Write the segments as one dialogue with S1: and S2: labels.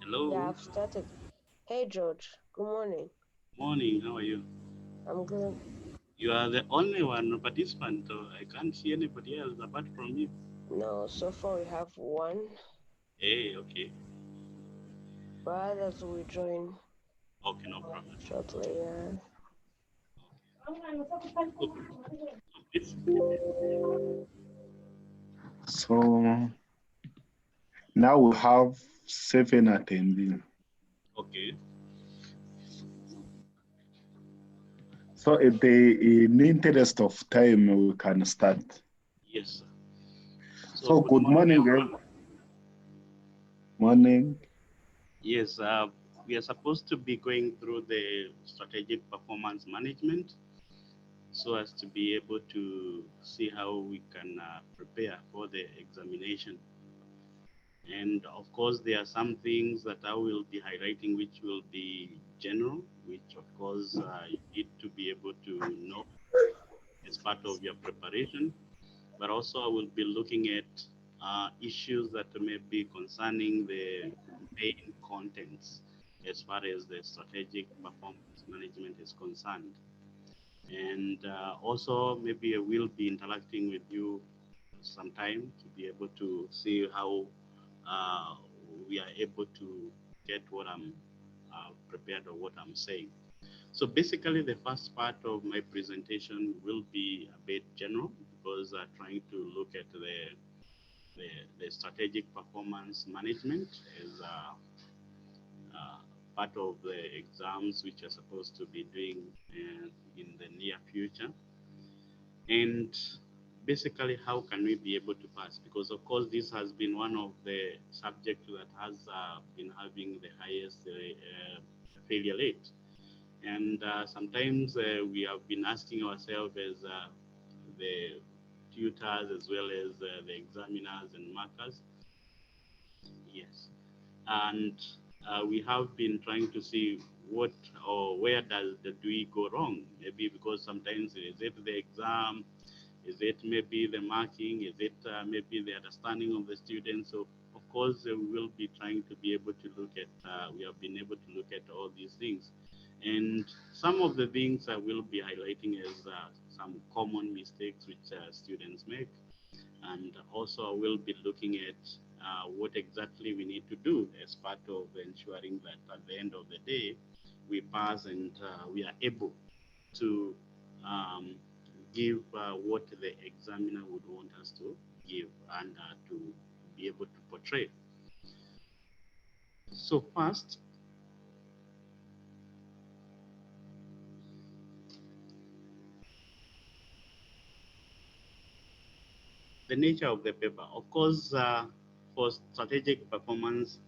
S1: Yeah,
S2: Hello.
S1: I've started. Hey, George. Good morning.
S2: Morning. How are you?
S1: I'm good.
S2: You are the only one participant. I can't see anybody else apart from you.
S1: No, so far we have one,
S2: Hey, okay.
S1: but others will join
S2: Okay, no problem.
S1: shortly.
S2: Cool. So please.
S3: So now we have 7 attendees.
S2: Okay.
S3: So in the interest of time, we can start.
S2: Yes, sir. So
S3: So
S2: good
S3: good
S2: morning,
S3: morning,
S2: everyone.
S3: morning.
S2: Yes, we are supposed to be going through the strategic performance management so as to be able to see how we can prepare for the examination. And of course, there are some things that I will be highlighting which will be general, which of course you need to be able to know as part of your preparation. But also, I will be looking at issues that may be concerning the main contents as far as the strategic performance management is concerned. And also, maybe I will be interacting with you sometime to be able to see how uh, we are able to get what I'm prepared or what I'm saying. So basically, the first part of my presentation will be a bit general because trying to look at the, the strategic performance management as uh, part of the exams which are supposed to be doing in the near future. And basically, how can we be able to pass? Because of course, this has been one of the subjects that has been having the highest failure rate. And sometimes we have been asking ourselves as the tutors as well as the examiners and markers. Yes. And we have been trying to see what or where do we go wrong? Maybe because sometimes is it the exam, is it maybe the marking, is it maybe the understanding of the students? So of course we will be trying to be able to look at. We have been able to look at all these things, and some of the things I will be highlighting as some common mistakes which students make, and also we'll be looking at what exactly we need to do as part of ensuring that at the end of the day we pass and we are able to um, give what the examiner would want us to give and to be able to portray. So first, the nature of the paper. Of course, for strategic performance,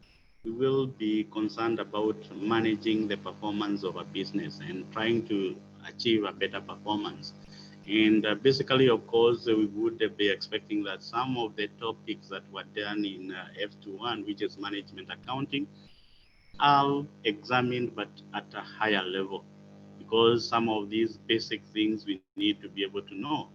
S2: we will be concerned about managing the performance of a business and trying to achieve a better performance. And basically, of course, we would be expecting that some of the topics that were done in F2.1, which is management accounting, are examined but at a higher level because some of these basic things we need to be able to know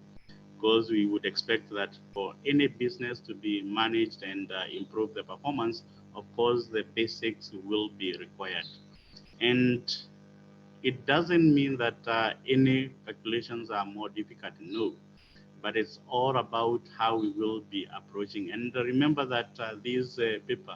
S2: because we would expect that for any business to be managed and improve the performance, of course, the basics will be required. And it doesn't mean that any calculations are more difficult, no, but it's all about how we will be approaching. And remember that this paper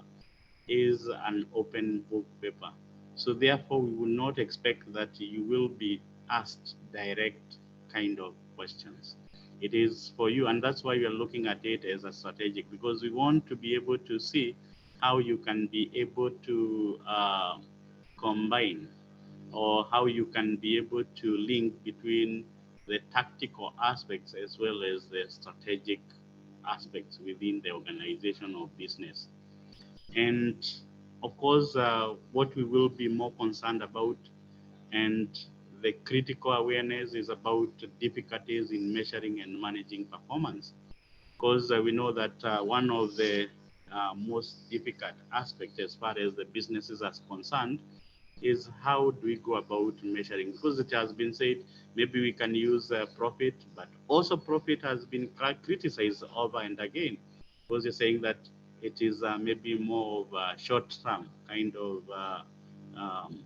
S2: is an open book paper. So therefore, we will not expect that you will be asked direct kind of questions. It is for you, and that's why we are looking at it as a strategic because we want to be able to see how you can be able to combine or how you can be able to link between the tactical aspects as well as the strategic aspects within the organization of business. And of course, what we will be more concerned about and the critical awareness is about difficulties in measuring and managing performance. Because we know that one of the most difficult aspects as far as the businesses are concerned is how do we go about measuring? Because it has been said maybe we can use profit, but also profit has been criticized over and again because you're saying that it is maybe more of a short-term kind of um,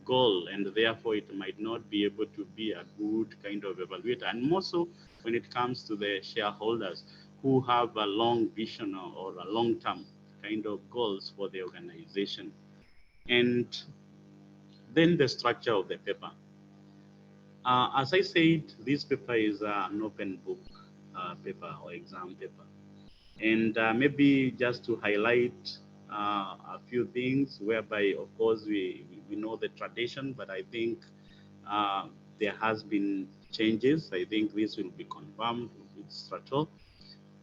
S2: goal, and therefore it might not be able to be a good kind of evaluator. And more so when it comes to the shareholders who have a long vision or a long-term kind of goals for the organization. And then the structure of the paper. As I said, this paper is an open book paper or exam paper. And maybe just to highlight a few things whereby, of course, we know the tradition, but I think uh, there has been changes. I think this will be confirmed with Strato,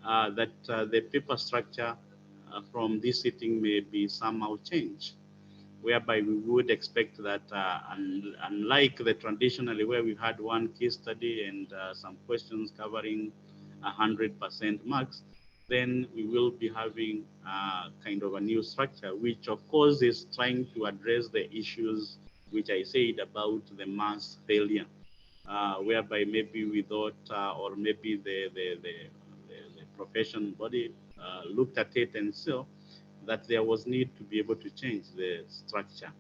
S2: that the paper structure from this sitting may be somehow changed, whereby we would expect that, unlike the traditionally where we had one case study and some questions covering 100% marks, then we will be having kind of a new structure, which of course is trying to address the issues which I said about the mass failure, whereby maybe we thought, or maybe the profession body looked at it and saw that there was need to be able to change the structure.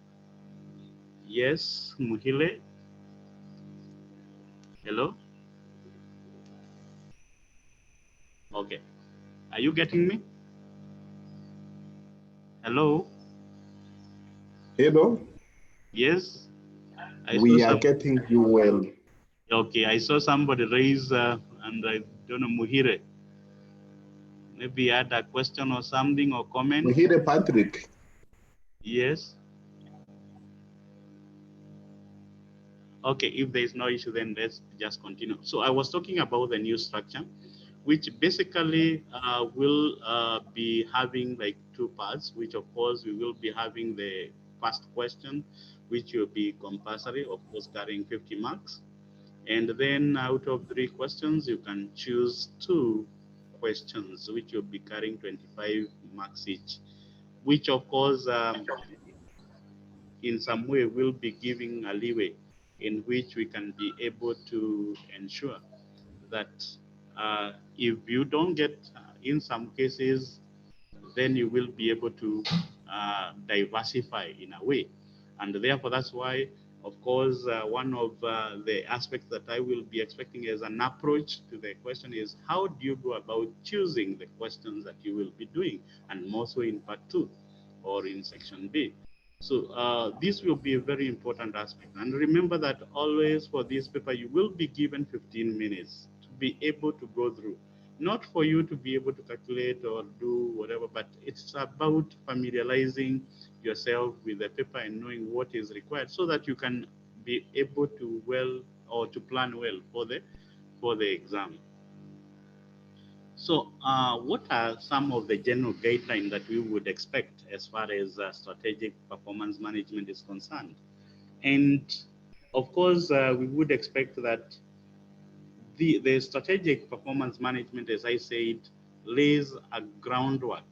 S2: Yes, Muhile, hello? Okay. Are you getting me? Hello?
S4: Hello,
S2: Yes? I saw
S4: we are
S2: some.
S4: getting you well.
S2: Okay, I saw somebody raise, and I don't know, Muhire. Maybe you had a question or something or
S4: We
S2: comment?
S4: hear Patrick.
S2: Yes? Okay, if there is no issue, then let's just continue. So I was talking about the new structure, which basically will be having like two parts, which of course we will be having the first question, which will be compulsory, of course, carrying 50 marks. And then out of three questions, you can choose two questions, which will be carrying 25 marks each, which of course in some way will be giving a leeway in which we can be able to ensure that if you don't get, in some cases, then you will be able to diversify in a way. And therefore, that's why, of course, one of the aspects that I will be expecting as an approach to the question is how do you go about choosing the questions that you will be doing, and more so in part two or in section B. So this will be a very important aspect. And remember that always for this paper, you will be given 15 minutes to be able to go through. Not for you to be able to calculate or do whatever, but it's about familiarizing yourself with the paper and knowing what is required so that you can be able to well or to plan well for the exam. So, what are some of the general guidelines that we would expect as far as strategic performance management is concerned? And of course, we would expect that the strategic performance management, as I said, lays a groundwork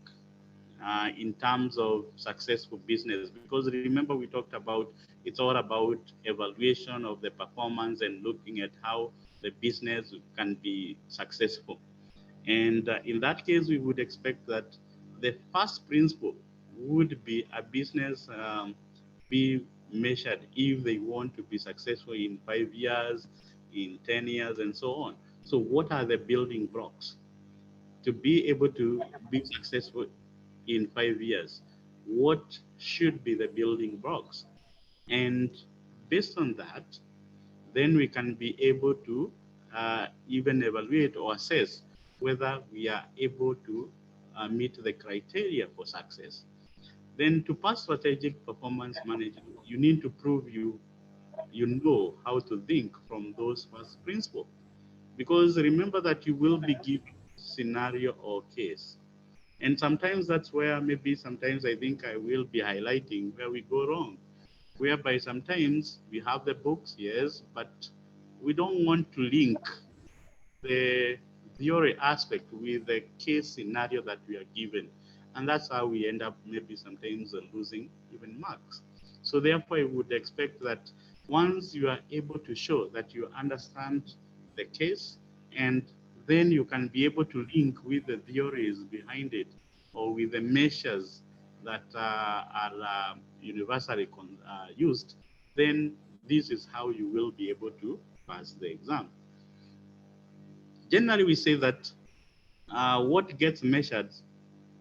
S2: in terms of successful business. Because remember, we talked about it's all about evaluation of the performance and looking at how the business can be successful. And in that case, we would expect that the first principle would be a business be measured if they want to be successful in 5 years, in 10 years, and so on. So, what are the building blocks to be able to be successful in 5 years? What should be the building blocks? And based on that, then we can be able to even evaluate or assess whether we are able to meet the criteria for success. Then to pass strategic performance management, you need to prove you know how to think from those first principles. Because remember that you will be given scenario or case. And sometimes that's where maybe sometimes I think I will be highlighting where we go wrong, whereby sometimes we have the books, yes, but we don't want to link the theory aspect with the case scenario that we are given. And that's how we end up maybe sometimes losing even marks. So therefore, I would expect that once you are able to show that you understand the case and then you can be able to link with the theories behind it or with the measures that are universally used, then this is how you will be able to pass the exam. Generally, we say that what gets measured,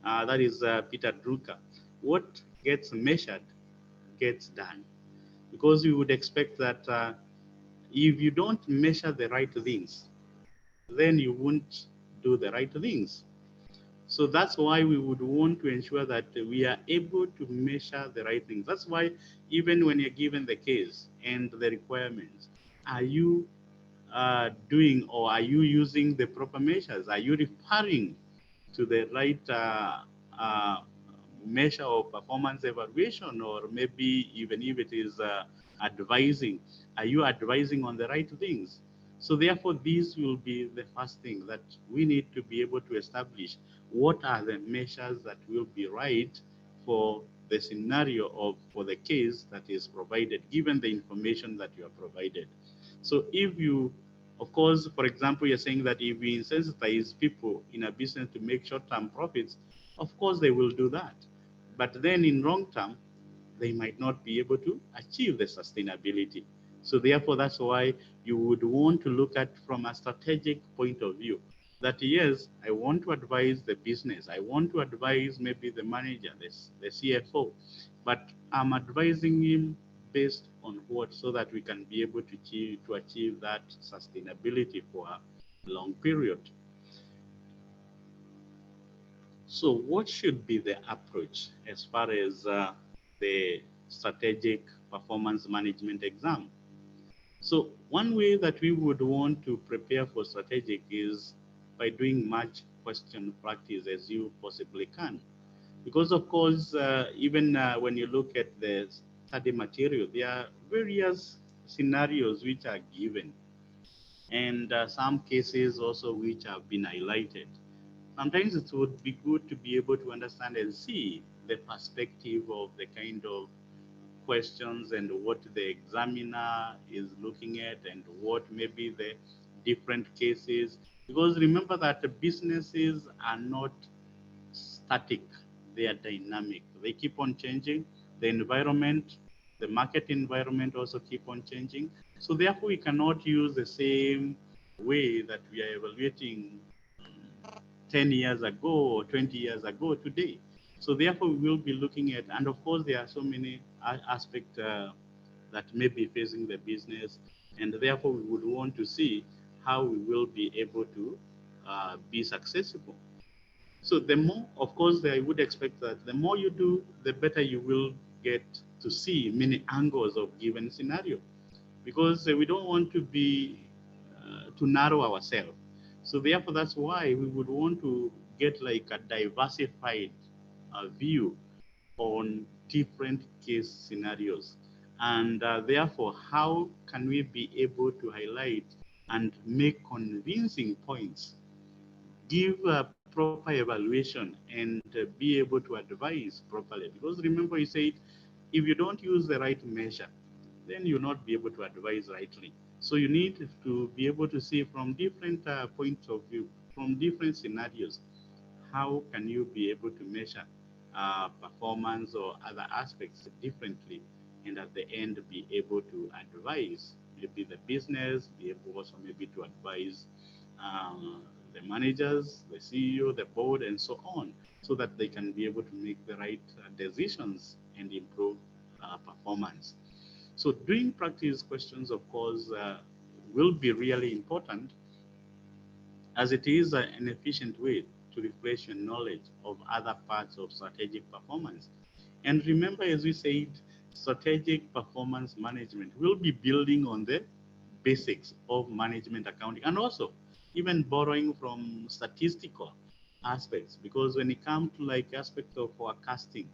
S2: that is Peter Drucker, what gets measured gets done. Because you would expect that if you don't measure the right things, then you won't do the right things. So that's why we would want to ensure that we are able to measure the right things. That's why even when you're given the case and the requirements, are you doing or are you using the proper measures? Are you referring to the right uh, measure of performance evaluation, or maybe even if it is advising, are you advising on the right things? So therefore, these will be the first thing that we need to be able to establish. What are the measures that will be right for the scenario of for the case that is provided, given the information that you are provided? So if you, of course, for example, you're saying that if we insensitize people in a business to make short-term profits, of course they will do that. But then in long term, they might not be able to achieve the sustainability. So therefore, that's why you would want to look at from a strategic point of view that yes, I want to advise the business. I want to advise maybe the manager, the CFO, but I'm advising him based on what so that we can be able to achieve that sustainability for a long period. So what should be the approach as far as the strategic performance management exam? So one way that we would want to prepare for strategic is by doing much question practice as you possibly can. Because of course, even when you look at the study material, there are various scenarios which are given and some cases also which have been highlighted. Sometimes it would be good to be able to understand and see the perspective of the kind of questions and what the examiner is looking at and what maybe the different cases. Because remember that the businesses are not static, they are dynamic. They keep on changing. The environment, the market environment also keep on changing. So therefore, we cannot use the same way that we are evaluating 10 years ago or 20 years ago today. So therefore, we will be looking at, and of course, there are so many aspects that may be facing the business, and therefore, we would want to see how we will be able to be successful. So the more, of course, I would expect that the more you do, the better you will get to see many angles of given scenario, because we don't want to be to narrow ourselves. So therefore, that's why we would want to get like a diversified view on different case scenarios, and therefore, how can we be able to highlight and make convincing points, give a proper evaluation, and be able to advise properly. Because remember, you said if you don't use the right measure, then you'll not be able to advise rightly. So you need to be able to see from different points of view, from different scenarios, how can you be able to measure performance or other aspects differently, and at the end be able to advise maybe the business, be able also maybe to advise the managers, the CEO, the board, and so on, so that they can be able to make the right decisions and improve performance. So doing practice questions, of course, will be really important, as it is an efficient way to refresh your knowledge of other parts of strategic performance. And remember, as we said, strategic performance management will be building on the basics of management accounting and also even borrowing from statistical aspects, because when it comes to like aspects of forecasting,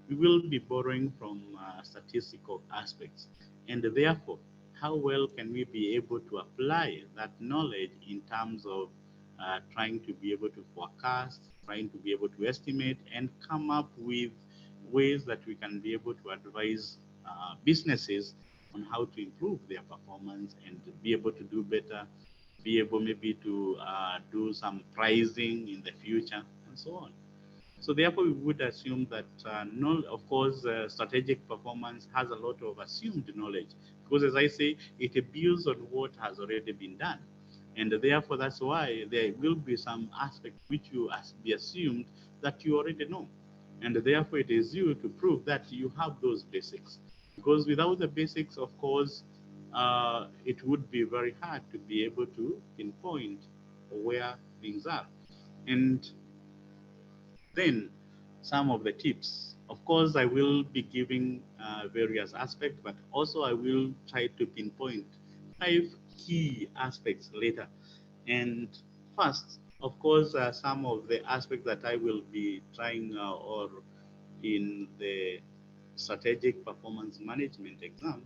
S2: we will be borrowing from statistical aspects. And therefore, how well can we be able to apply that knowledge in terms of trying to be able to forecast, trying to be able to estimate, and come up with ways that we can be able to advise businesses on how to improve their performance and be able to do better be able maybe to do some pricing in the future and so on. So therefore, we would assume that, no, of course, strategic performance has a lot of assumed knowledge because, as I say, it builds on what has already been done, and therefore that's why there will be some aspect which you be assumed that you already know, and therefore it is you to prove that you have those basics. Because without the basics, of course, it would be very hard to be able to pinpoint where things are, and then some of the tips. Of course, I will be giving various aspects, but also I will try to pinpoint 5 key aspects later. And first, of course, some of the aspects that I will be trying or in the strategic performance management exam.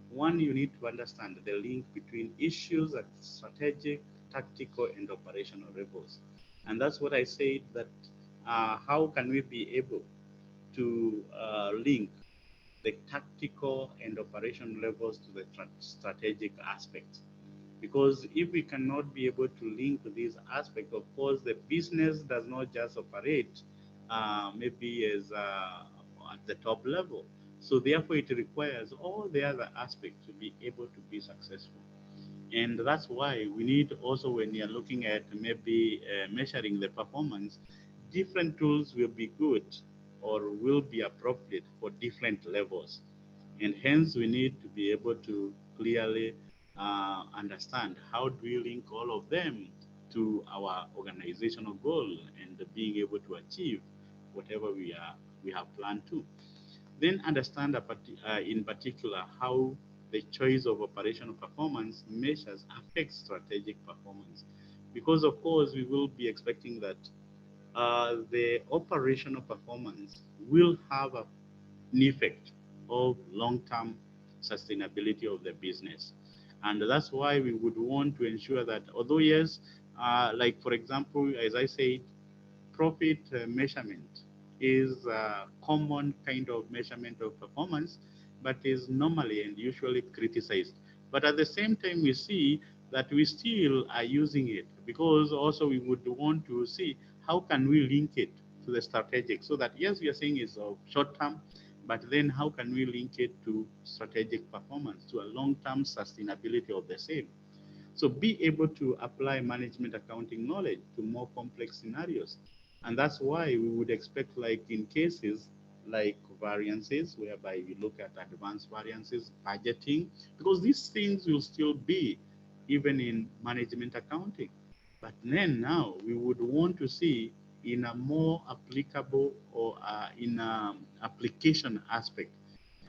S2: One, you need to understand the link between issues at strategic, tactical, and operational levels. And that's what I said that how can we be able to link the tactical and operational levels to the strategic aspects? Because if we cannot be able to link these aspects, of course, the business does not just operate maybe as at the top level. So therefore, it requires all the other aspects to be able to be successful. And that's why we need also, when you're looking at maybe measuring the performance, different tools will be good or will be appropriate for different levels. And hence, we need to be able to clearly understand how do we link all of them to our organizational goal and being able to achieve whatever we have planned to. Then understand in particular how the choice of operational performance measures affects strategic performance. Because of course we will be expecting that the operational performance will have an effect of long-term sustainability of the business. And that's why we would want to ensure that although yes, like for example, as I said, profit measurement is a common kind of measurement of performance, but is normally and usually criticized. But at the same time, we see that we still are using it because also we would want to see how can we link it to the strategic so that yes, we are saying it's of short term, but then how can we link it to strategic performance, to a long-term sustainability of the same? So be able to apply management accounting knowledge to more complex scenarios. And that's why we would expect, like in cases like variances, whereby you look at advanced variances, budgeting, because these things will still be even in management accounting. But then now we would want to see in a more applicable or in a application aspect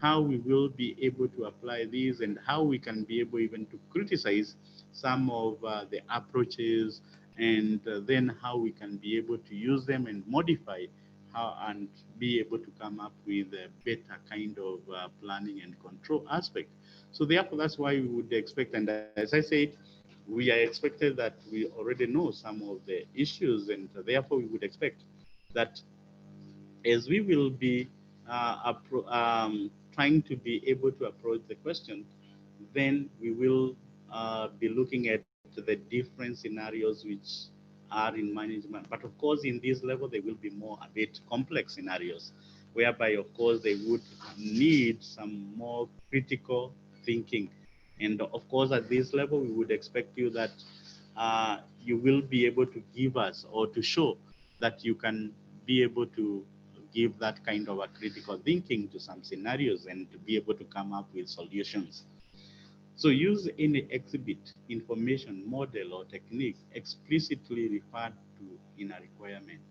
S2: how we will be able to apply these and how we can be able even to criticize some of the approaches and then how we can be able to use them and modify how and be able to come up with a better kind of planning and control aspect. So therefore, that's why we would expect, and as I said, we are expected that we already know some of the issues, and therefore we would expect that as we will be trying to be able to approach the question, then we will be looking at the different scenarios which are in management. But of course, in this level, they will be more a bit complex scenarios, whereby, of course, they would need some more critical thinking. And of course, at this level, we would expect you that you will be able to give us or to show that you can be able to give that kind of a critical thinking to some scenarios and to be able to come up with solutions. So use any exhibit, information, model, or technique explicitly referred to in a requirement.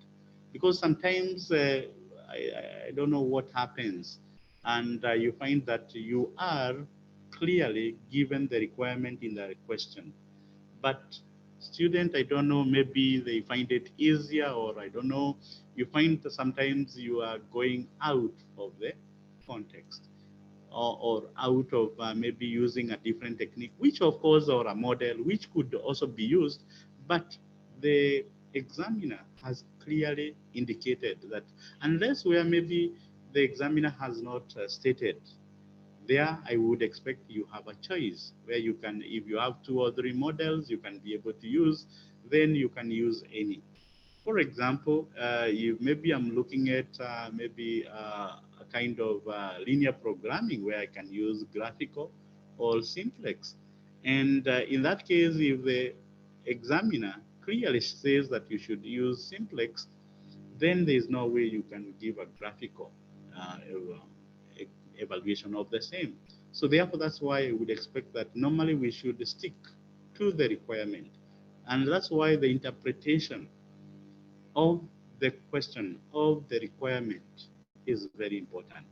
S2: Because sometimes I don't know what happens, and you find that you are clearly given the requirement in the question, but student, I don't know, maybe they find it easier, or I don't know, you find that sometimes you are going out of the context or out of maybe using a different technique, which of course, or a model, which could also be used, but the examiner has clearly indicated that unless where maybe the examiner has not stated there I would expect you have a choice where you can, if you have two or three models you can be able to use, then you can use any. For example, you, maybe I'm looking at maybe a kind of linear programming where I can use graphical or simplex. And in that case, if the examiner clearly says that you should use simplex, then there is no way you can give a graphical evaluation of the same. So therefore, that's why I would expect that normally we should stick to the requirement. And that's why the interpretation of the question of the requirement is very important.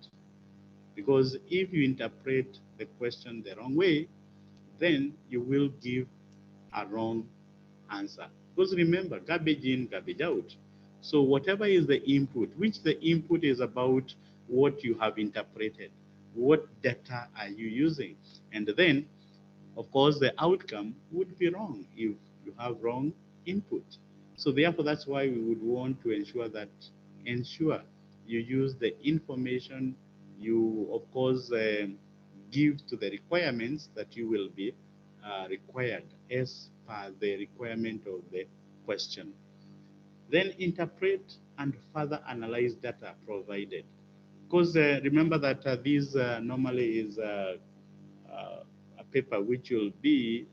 S2: Because if you interpret the question the wrong way, then you will give a wrong answer. Because remember, garbage in, garbage out. So whatever is the input, which the input is about what you have interpreted, what data are you using? And then, of course, the outcome would be wrong if you have wrong input. So therefore, that's why we would want to ensure you use the information you, of course, give to the requirements that you will be required as per the requirement of the question. Then interpret and further analyze data provided. Because remember that this normally is a paper which will be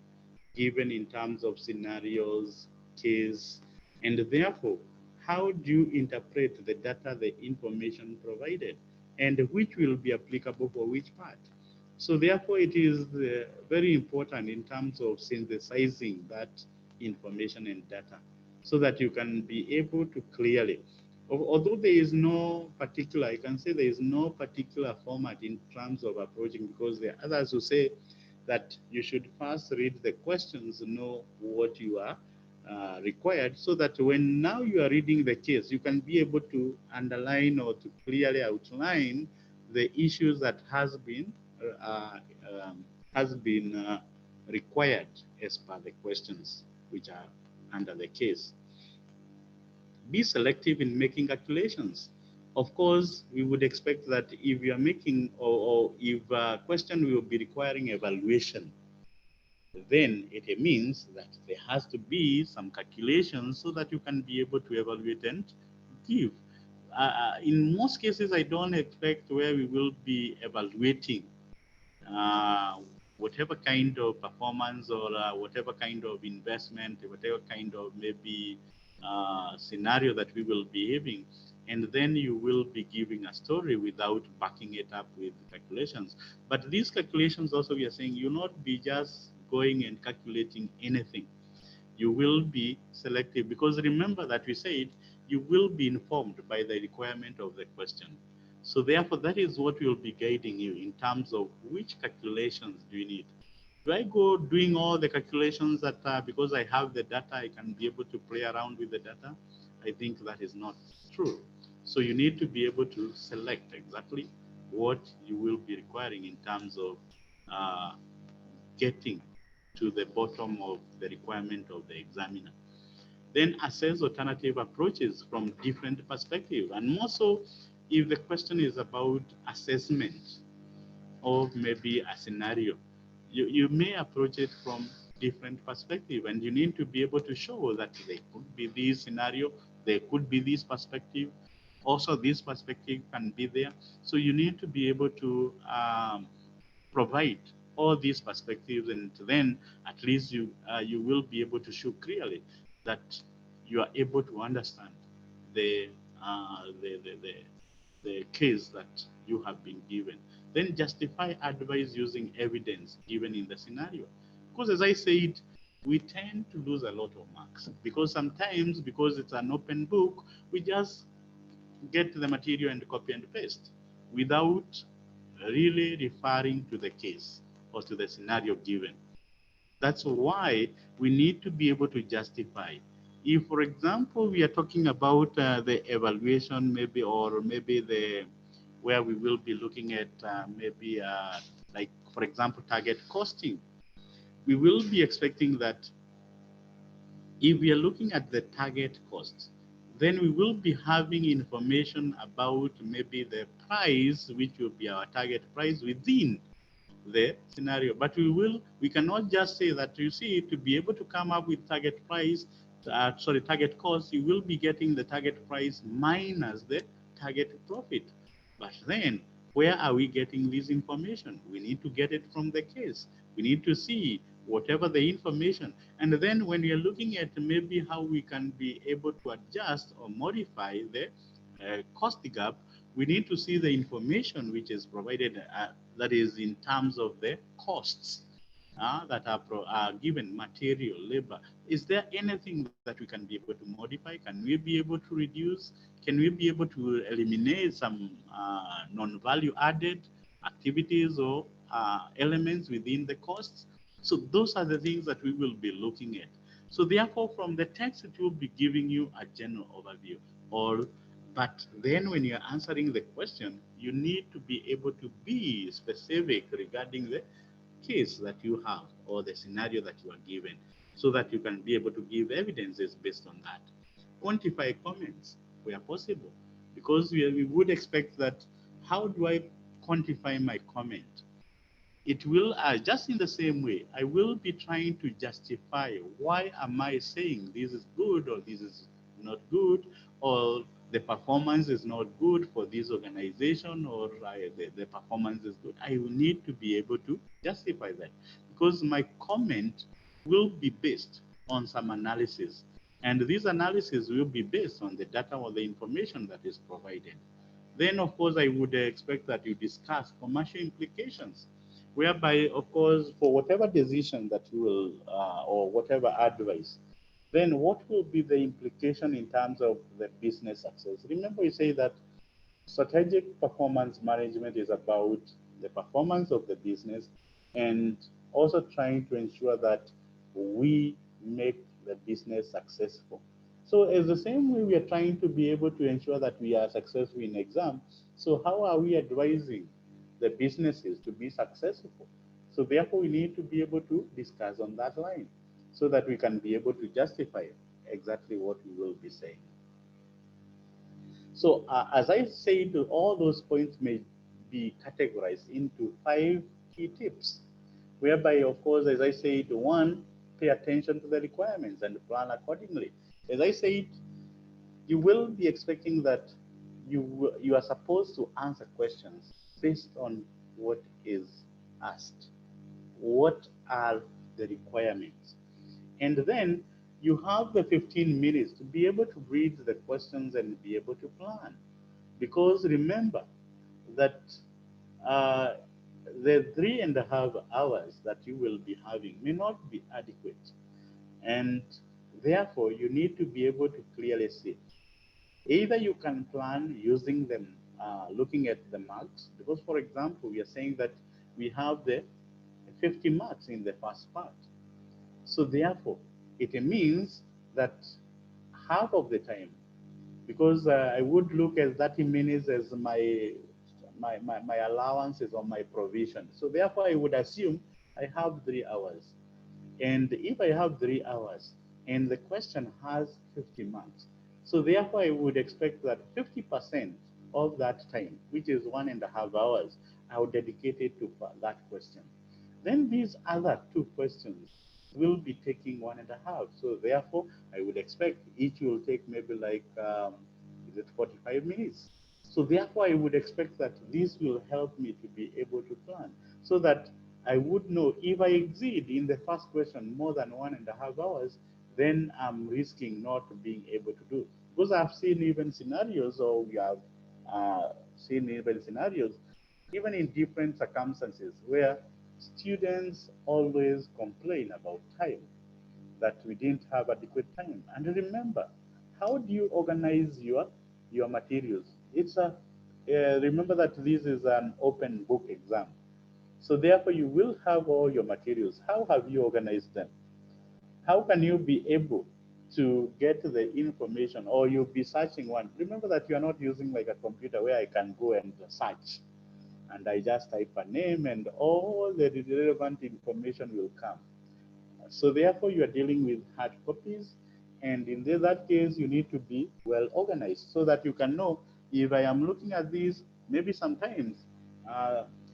S2: given in terms of scenarios, case, and therefore, how do you interpret the data, the information provided, and which will be applicable for which part? So therefore, it is very important in terms of synthesizing that information and data so that you can be able to clearly, although there is no particular, I can say there is no particular format in terms of approaching, because there are others who say that you should first read the questions, know what you are required, so that when now you are reading the case, you can be able to underline or to clearly outline the issues that uh, um, has been required as per the questions which are under the case. Be selective in making calculations. Of course, we would expect that if you are making, or if a question will be requiring evaluation, then it means that there has to be some calculations so that you can be able to evaluate and give. In most cases, I don't expect where we will be evaluating uh, whatever kind of performance or whatever kind of investment, whatever kind of maybe scenario that we will be having. And then you will be giving a story without backing it up with calculations. But these calculations also, we are saying, you not be just going and calculating anything. You will be selective, because remember that we said you will be informed by the requirement of the question. So therefore, that is what will be guiding you in terms of which calculations do you need. Do I go doing all the calculations that because I have the data, I can be able to play around with the data? I think that is not true. So you need to be able to select exactly what you will be requiring in terms of uh, getting to the bottom of the requirement of the examiner. Then assess alternative approaches from different perspectives. And more so, if the question is about assessment of maybe a scenario, you may approach it from different perspective, and you need to be able to show that there could be this scenario, there could be this perspective, also this perspective can be there. So you need to be able to provide all these perspectives, and then at least you will be able to show clearly that you are able to understand the uh, the, the, the the case that you have been given. Then justify advice using evidence given in the scenario. Because as I said, we tend to lose a lot of marks because sometimes, because it's an open book, we just get the material and copy and paste without really referring to the case or to the scenario given. That's why we need to be able to justify. If, for example, we are talking about the evaluation, maybe, or maybe the where we will be looking at maybe like, for example, target costing, we will be expecting that if we are looking at the target cost, then we will be having information about maybe the price, which will be our target price within. the scenario. But we cannot just say that, you see, to be able to come up with target price, target cost, you will be getting the target price minus the target profit. But then, where are we getting this information? We need to get it from the case. We need to see whatever the information. And then when we are looking at maybe how we can be able to adjust or modify the cost gap, we need to see the information which is provided, that is in terms of the costs that are given, material, labor. Is there anything that we can be able to modify? Can we be able to reduce? Can we be able to eliminate some non-value added activities or elements within the costs? So those are the things that we will be looking at. So therefore, from the text, it will be giving you a general overview. All, but then when you're answering the question, you need to be able to be specific regarding the case that you have or the scenario that you are given, so that you can be able to give evidences based on that. Quantify comments where possible, because we would expect that, how do I quantify my comment? It will, just in the same way, I will be trying to justify why am I saying this is good or this is not good, or the performance is not good for this organization, or the performance is good. I will need to be able to justify that, because my comment will be based on some analysis, and this analysis will be based on the data or the information that is provided. Then, of course, I would expect that you discuss commercial implications, whereby, of course, for whatever decision that you will, or whatever advice, then what will be the implication in terms of the business success? Remember, you say that strategic performance management is about the performance of the business, and also trying to ensure that we make the business successful. So it's the same way we are trying to be able to ensure that we are successful in exam. So how are we advising the businesses to be successful? So therefore, we need to be able to discuss on that line, so that we can be able to justify exactly what we will be saying. So as I said, all those points may be categorized into 5 key tips, whereby, of course, as I said, one, pay attention to the requirements and plan accordingly. As I said, you will be expecting that you are supposed to answer questions based on what is asked. What are the requirements? And then you have the 15 minutes to be able to read the questions and be able to plan. Because remember that uh, the 3.5 hours that you will be having may not be adequate. And therefore, you need to be able to clearly see. Either you can plan using them, looking at the marks, because, for example, we are saying that we have the 50 marks in the first part. So therefore, it means that half of the time, because I would look at 30 minutes as my allowances or my provision. So therefore, I would assume I have 3 hours. And if I have 3 hours and the question has 50 marks, so therefore I would expect that 50% of that time, which is 1.5 hours, I would dedicate it to that question. Then these other 2 questions will be taking 1.5. So therefore, I would expect each will take maybe like, is it 45 minutes? So therefore, I would expect that this will help me to be able to plan, so that I would know if I exceed in the first question more than 1.5 hours, then I'm risking not being able to do. Because I've seen even scenarios, or we have uh, seen even scenarios, even in different circumstances, where students always complain about time, that we didn't have adequate time. And remember, how do you organize your materials? It's a remember that this is an open book exam. So therefore, you will have all your materials. How have you organized them? How can you be able to get the information, or you'll be searching one? Remember that you are not using like a computer where I can go and search, and I just type a name and all the relevant information will come. So therefore, you are dealing with hard copies, and in that case, you need to be well organized, so that you can know, if I am looking at these, maybe sometimes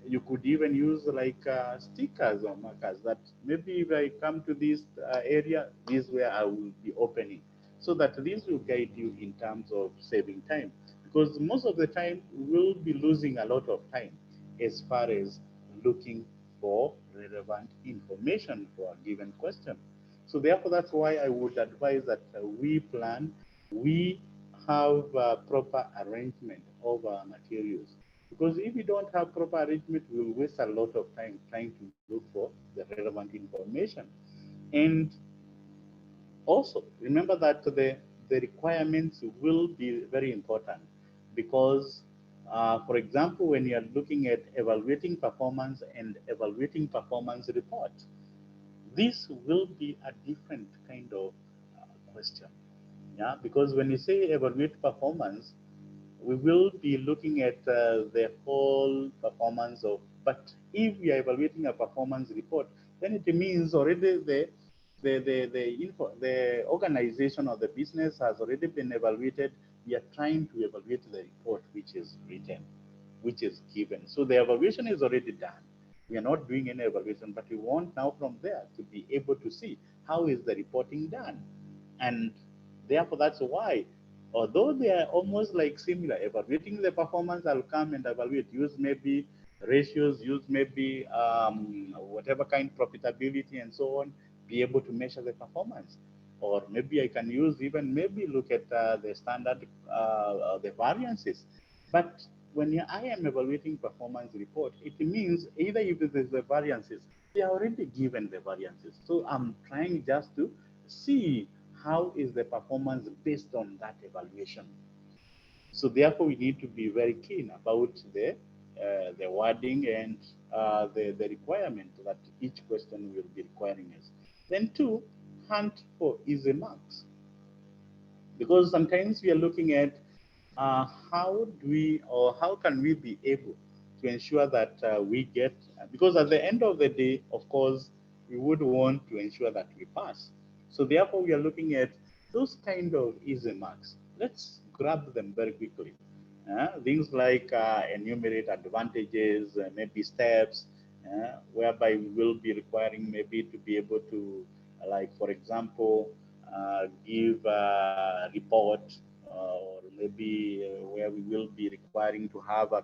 S4: you could even use like stickers or markers that maybe if I come to this area, this is where I will be opening. So that this will guide you in terms of saving time. Because most of the time, we'll be losing a lot of time as far as looking for relevant information for a given question. So therefore, that's why I would advise that we plan, we have proper arrangement of our materials. Because if we don't have proper arrangement, we'll waste a lot of time trying to look for the relevant information. And also, remember that the requirements will be very important because, for example, when you are looking at evaluating performance and evaluating performance report, this will be a different kind of question. Yeah, because when you say evaluate performance, we will be looking at the whole performance of, but if we are evaluating a performance report, then it means already the organization or the business has already been evaluated. We are trying to evaluate the report which is written, which is given. So the evaluation is already done. We are not doing any evaluation, but we want now from there to be able to see how is the reporting done. And therefore, that's why, although they are almost like similar, evaluating the performance, I'll come and evaluate, use maybe ratios, use maybe whatever kind profitability and so on, be able to measure the performance. Or maybe I can use even maybe look at the standard, the variances. But when I am evaluating performance report, it means either if it is the variances, they are already given the variances. So I'm trying just to see how is the performance based on that evaluation. So therefore, we need to be very keen about the wording and the requirement that each question will be requiring us. Then two, hunt for easy marks, because sometimes we are looking at how do we or how can we be able to ensure that we get, because at the end of the day, of course, we would want to ensure that we pass. So therefore, we are looking at those kind of easy marks. Let's grab them very quickly. Things like enumerate advantages, maybe steps, whereby we will be requiring maybe to be able to, like for example, give a report, or maybe where we will be requiring to have a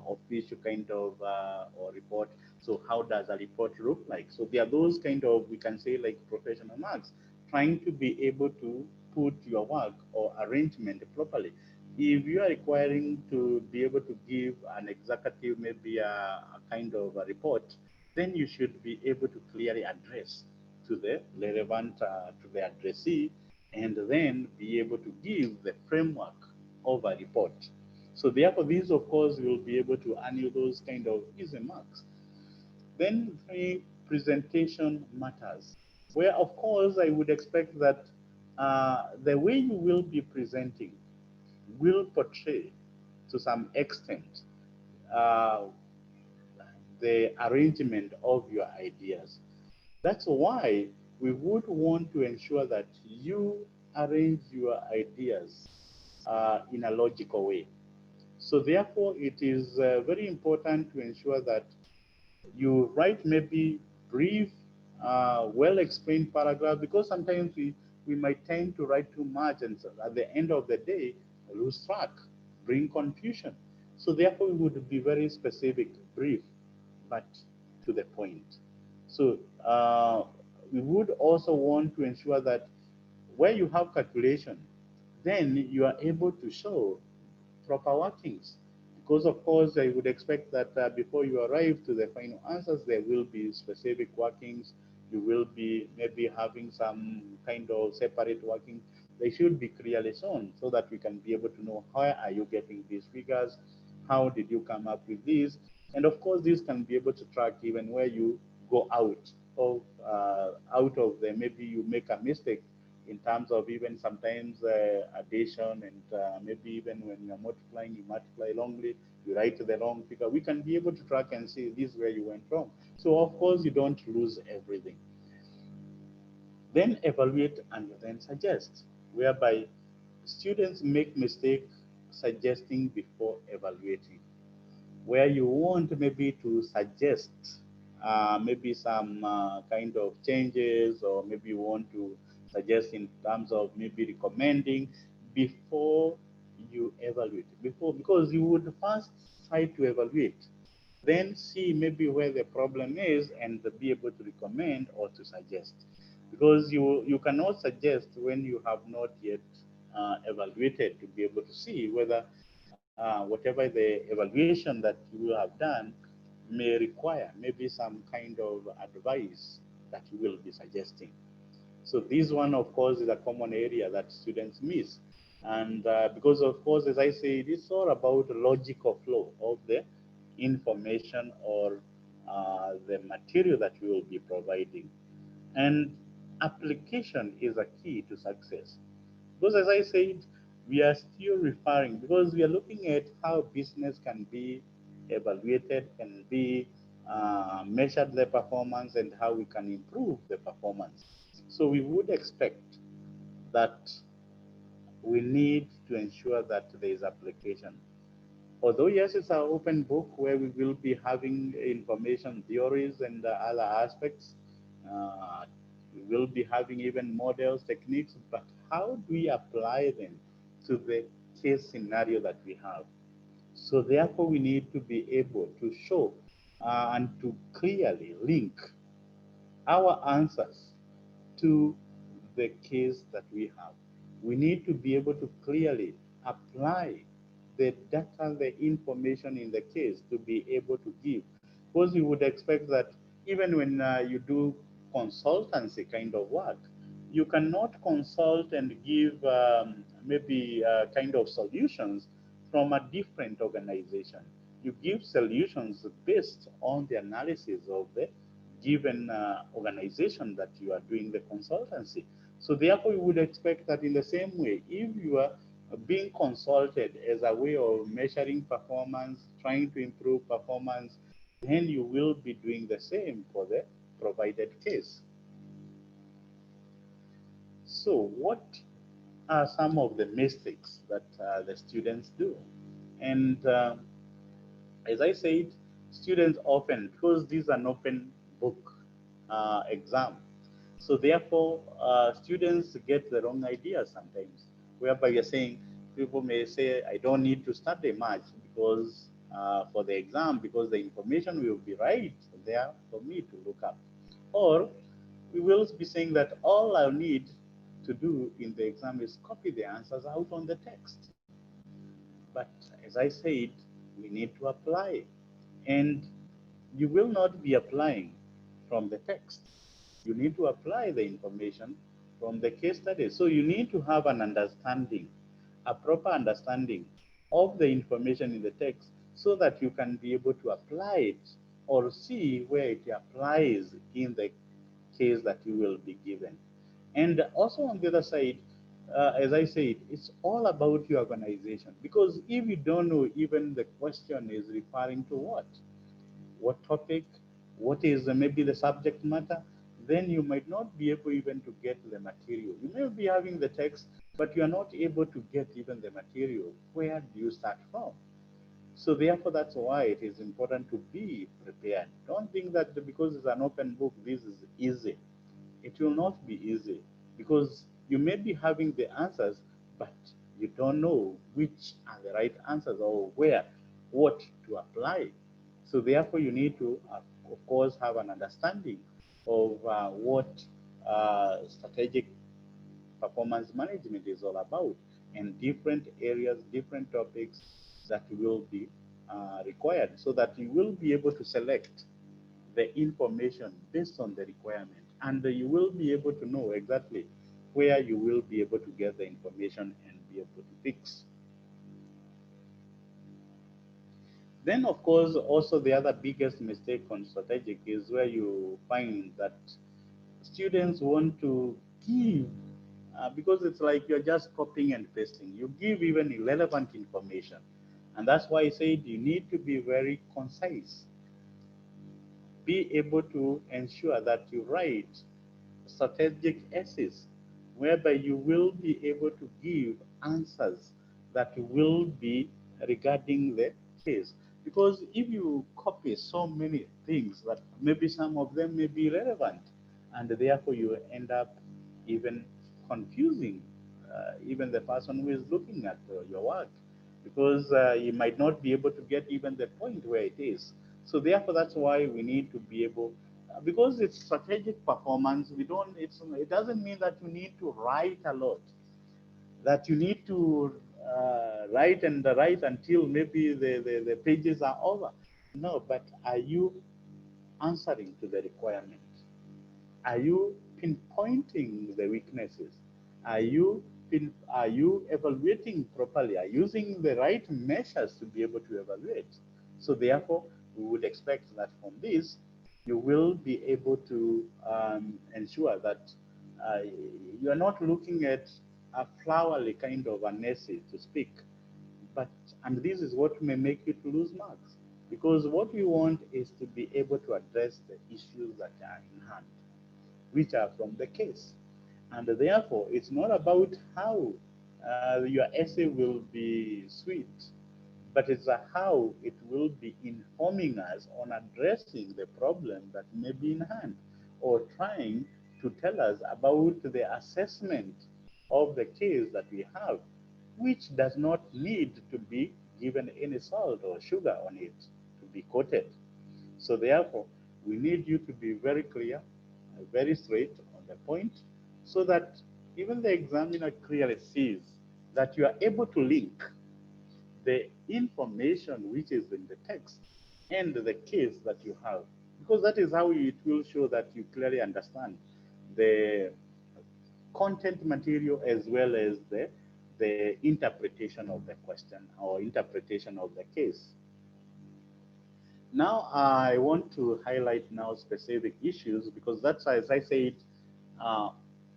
S4: official kind of or report. So how does a report look like? So there are those kind of, we can say like professional marks, trying to be able to put your work or arrangement properly. If you are requiring to be able to give an executive maybe a kind of a report, then you should be able to clearly address to the relevant, to the addressee, and then be able to give the framework of a report. So therefore, these of course will be able to earn you those kind of easy marks. Then three, presentation matters, where of course I would expect that the way you will be presenting will portray to some extent uh, the arrangement of your ideas. That's why we would want to ensure that you arrange your ideas in a logical way. So therefore, it is very important to ensure that you write maybe brief, well-explained paragraph, because sometimes we might tend to write too much, and so at the end of the day, lose track, bring confusion. So therefore, we would be very specific, brief, but to the point. So we would also want to ensure that where you have calculation, then you are able to show proper workings. Because of course, I would expect that before you arrive to the final answers, there will be specific workings. You will be maybe having some kind of separate working. They should be clearly shown so that we can be able to know how are you getting these figures, how did you come up with these, and of course, this can be able to track even where you go out of the, maybe you make a mistake in terms of even sometimes addition, and maybe even when you're multiplying, you multiply wrongly, you write the wrong figure. We can be able to track and see this is where you went wrong. So of course you don't lose everything. Then evaluate and then suggest, whereby students make mistake suggesting before evaluating. where you want maybe to suggest maybe some kind of changes, or maybe you want to suggest in terms of maybe recommending before you evaluate. Before, because you would first try to evaluate, then see maybe where the problem is and be able to recommend or to suggest. Because you cannot suggest when you have not yet evaluated, to be able to see whether whatever the evaluation that you have done may require maybe some kind of advice that you will be suggesting. So this one, of course, is a common area that students miss. And because, of course, as I say, it's all about logical flow of the information, or the material that we will be providing. And application is a key to success. Because as I said, we are still referring, because we are looking at how business can be evaluated, can be measured the performance, and how we can improve the performance. So we would expect that we need to ensure that there is application. Although yes, it's an open book where we will be having information, theories, and other aspects. Uh, we will be having even models, techniques, but how do we apply them to the case scenario that we have? So therefore, we need to be able to show and to clearly link our answers to the case that we have. We need to be able to clearly apply the data, the information in the case to be able to give. Because you would expect that even when you do consultancy kind of work, you cannot consult and give maybe kind of solutions from a different organization. You give solutions based on the analysis of the given organization that you are doing the consultancy. So therefore, you would expect that in the same way, if you are being consulted as a way of measuring performance, trying to improve performance, then you will be doing the same for the provided case. So what are some of the mistakes that the students do? And as I said, students often, because this is an open book exam, so therefore students get the wrong idea sometimes, whereby you're saying, people may say, I don't need to study much because for the exam, because the information will be right there for me to look up. Or we will be saying that all I need to do in the exam is copy the answers out on the text. But as I said, we need to apply. And you will not be applying from the text. You need to apply the information from the case study. So you need to have an understanding, a proper understanding of the information in the text, so that you can be able to apply it or see where it applies in the case that you will be given. And also on the other side, as I said, it's all about your organization. Because if you don't know even the question is referring to what topic, what is maybe the subject matter, then you might not be able even to get the material. You may be having the text, but you are not able to get even the material. Where do you start from? So therefore, that's why it is important to be prepared. Don't think that because it's an open book, this is easy. It will not be easy, because you may be having the answers, but you don't know which are the right answers, or where, what to apply. So therefore, you need to, of course, have an understanding of what strategic performance management is all about, and different areas, different topics that will be required, so that you will be able to select the information based on the requirement, and you will be able to know exactly where you will be able to get the information and be able to fix. Then, of course, also the other biggest mistake on strategic is where you find that students want to give, because it's like you're just copying and pasting. You give even irrelevant information. And that's why I said you need to be very concise. Be able to ensure that you write strategic essays, whereby you will be able to give answers that will be regarding the case. Because if you copy so many things that maybe some of them may be relevant, and therefore you end up even confusing even the person who is looking at your work, because you might not be able to get even the point where it is. So therefore, that's why we need to be able, because it's strategic performance. We don't. It doesn't mean that you need to write a lot, that you need to write and write until maybe the pages are over. No, but are you answering to the requirement? Are you pinpointing the weaknesses? Are you are you evaluating properly? Are you using the right measures to be able to evaluate? So therefore, we would expect that from this, you will be able to ensure that uh, you are not looking at a flowery kind of an essay to speak, but and this is what may make you to lose marks, because what we want is to be able to address the issues that are in hand, which are from the case. And therefore, it's not about how your essay will be sweet, but it's how it will be informing us on addressing the problem that may be in hand, or trying to tell us about the assessment of the case that we have, which does not need to be given any salt or sugar on it to be quoted. So therefore, we need you to be very clear, very straight on the point, so that even the examiner clearly sees that you are able to link the information which is in the text and the case that you have, because that is how it will show that you clearly understand the content material as well as the interpretation of the question or interpretation of the case. Now I want to highlight now specific issues, because that's, as I said, uh,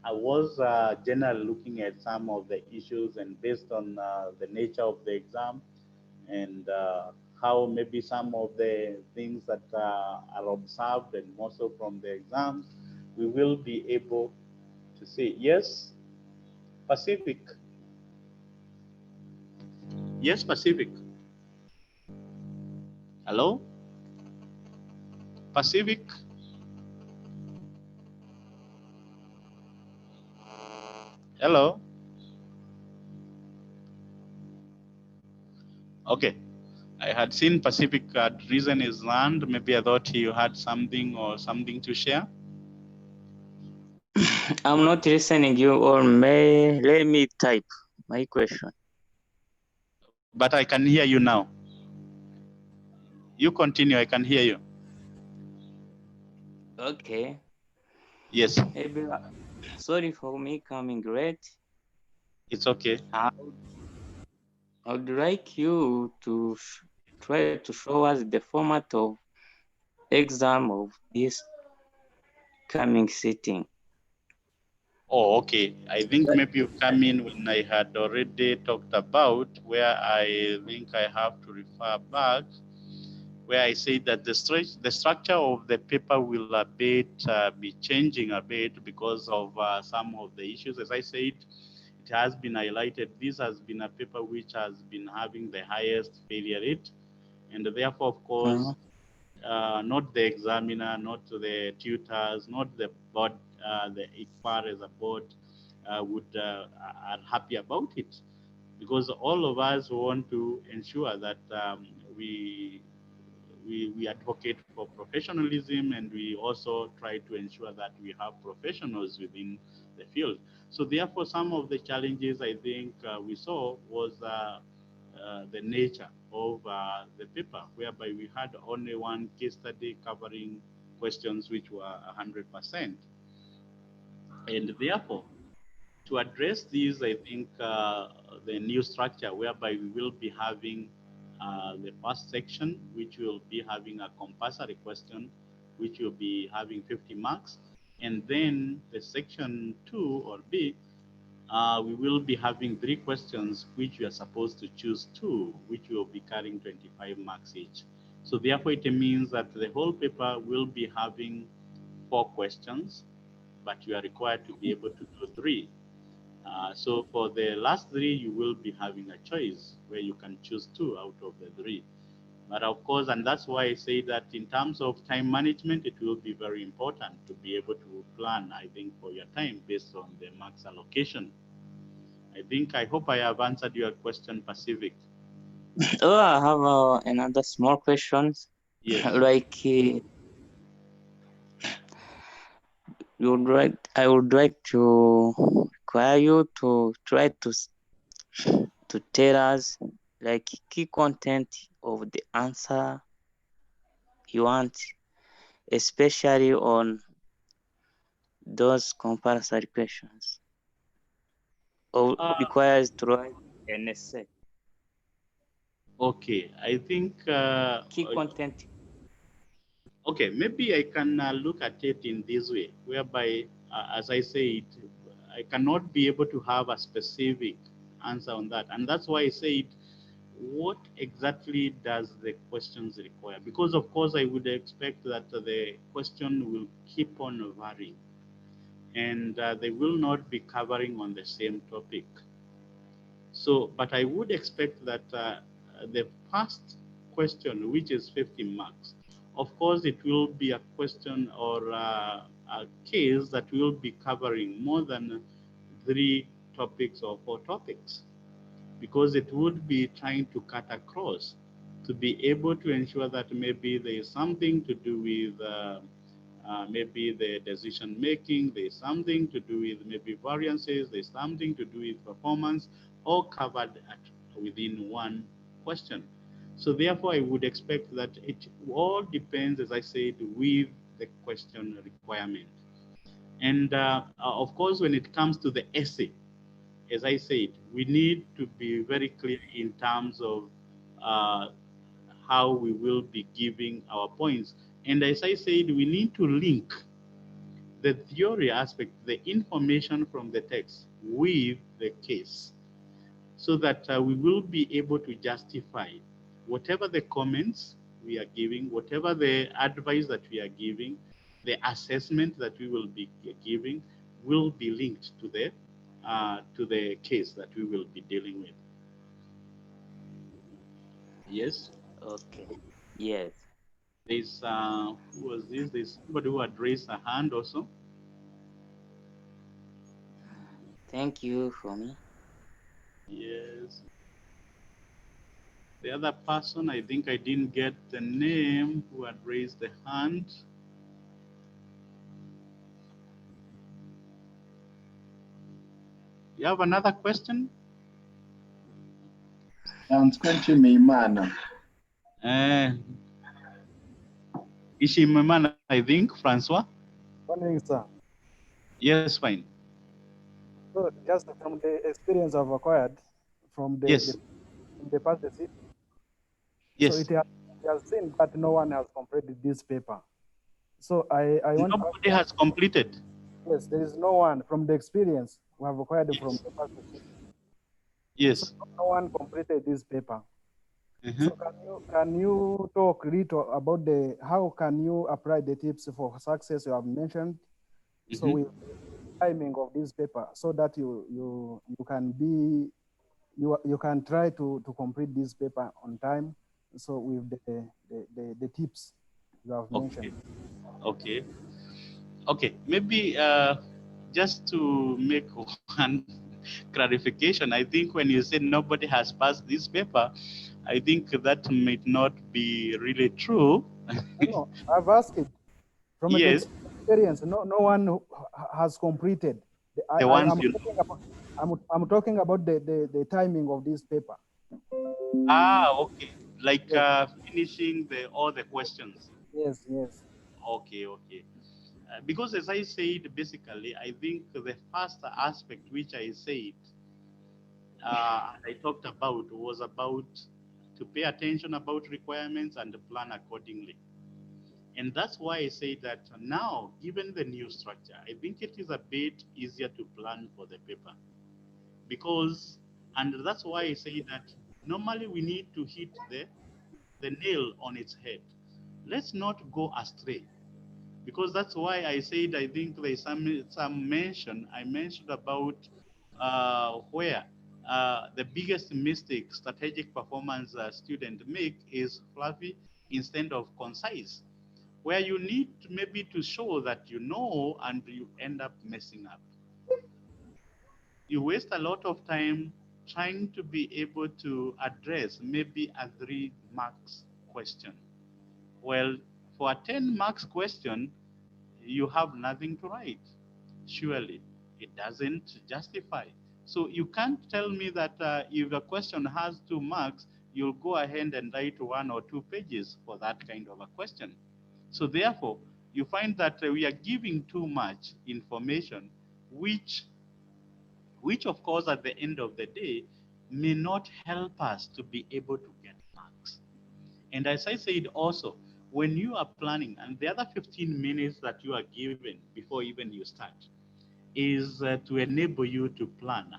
S4: I was generally looking at some of the issues, and based on the nature of the exam, and how maybe some of the things that are observed and also from the exams, we will be able to say, yes, Pacific. Yes, Pacific. Hello? Pacific? Hello? Okay. I had seen Pacific had risen his hand. Maybe I thought you had something or something to share.
S5: I'm not listening you, or may let me type my question.
S4: But I can hear you now. You continue, I can hear you.
S5: Okay.
S4: Yes,
S5: Maybe sorry for me coming late.
S4: it's okay.
S5: I would like you to try to show us the format of exam of this coming sitting.
S4: Oh, okay. I think maybe you come in when I had already talked about, where I think I have to refer back, where I say that the structure of the paper will a bit be changing a bit because of some of the issues. As I said, it has been highlighted. This has been a paper which has been having the highest failure rate, and therefore, of course,
S5: Uh,
S4: not the examiner, not the tutors, not the board, the ICFAR as a board would are happy about it, because all of us want to ensure that we advocate for professionalism, and we also try to ensure that we have professionals within the field. So therefore, some of the challenges I think we saw was the nature of the paper, whereby we had only one case study covering questions which were 100%. And therefore, to address these, I think the new structure, whereby we will be having the first section, which will be having a compulsory question, which will be having 50 marks. And then the section 2 or B, we will be having 3 questions, which we are supposed to choose 2, which will be carrying 25 marks each. So therefore, it means that the whole paper will be having 4 questions, but you are required to be able to do 3. So for the last 3, you will be having a choice where you can choose 2 out of the 3.
S2: But of course, and that's why I say that in terms of time management, it will be very important to be able to plan, I think, for your time based on the max allocation. I hope I have answered your question, Pacific.
S5: Oh, I have another small questions.
S2: Yes.
S5: Like, I would like to require you to try to tell us like key content of the answer you want, especially on those compulsory questions, or
S2: Uh,
S5: requires to write an essay.
S2: okay.
S5: Key content.
S2: Okay, maybe I can look at it in this way, whereby, as I said, I cannot be able to have a specific answer on that. And that's why I said, what exactly does the questions require? Because, of course, I would expect that the question will keep on varying and they will not be covering on the same topic. So, but I would expect that the first question, which is 50 marks, of course, it will be a question or a case that will be covering more than three topics or four topics, because it would be trying to cut across to be able to ensure that maybe there is something to do with maybe the decision making, there's something to do with maybe variances, there's something to do with performance, all covered within one question. So therefore, I would expect that it all depends, as I said, with the question requirement. And of course, when it comes to the essay, as I said, we need to be very clear in terms of uh, how we will be giving our points. And as I said, we need to link the theory aspect, the information from the text with the case, so that we will be able to justify whatever the comments we are giving, whatever the advice that we are giving, the assessment that we will be giving will be linked to the case that we will be dealing with. Yes.
S5: Okay. Yes.
S2: There's who was this? There's somebody who had raised a hand also.
S5: Thank you for me.
S2: Yes. The other person, I think I didn't get the name who had raised the hand. You have another question?
S3: Nskwenchi Meimana.
S2: Uh, Ishimaman, I think, Francois?
S6: Morning, sir.
S2: Yes, fine.
S6: So just from the experience I've acquired from
S2: Yes,
S6: from the past visit, so
S2: yes.
S6: it has seen that no one has completed this paper. So I want to ask,
S2: Nobody has completed.
S6: yes, there is no one from the experience we have acquired from
S2: Yes,
S6: the past visit. So
S2: yes.
S6: no one completed this paper.
S2: Uh-huh.
S6: So can you talk little about the how can you apply the tips for success you have mentioned? So
S2: Mm-hmm.
S6: with timing of this paper, so that you can be you can try to complete this paper on time. So with the tips you have mentioned.
S2: Okay, okay, okay. Maybe just to make one clarification, I think when you say nobody has passed this paper, I think that might not be really true.
S6: No, I've asked it from the
S2: Yes,
S6: experience. No one has completed.
S2: the
S6: I
S2: ones
S6: am
S2: you know.
S6: talking about. I'm talking about the timing of this paper.
S2: Ah, okay. Like
S6: Yes,
S2: finishing the all the questions.
S6: yes.
S2: Okay, okay. Because as I said, basically, I think the first aspect which I said, I talked about was about to pay attention about requirements and plan accordingly. And that's why I say that now, given the new structure, I think it is a bit easier to plan for the paper. Because, and that's why I say that normally we need to hit the nail on its head. Let's not go astray, because that's why I said I think there's some mention I mentioned about where
S4: the biggest mistake strategic performance student make is fluffy instead of concise, where you need maybe to show that you know and you end up messing up. You waste a lot of time trying to be able to address maybe a 3 marks question. Well, for a 10 marks question, you have nothing to write. Surely, it doesn't justify. So you can't tell me that if a question has 2 marks, you'll go ahead and write 1 or 2 pages for that kind of a question. So therefore, you find that we are giving too much information, which of course at the end of the day may not help us to be able to get marks. And as I said also, when you are planning, and the other 15 minutes that you are given before even you start, is to enable you to plan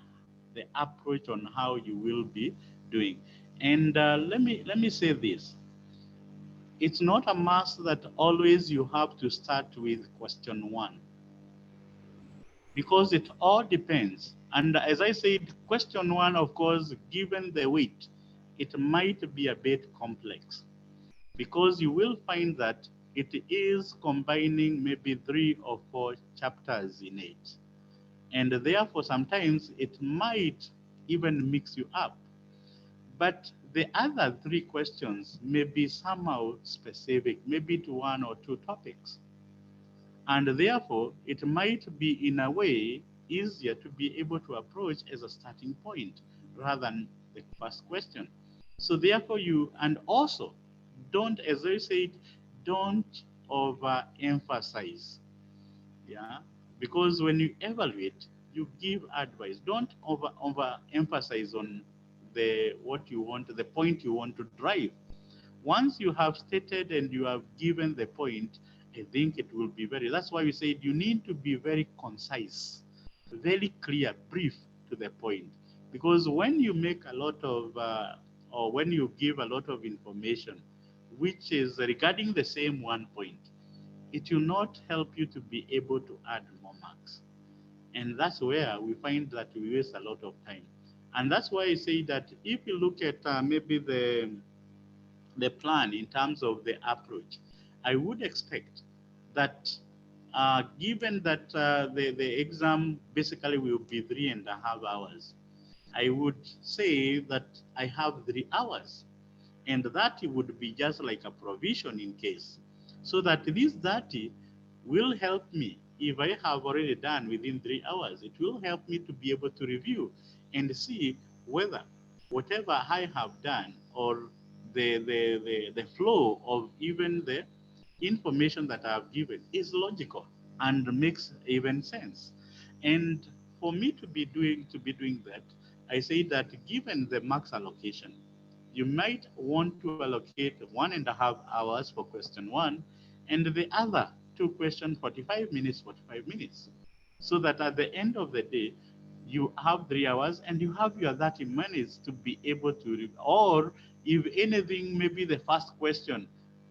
S4: the approach on how you will be doing. And let me say this: it's not a must that always you have to start with question one, because it all depends. And as I said, question one, of course, given the weight, it might be a bit complex, because you will find that it is combining maybe 3 or 4 chapters in it. And therefore, sometimes it might even mix you up. But the other 3 questions may be somehow specific, maybe to 1 or 2 topics. And therefore, it might be in a way easier to be able to approach as a starting point rather than the first question. So therefore, and also don't, as I said, don't overemphasize. Yeah, because when you evaluate, you give advice. Don't overemphasize on the what you want, the point you want to drive. Once you have stated and you have given the point, I think it will be very. That's why we said you need to be very concise, very clear, brief to the point. Because when you make a lot of, or when you give a lot of information, which is regarding the same one point, it will not help you to be able to add more marks. And that's where we find that we waste a lot of time. And that's why I say that if you look at maybe the plan in terms of the approach, I would expect that given that the exam basically will be 3.5 hours, I would say that I have 3 hours, and that would be just like a provision in case, so that this 30 will help me. If I have already done within 3 hours, it will help me to be able to review and see whether whatever I have done, or the flow of even the information that I have given is logical and makes even sense. And for me to be doing that, I say that given the max allocation, you might want to allocate 1.5 hours for question one, and the other 2 questions, 45 minutes, 45 minutes. So that at the end of the day, you have 3 hours and you have your 30 minutes to be able to, or if anything, maybe the first question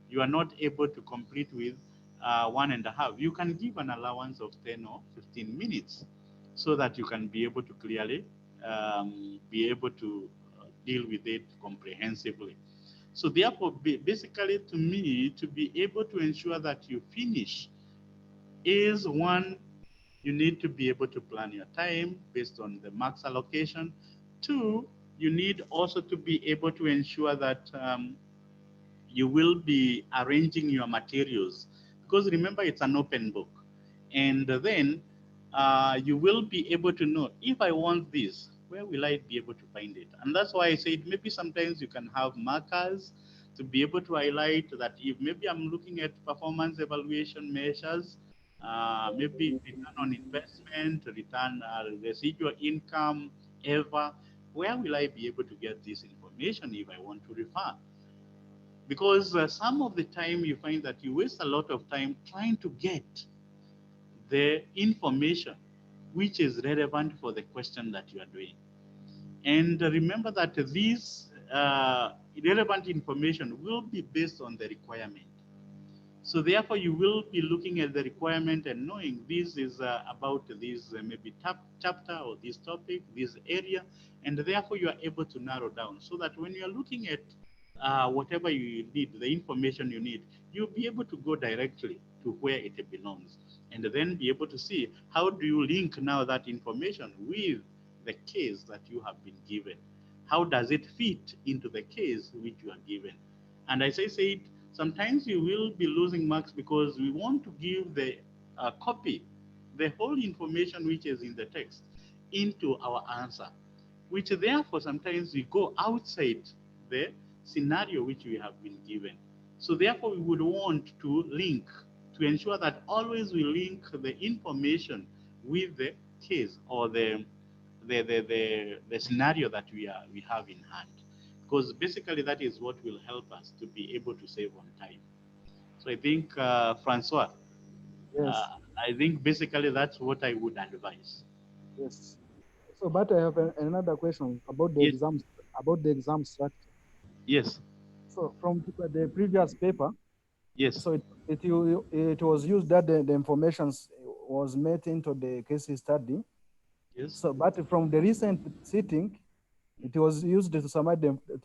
S4: you are not able to complete with 1.5, you can give an allowance of 10 or 15 minutes so that you can be able to clearly be able to deal with it comprehensively. So therefore, basically to me, to be able to ensure that you finish is one, you need to be able to plan your time based on the max allocation. Two, you need also to be able to ensure that you will be arranging your materials, because remember it's an open book. And then you will be able to know, if I want this, where will I be able to find it? And that's why I said maybe sometimes you can have markers to be able to highlight that if maybe I'm looking at performance evaluation measures, maybe return on investment, return residual income, ever, where will I be able to get this information if I want to refer? Because some of the time you find that you waste a lot of time trying to get the information which is relevant for the question that you are doing. And remember that this relevant information will be based on the requirement. So therefore, you will be looking at the requirement and knowing this is about this maybe chapter or this topic, this area, and therefore you are able to narrow down so that when you are looking at whatever you need, the information you need, you'll be able to go directly to where it belongs, and then be able to see how do you link now that information with the case that you have been given. How does it fit into the case which you are given? And as I said, sometimes you will be losing marks because we want to give the copy, the whole information which is in the text, into our answer, which therefore sometimes we go outside the scenario which we have been given. So therefore we would want to link, to ensure that always we link the information with the case or the scenario that we have in hand, because basically that is what will help us to be able to save on time. So I think, Francois, uh,
S6: Yes,
S4: I think basically that's what I would advise.
S6: yes. So, but I have another question
S4: Yes,
S6: about the exam structure.
S4: yes,
S6: So, from the previous paper,
S4: yes,
S6: so it was used that the information was made into the case study.
S4: yes.
S6: So, but from the recent sitting, it was used to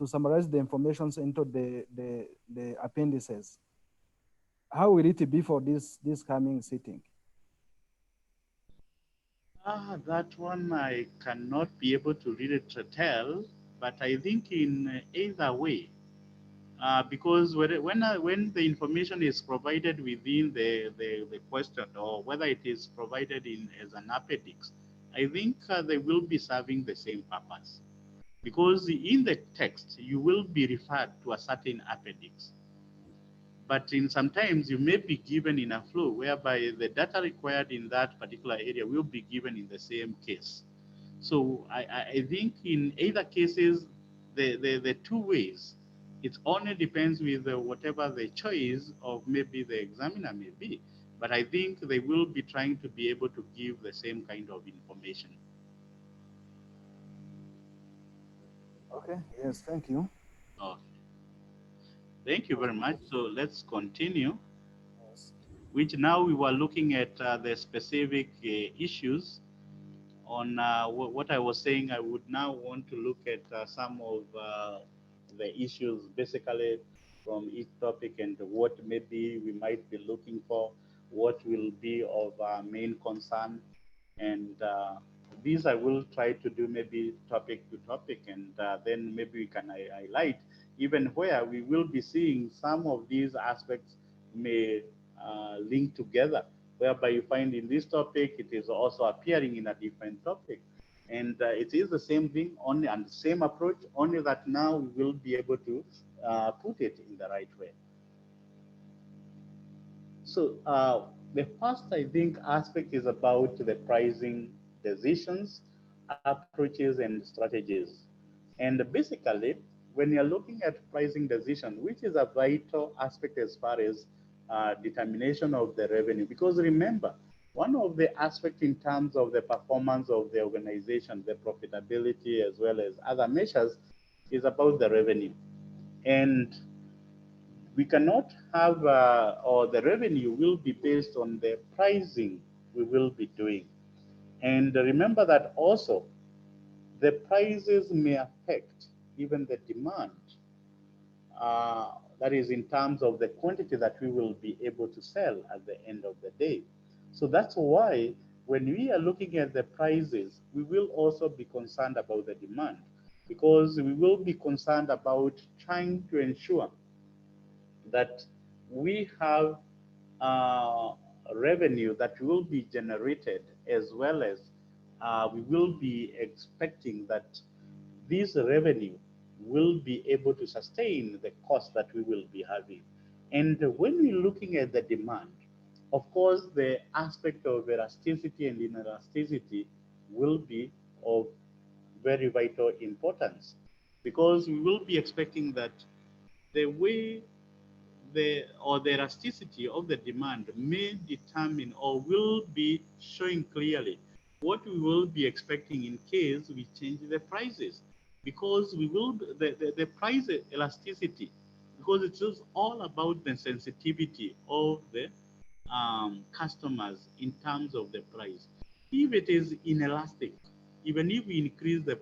S6: summarize the informations into the appendices. How will it be for this coming sitting?
S4: That one I cannot be able to really tell, but I think in either way, because when the information is provided within the question, or whether it is provided in as an appendix, I think they will be serving the same purpose. Because in the text, you will be referred to a certain appendix. But in sometimes you may be given in a flow whereby the data required in that particular area will be given in the same case. So I think in either cases, the two ways, it only depends with whatever the choice of maybe the examiner may be. But I think they will be trying to be able to give the same kind of information.
S6: Okay. Yes. Thank you.
S4: Okay. Thank you very much. So let's continue,
S6: Yes.
S4: which now we were looking at the specific issues on what I was saying. I would now want to look at some of the issues basically from each topic and what maybe we might be looking for, what will be of main concern, and these I will try to do maybe topic to topic, and then maybe we can highlight even where we will be seeing some of these aspects may link together, whereby you find in this topic it is also appearing in a different topic. And it is the same thing, only and the same approach, only that now we will be able to put it in the right way. So the first, I think, aspect is about the pricing decisions, approaches, and strategies. And basically, when you're looking at pricing decision, which is a vital aspect as far as determination of the revenue, because remember, one of the aspects in terms of the performance of the organization, the profitability, as well as other measures, is about the revenue. And we cannot have, or the revenue will be based on the pricing we will be doing. And remember that also the prices may affect even the demand, that is in terms of the quantity that we will be able to sell at the end of the day. So that's why when we are looking at the prices, we will also be concerned about the demand, because we will be concerned about trying to ensure that we have uh, revenue that will be generated, as well as we will be expecting that this revenue will be able to sustain the cost that we will be having. And when we're looking at the demand, of course, the aspect of elasticity and inelasticity will be of very vital importance, because we will be expecting that the way the elasticity of the demand may determine or will be showing clearly what we will be expecting in case we change the prices, because we will the price elasticity because it is all about the sensitivity of the customers in terms of the price. If it is inelastic, even if we increase the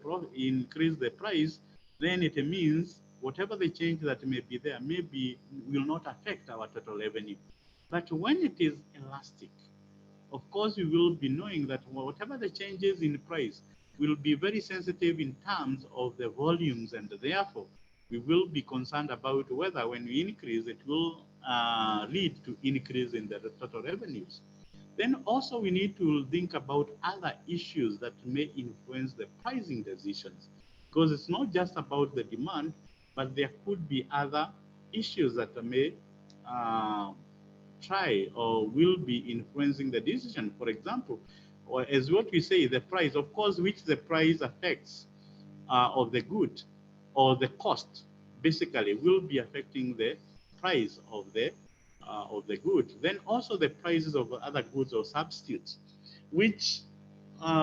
S4: price, then it means whatever the change that may be there maybe will not affect our total revenue. But when it is elastic, of course, we will be knowing that whatever the changes in price will be very sensitive in terms of the volumes, and therefore we will be concerned about whether when we increase, it will lead to increase in the total revenues. Then also we need to think about other issues that may influence the pricing decisions, because it's not just about the demand, but there could be other issues that may uh, try or will be influencing the decision. For example, or as what we say, the price, of course, which the price affects of the good or the cost, basically will be affecting the price of the good. Then also the prices of other goods or substitutes, which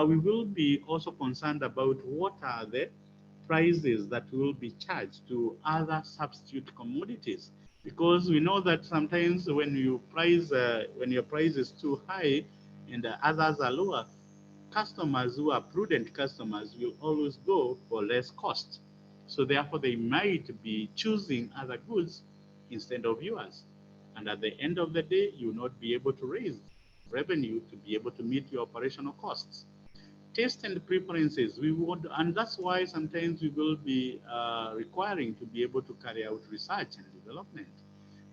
S4: we will be also concerned about what are the prices that will be charged to other substitute commodities, because we know that sometimes when your price is too high and others are lower, customers who are prudent customers will always go for less cost. So therefore, they might be choosing other goods instead of yours. And at the end of the day, you will not be able to raise revenue to be able to meet your operational costs. Taste and preferences, we would, and that's why sometimes we will be requiring to be able to carry out research and development,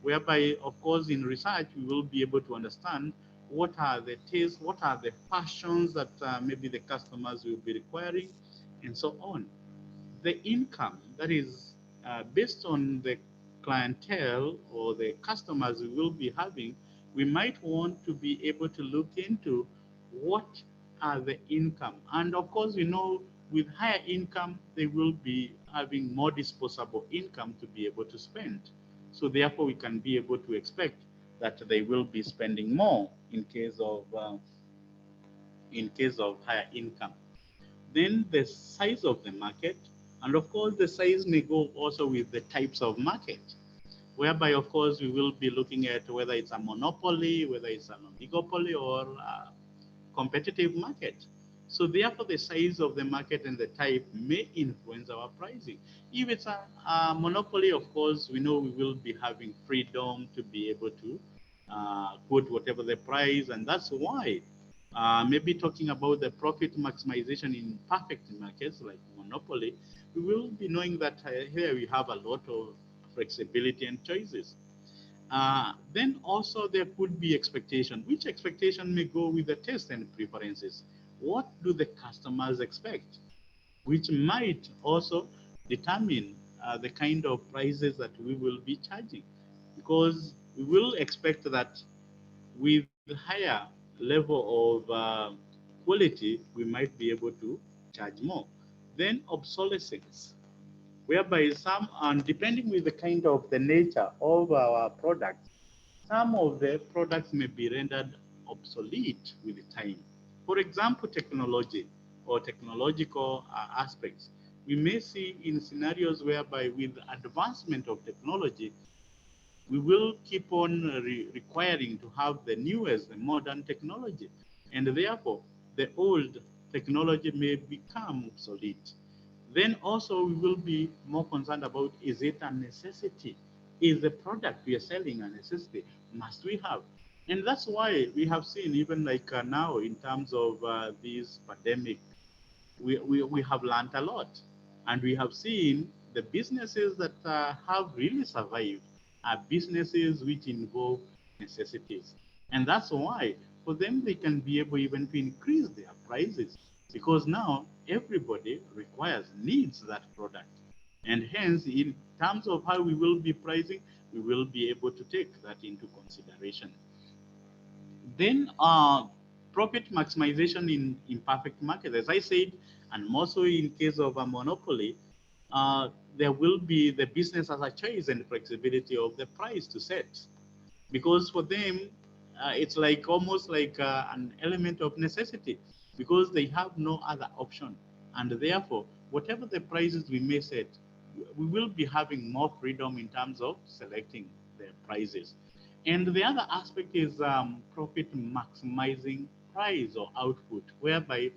S4: whereby, of course, in research, we will be able to understand what are the tastes, what are the fashions that maybe the customers will be requiring, and so on. The income that is based on the clientele or the customers we will be having, we might want to be able to look into what are the income. And of course, we know with higher income, they will be having more disposable income to be able to spend. So therefore, we can be able to expect that they will be spending more in case of higher income. Then the size of the market, and of course the size may go also with the types of market, whereby of course we will be looking at whether it's a monopoly, whether it's an oligopoly, or a competitive market. So therefore the size of the market and the type may influence our pricing. If it's a monopoly, of course we know we will be having freedom to be able to put whatever the price, and that's why maybe talking about the profit maximization in perfect markets like monopoly, we will be knowing that here we have a lot of flexibility and choices. Then also there could be expectation, which expectation may go with the taste and preferences. What do the customers expect? Which might also determine the kind of prices that we will be charging, because we will expect that with higher level of quality, we might be able to charge more. Then obsolescence, whereby some, and depending with the kind of the nature of our products, some of the products may be rendered obsolete with time. For example, technology or technological aspects. We may see in scenarios whereby with advancement of technology, we will keep on requiring to have the newest, the modern technology. And therefore, the old technology may become obsolete. Then also we will be more concerned about, is it a necessity? Is the product we are selling a necessity? Must we have? And that's why we have seen even like now in terms of this pandemic, we have learned a lot. And we have seen the businesses that have really survived are businesses which involve necessities. And that's why for them, they can be able even to increase their prices, because now everybody requires, needs that product. And hence, in terms of how we will be pricing, we will be able to take that into consideration. Then profit maximization in imperfect market, as I said, and more so in case of a monopoly, there will be the business as a choice and flexibility of the price to set. Because for them, it's like almost like an element of necessity, because they have no other option. And therefore, whatever the prices we may set, we will be having more freedom in terms of selecting the prices. And the other aspect is profit maximizing price or output, whereby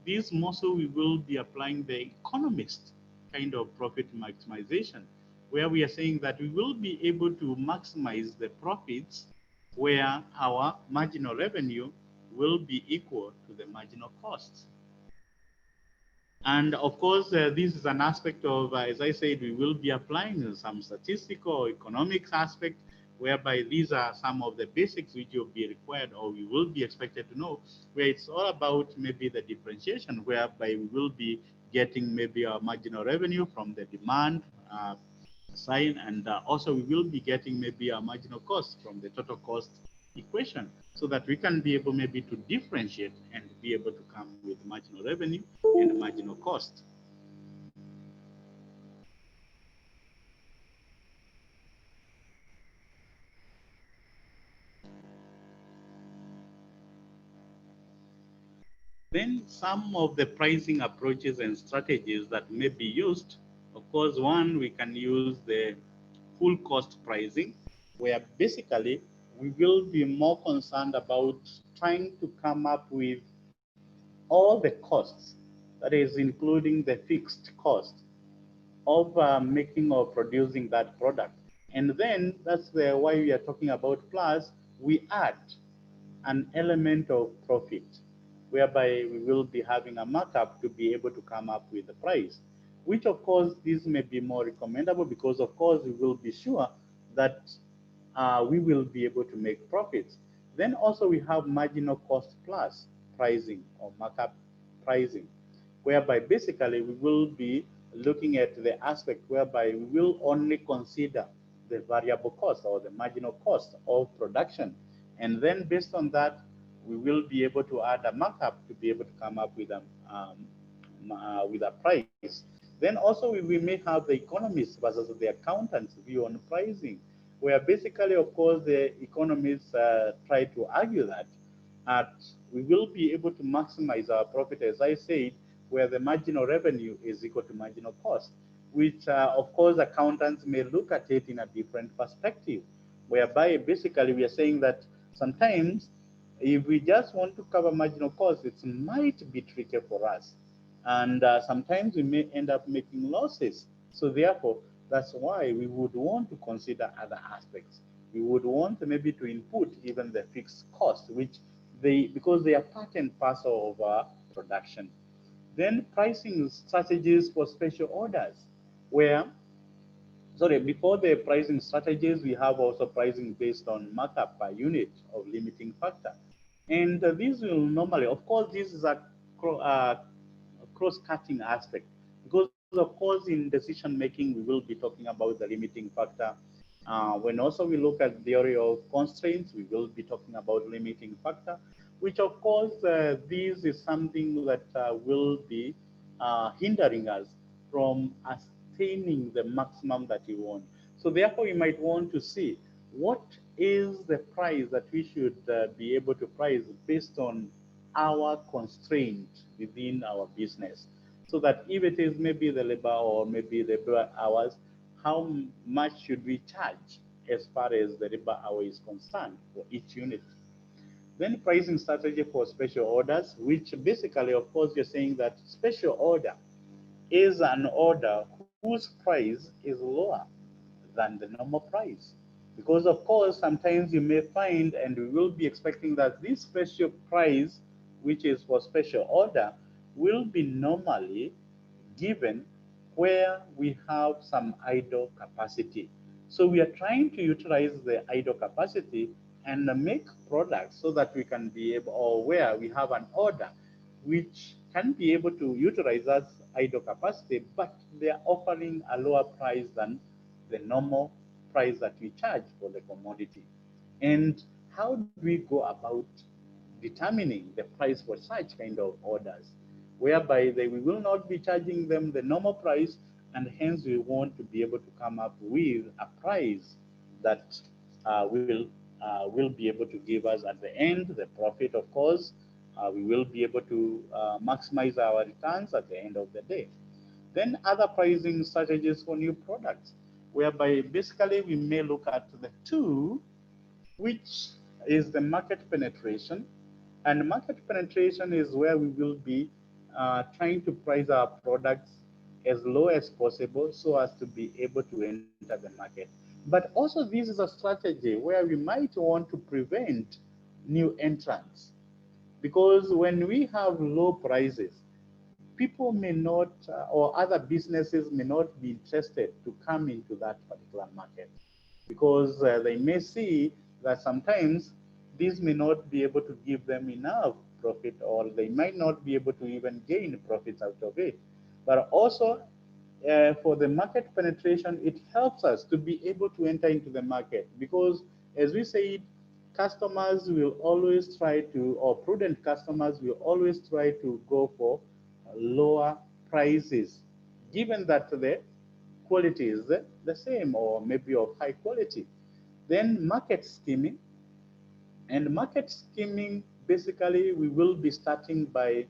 S4: this muscle we will be applying the economist kind of profit maximization, where we are saying that we will be able to maximize the profits where our marginal revenue will be equal to the marginal costs. And of course, this is an aspect of, as I said, we will be applying some statistical or economics aspect, whereby these are some of the basics which will be required or we will be expected to know, where it's all about maybe the differentiation, whereby we will be getting maybe our marginal revenue from the demand side, and also we will be getting maybe our marginal cost from the total cost equation, so that we can be able maybe to differentiate and be able to come with marginal revenue and marginal cost. Then some of the pricing approaches and strategies that may be used, of course, one, we can use the full cost pricing, where basically we will be more concerned about trying to come up with all the costs, that is, including the fixed cost of making or producing that product. And then that's why we are talking about plus, we add an element of profit, whereby we will be having a markup to be able to come up with the price, which of course this may be more recommendable because of course we will be sure that we will be able to make profits. Then also we have marginal cost plus pricing or markup pricing, whereby basically we will be looking at the aspect whereby we will only consider the variable cost or the marginal cost of production. And then based on that, we will be able to add a markup to be able to come up with a price. Then also we may have the economists versus the accountants view on pricing, where basically, of course, the economists try to argue that at we will be able to maximize our profit, as I said, where the marginal revenue is equal to marginal cost, which of course accountants may look at it in a different perspective, whereby basically we are saying that sometimes if we just want to cover marginal cost, it might be tricky for us. And sometimes we may end up making losses. So therefore, that's why we would want to consider other aspects. We would want maybe to input even the fixed cost, which because they are part and parcel of production. Then pricing strategies for special orders, where, sorry, before the pricing strategies, we have also pricing based on markup per unit of limiting factor. And these will normally, of course, this is a cross-cutting aspect, because of course in decision making we will be talking about the limiting factor. When also we look at the theory of constraints, we will be talking about limiting factor, which of course this is something that will be hindering us from attaining the maximum that we want. So therefore, you might want to see what is the price that we should be able to price based on our constraint within our business, so that if it is maybe the labor or maybe labor hours, how much should we charge as far as the labor hour is concerned for each unit. Then pricing strategy for special orders, which basically, of course, you're saying that special order is an order whose price is lower than the normal price. Because of course, sometimes you may find, and we will be expecting that this special price, which is for special order, will be normally given where we have some idle capacity. So we are trying to utilize the idle capacity and make products so that we can be able, or where we have an order which can be able to utilize that idle capacity, but they are offering a lower price than the normal price that we charge for the commodity. And how do we go about determining the price for such kind of orders, whereby we will not be charging them the normal price, and hence we want to be able to come up with a price that will be able to give us at the end the profit. Of course, we will be able to maximize our returns at the end of the day. Then other pricing strategies for new products, whereby basically we may look at the two, which is the market penetration. And market penetration is where we will be trying to price our products as low as possible so as to be able to enter the market. But also, this is a strategy where we might want to prevent new entrants, because when we have low prices, people may not, or other businesses may not be interested to come into that particular market, because they may see that sometimes these may not be able to give them enough profit, or they might not be able to even gain profits out of it. But also, for the market penetration, it helps us to be able to enter into the market, because, as we said, customers will always try to, or prudent customers will always try to go for lower prices, given that the quality is the same or maybe of high quality. Then market scheming. And market scheming, basically, we will be starting by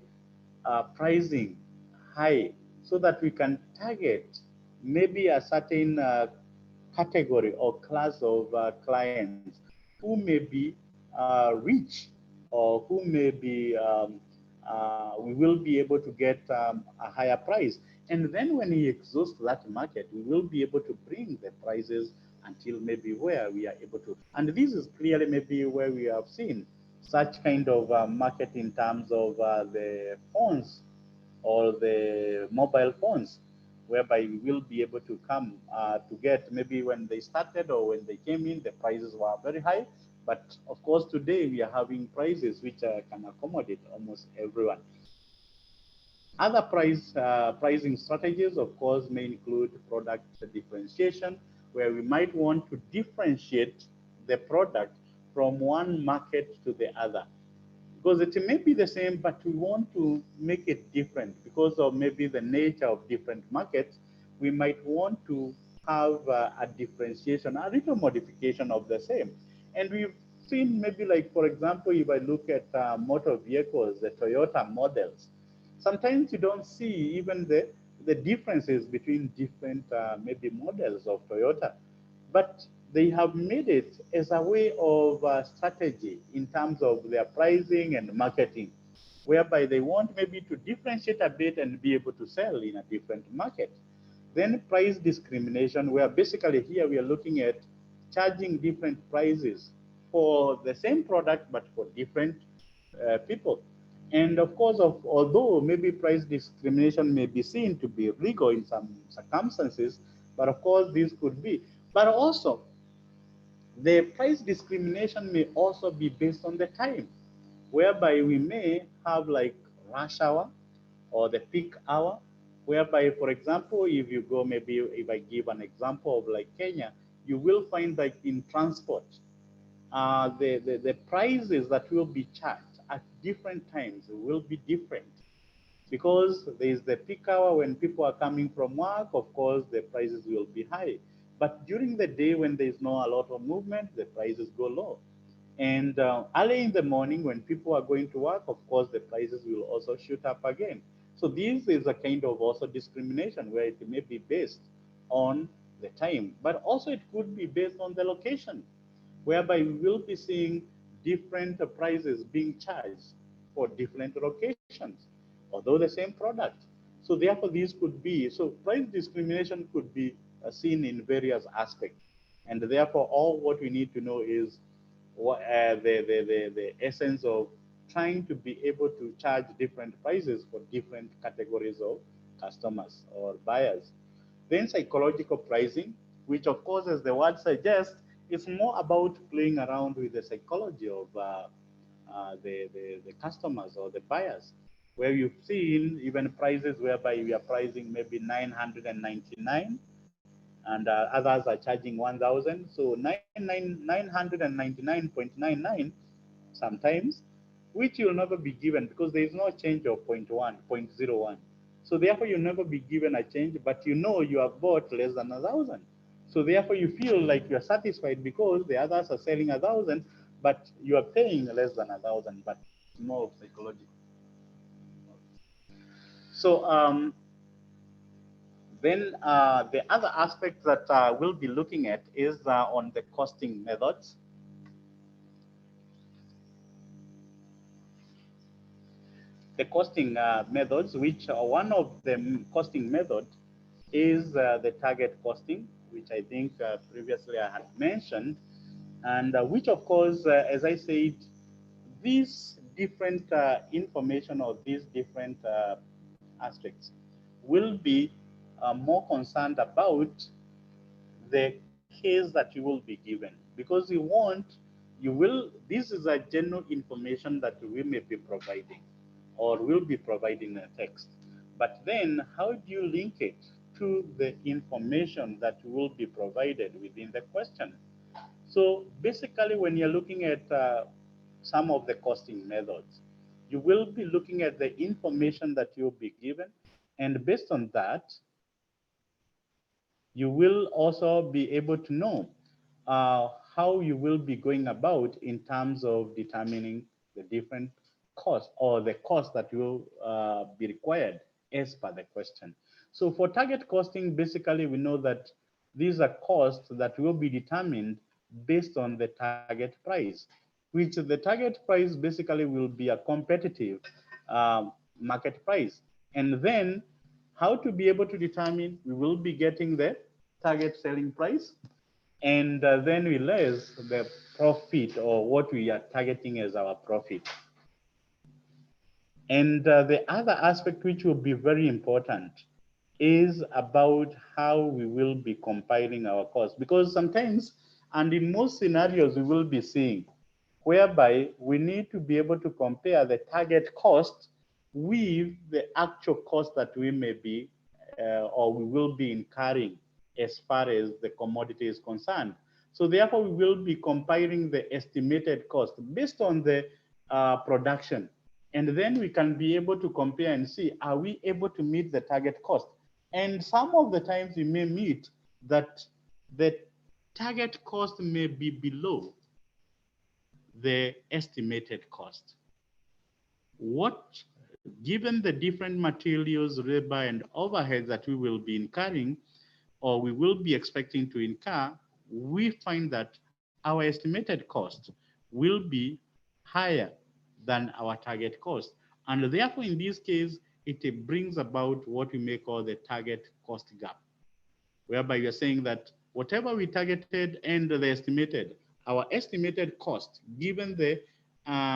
S4: pricing high so that we can target maybe a certain category or class of clients who may be rich, or who may be, we will be able to get a higher price. And then when we exhaust that market, we will be able to bring the prices until maybe where we are able to. And this is clearly maybe where we have seen such kind of market in terms of the phones or the mobile phones, whereby we will be able to come to get, maybe when they started or when they came in, the prices were very high. But of course, today we are having prices which can accommodate almost everyone. Other pricing strategies, of course, may include product differentiation, where we might want to differentiate the product from one market to the other, because it may be the same, but we want to make it different because of maybe the nature of different markets. We might want to have a differentiation, a little modification of the same. And we've seen, maybe like, for example, if I look at motor vehicles, the Toyota models, sometimes you don't see even the differences between different maybe models of Toyota, but they have made it as a way of strategy in terms of their pricing and marketing, whereby they want maybe to differentiate a bit and be able to sell in a different market. Then price discrimination, where basically here we are looking at charging different prices for the same product but for different people. And of course, although maybe price discrimination may be seen to be legal in some circumstances, but of course this could be. But also, the price discrimination may also be based on the time, whereby we may have like rush hour or the peak hour, whereby, for example, if you go, maybe if I give an example of like Kenya, you will find like in transport, the prices that will be charged at different times will be different, because there is the peak hour when people are coming from work. Of course, the prices will be high. But during the day when there is not a lot of movement, the prices go low. And early in the morning when people are going to work, of course, the prices will also shoot up again. So this is a kind of also discrimination, where it may be based on the time, but also it could be based on the location, whereby we will be seeing different prices being charged for different locations, although the same product. So therefore, these could be, so price discrimination could be seen in various aspects. And therefore, all what we need to know is what, the essence of trying to be able to charge different prices for different categories of customers or buyers. Then psychological pricing, which of course, as the word suggests, is more about playing around with the psychology of the customers or the buyers, where you've seen even prices whereby we are pricing maybe 999, and others are charging 1,000. So 999.99 sometimes, which you'll never be given, because there is no change of point 0.1, 0.01. So therefore, you'll never be given a change, but you know you have bought less than 1,000. So therefore, you feel like you're satisfied because the others are selling 1,000, but you are paying less than 1,000. But it's more of psychological. So Then the other aspect that we'll be looking at is on the costing methods. The costing methods, which one of the costing method is the target costing, which I think previously I had mentioned, and which of course, as I said, these different information or these different aspects will be more concerned about the case that you will be given, because you will, this is a general information that we may be providing or will be providing a text. But then how do you link it to the information that will be provided within the question? So basically, when you're looking at some of the costing methods, you will be looking at the information that you'll be given, and based on that, you will also be able to know how you will be going about in terms of determining the different costs or the cost that will be required as per the question. So for target costing, basically we know that these are costs that will be determined based on the target price, which the target price basically will be a competitive market price. And then how to be able to determine, we will be getting the target selling price, and then we less the profit or what we are targeting as our profit. And the other aspect which will be very important is about how we will be compiling our costs, because sometimes and in most scenarios we will be seeing whereby we need to be able to compare the target cost with the actual cost that we may be or we will be incurring as far as the commodity is concerned. So therefore, we will be compiling the estimated cost based on the production. And then we can be able to compare and see, are we able to meet the target cost? And some of the times we may meet that the target cost may be below the estimated cost. What, given the different materials, labor, and overheads that we will be incurring, or we will be expecting to incur, we find that our estimated cost will be higher than our target cost. And therefore, in this case, it brings about what we may call the target cost gap, whereby you're saying that whatever we targeted and the estimated, our estimated cost, given the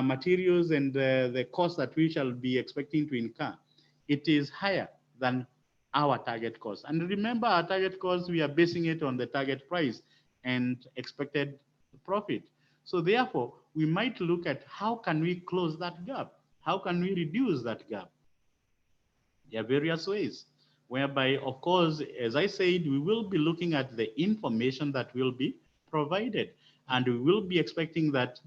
S4: materials and the cost that we shall be expecting to incur, it is higher than our target cost. And remember, our target cost, we are basing it on the target price and expected profit. So therefore, we might look at how can we close that gap? How can we reduce that gap? There are various ways, whereby, of course, as I said, we will be looking at the information that will be provided. And we will be expecting that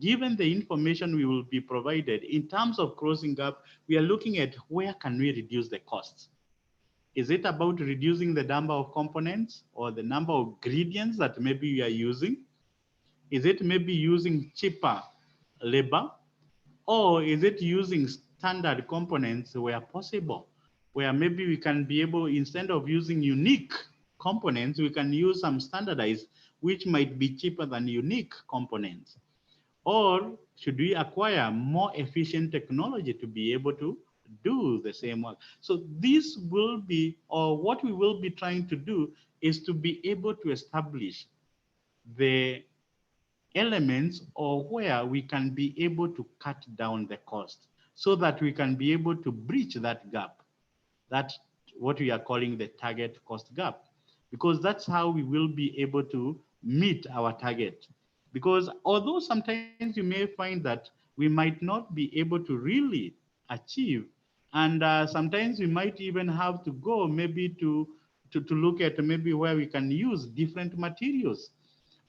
S4: given the information we will be provided, in terms of closing gap, we are looking at where can we reduce the costs. Is it about reducing the number of components or the number of ingredients that maybe we are using? Is it maybe using cheaper labor? Or is it using standard components where possible, where maybe we can be able, instead of using unique components, we can use some standardized, which might be cheaper than unique components? Or should we acquire more efficient technology to be able to do the same work? So this will be, or what we will be trying to do is to be able to establish the elements or where we can be able to cut down the cost so that we can be able to breach that gap. That's what we are calling the target cost gap, because that's how we will be able to meet our target. Because although sometimes you may find that we might not be able to really achieve, and sometimes we might even have to go maybe to look at maybe where we can use different materials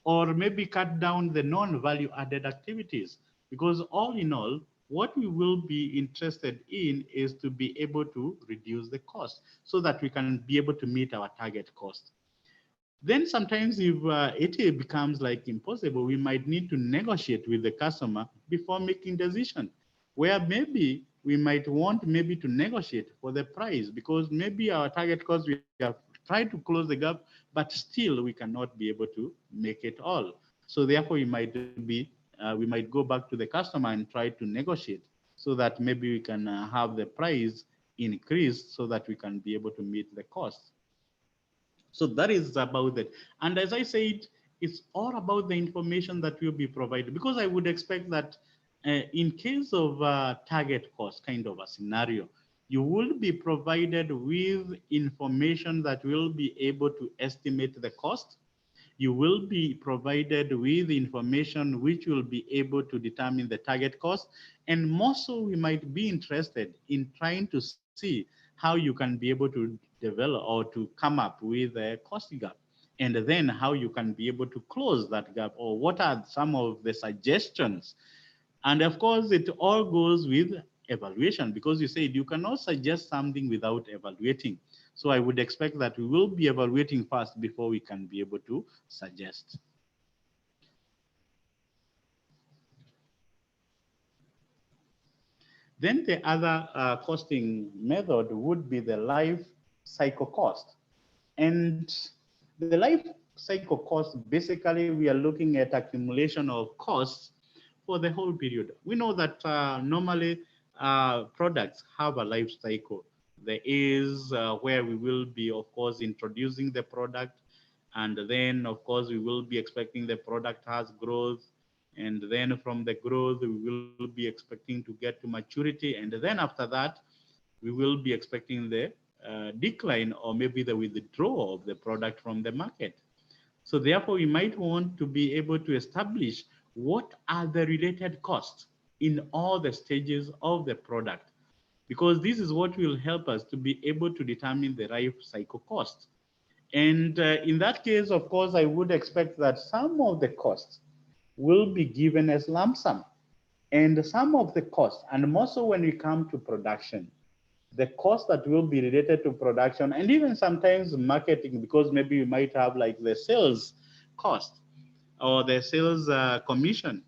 S4: or maybe cut down the non-value added activities. Because all in all, what we will be interested in is to be able to reduce the cost so that we can be able to meet our target cost. Then sometimes if it becomes like impossible, we might need to negotiate with the customer before making decision, where maybe we might want maybe to negotiate for the price, because maybe our target cost, we have tried to close the gap, but still we cannot be able to make it all. So therefore we might go back to the customer and try to negotiate, so that maybe we can have the price increased so that we can be able to meet the cost. So that is about it. And as I said, it's all about the information that will be provided, because I would expect that in case of target cost kind of a scenario, you will be provided with information that will be able to estimate the cost. You will be provided with information which will be able to determine the target cost. And more so, we might be interested in trying to see how you can be able to develop or to come up with a cost gap, and then how you can be able to close that gap, or what are some of the suggestions. And of course, it all goes with evaluation, because you said you cannot suggest something without evaluating. So I would expect that we will be evaluating first before we can be able to suggest. Then the other costing method would be the life cycle cost. And the life cycle cost, basically, we are looking at accumulation of costs for the whole period. We know that normally products have a life cycle. There is where we will be, of course, introducing the product, and then, of course, we will be expecting the product has growth, and then from the growth, we will be expecting to get to maturity, and then after that, we will be expecting the decline or maybe the withdrawal of the product from the market. So therefore, we might want to be able to establish what are the related costs in all the stages of the product, because this is what will help us to be able to determine the life cycle cost. And in that case, of course, I would expect that some of the costs will be given as lump sum, and some of the costs, and more so when we come to production, the cost that will be related to production, and even sometimes marketing, because maybe we might have like the sales cost or the sales commission.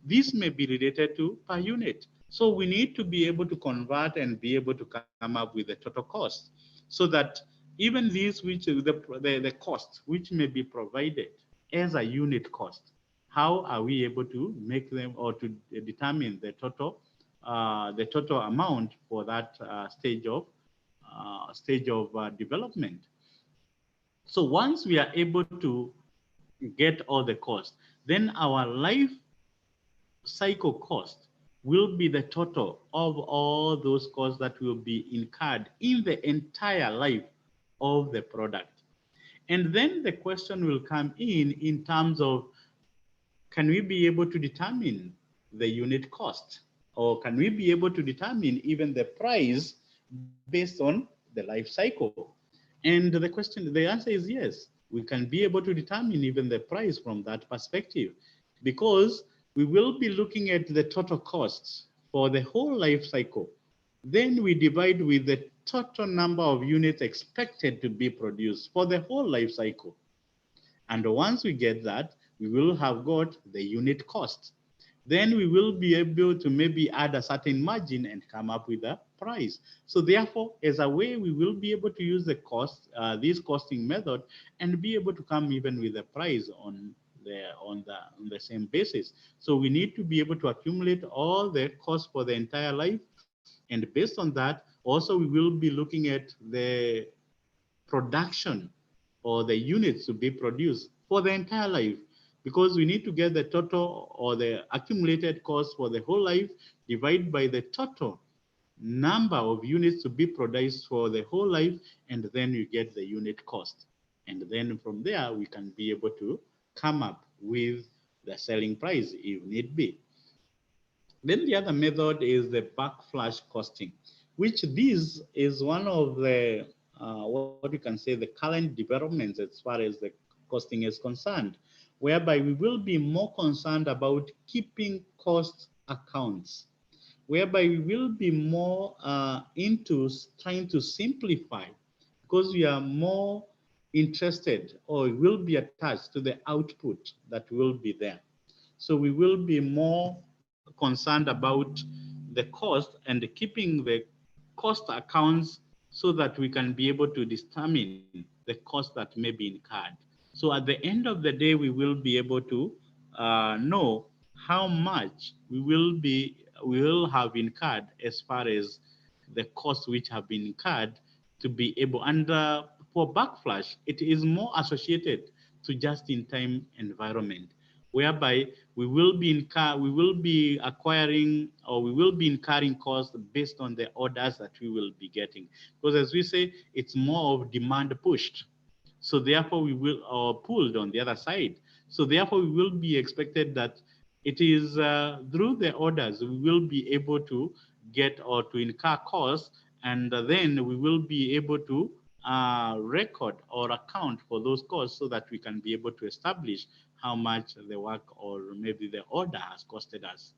S4: This may be related to per unit. So we need to be able to convert and be able to come up with the total cost, so that even these which the cost which may be provided as a unit cost, how are we able to make them or to determine the total amount for that stage of development. So once we are able to get all the costs, then our life cycle cost will be the total of all those costs that will be incurred in the entire life of the product. And then the question will come in terms of, can we be able to determine the unit cost? Or can we be able to determine even the price based on the life cycle? And the answer is yes. We can be able to determine even the price from that perspective, because we will be looking at the total costs for the whole life cycle. Then we divide with the total number of units expected to be produced for the whole life cycle. And once we get that, we will have got the unit cost. Then we will be able to maybe add a certain margin and come up with a price. So therefore, as a way, we will be able to use the cost, this costing method, and be able to come even with a price on the same basis. So we need to be able to accumulate all the costs for the entire life, and based on that, also we will be looking at the production or the units to be produced for the entire life, because we need to get the total or the accumulated cost for the whole life divided by the total number of units to be produced for the whole life, and then you get the unit cost. And then from there, we can be able to come up with the selling price if need be. Then the other method is the backflash costing, which this is one of the what you can say the current developments as far as the costing is concerned, whereby we will be more concerned about keeping cost accounts, whereby we will be more into trying to simplify, because we are more interested or will be attached to the output that will be there. So we will be more concerned about
S2: the cost and keeping the cost accounts so that we can be able to determine the cost that may be incurred. So at the end of the day, we will be able to know how much we will have incurred as far as the costs which have been incurred to be able. And for backflash, it is more associated to just-in-time environment, whereby we will be acquiring, or we will be incurring costs based on the orders that we will be getting. Because as we say, it's more of demand pushed. So therefore we will, or pulled on the other side. So therefore we will be expected that it is through the orders we will be able to get or to incur costs, and then we will be able to record or account for those costs so that we can be able to establish how much the work or maybe the order has costed us.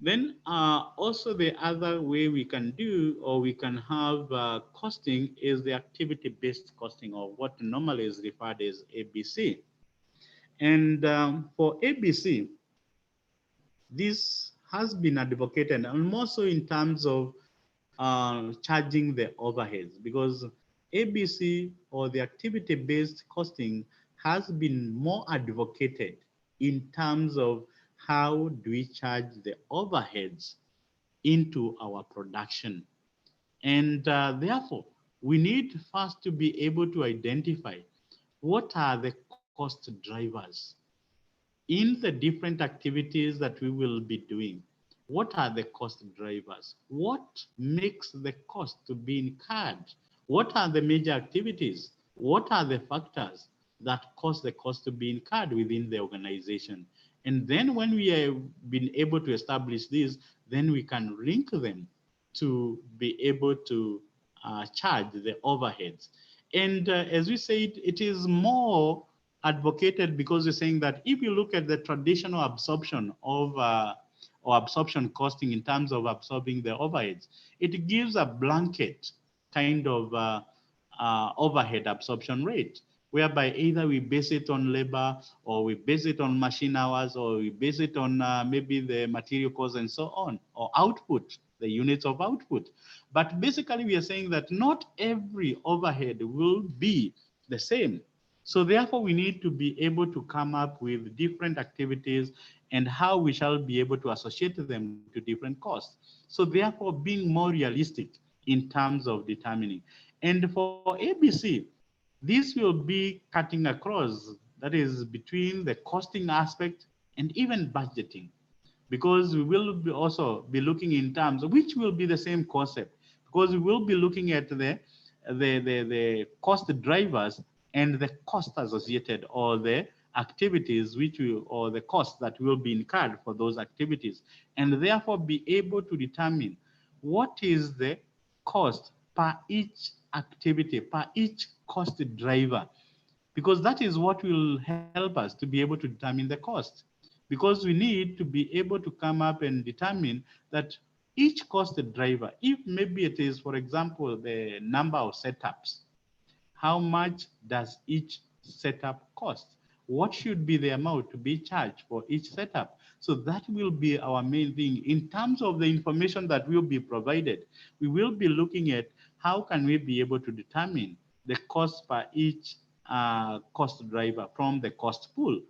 S2: Then also the other way we can do, or we can have costing, is the activity-based costing, or what normally is referred as ABC. And for ABC, this has been advocated, and more so in terms of charging the overheads, because ABC, or the activity-based costing, has been more advocated in terms of how do we charge the overheads into our production. And therefore, we need first to be able to identify what are the cost drivers in the different activities that we will be doing. What are the cost drivers? What makes the cost to be incurred? What are the major activities? What are the factors that cause the cost to be incurred within the organization? And then when we have been able to establish this, then we can link them to be able to charge the overheads. And as we said, it is more advocated because you're saying that if you look at the traditional absorption of or absorption costing in terms of absorbing the overheads, it gives a blanket kind of overhead absorption rate, whereby either we base it on labor, or we base it on machine hours, or we base it on maybe the material costs and so on, or output, the units of output. But basically we are saying that not every overhead will be the same. So therefore we need to be able to come up with different activities and how we shall be able to associate them to different costs. So therefore being more realistic in terms of determining. And for ABC, this will be cutting across, that is between the costing aspect and even budgeting, because we will be also be looking in terms of which will be the same concept, because we will be looking at the cost drivers and the cost associated, or the activities which will, or the costs that will be incurred for those activities, and therefore be able to determine what is the cost per each activity, per each cost driver, because that is what will help us to be able to determine the cost. Because we need to be able to come up and determine that each cost driver, if maybe it is, for example, the number of setups, how much does each setup cost? What should be the amount to be charged for each setup? So that will be our main thing. In terms of the information that will be provided, we will be looking at how can we be able to determine the cost per each cost driver from the cost pool.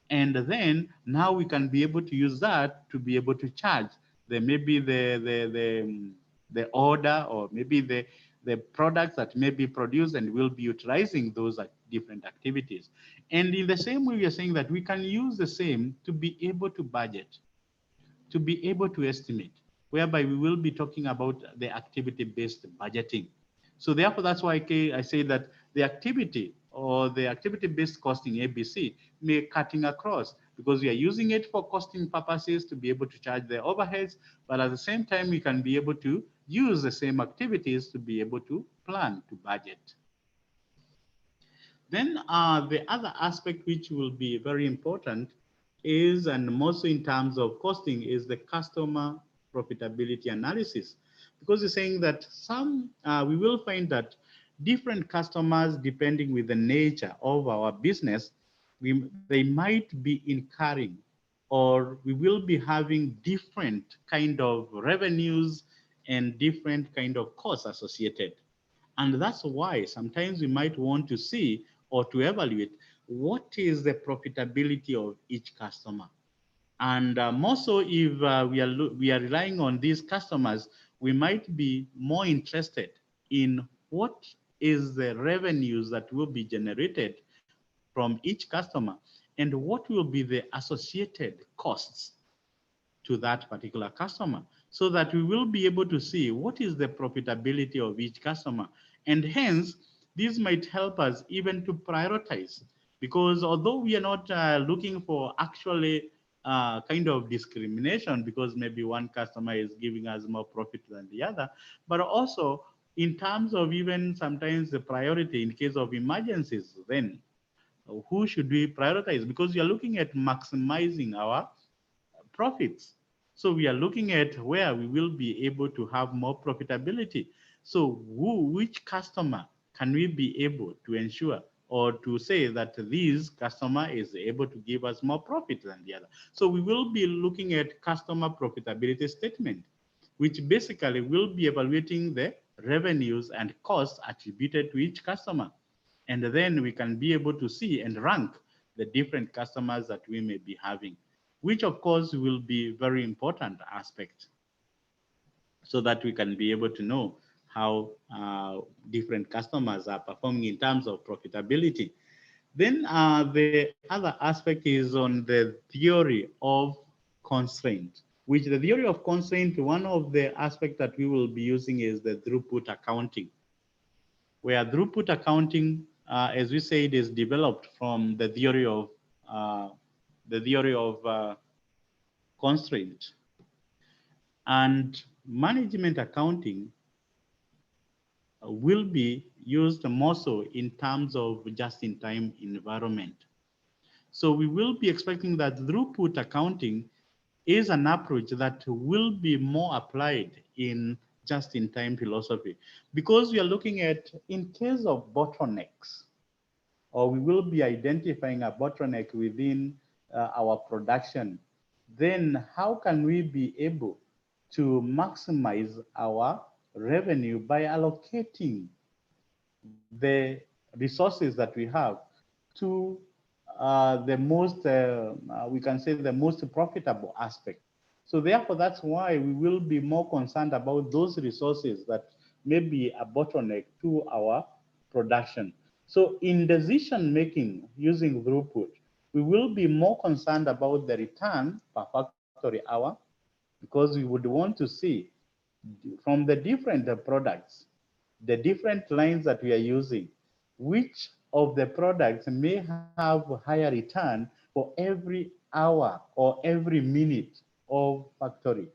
S2: And then now we can be able to use that to be able to charge the maybe the order, or maybe the products that may be produced, and will be utilizing those different activities. And in the same way, we are saying that we can use the same to be able to budget, to be able to estimate, whereby we will be talking about the activity-based budgeting. So therefore, that's why I say that the activity, or the activity-based costing ABC, may cutting across, because we are using it for costing purposes to be able to charge the overheads, but at the same time, we can be able to use the same activities to be able to plan, to budget. Then the other aspect which will be very important is, and mostly in terms of costing, is the customer profitability analysis. Because you're saying that we will find that different customers, depending with the nature of our business, they might be incurring
S4: or we will be having different kind of revenues and different kind of costs associated. And that's why sometimes we might want to see or to evaluate what is the profitability of each customer. And more so if we are relying on these customers, we might be more interested in what is the revenues that will be generated from each customer and what will be the associated costs to that particular customer, so that we will be able to see what is the profitability of each customer. And hence, this might help us even to prioritize, because although we are not looking for actually kind of discrimination because maybe one customer is giving us more profit than the other, but also in terms of even sometimes the priority in case of emergencies, then who should we prioritize? Because we are looking at maximizing our profits. So we are looking at where we will be able to have more profitability. So which customer can we be able to ensure or to say that this customer is able to give us more profit than the other? So we will be looking at customer profitability statement, which basically will be evaluating the revenues and costs attributed to each customer. And then we can be able to see and rank the different customers that we may be having, which of course will be very important aspect, so that we can be able to know how different customers are performing in terms of profitability. Then the other aspect is on the theory of constraint, which the theory of constraint, one of the aspects that we will be using is the throughput accounting, where throughput accounting, as we said, is developed from uh, the theory of constraint. And management accounting will be used more so in terms of just-in-time environment. So we will be expecting that throughput accounting is an approach that will be more applied in just-in-time philosophy, because we are looking at, in case of bottlenecks, or we will be identifying a bottleneck within our production, then how can we be able to maximize our revenue by allocating the resources that we have to the most, we can say the most profitable aspect. So therefore, that's why we will be more concerned about those resources that may be a bottleneck to our production. So in decision making using throughput, we will be more concerned about the return per factory hour, because we would want to see from the different products, the different lines that we are using, which of the products may have higher return for every hour or every minute of factory.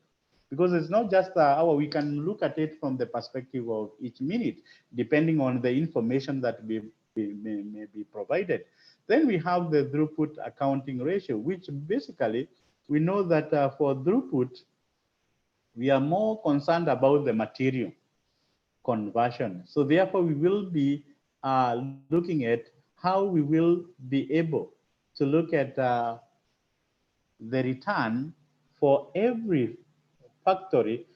S4: Because it's not just the hour, we can look at it from the perspective of each minute, depending on the information that may be provided. Then we have the throughput accounting ratio, which basically we know that for throughput, we are more concerned about the material conversion. So therefore, we will be looking at how we will be able to look at the return for every factory,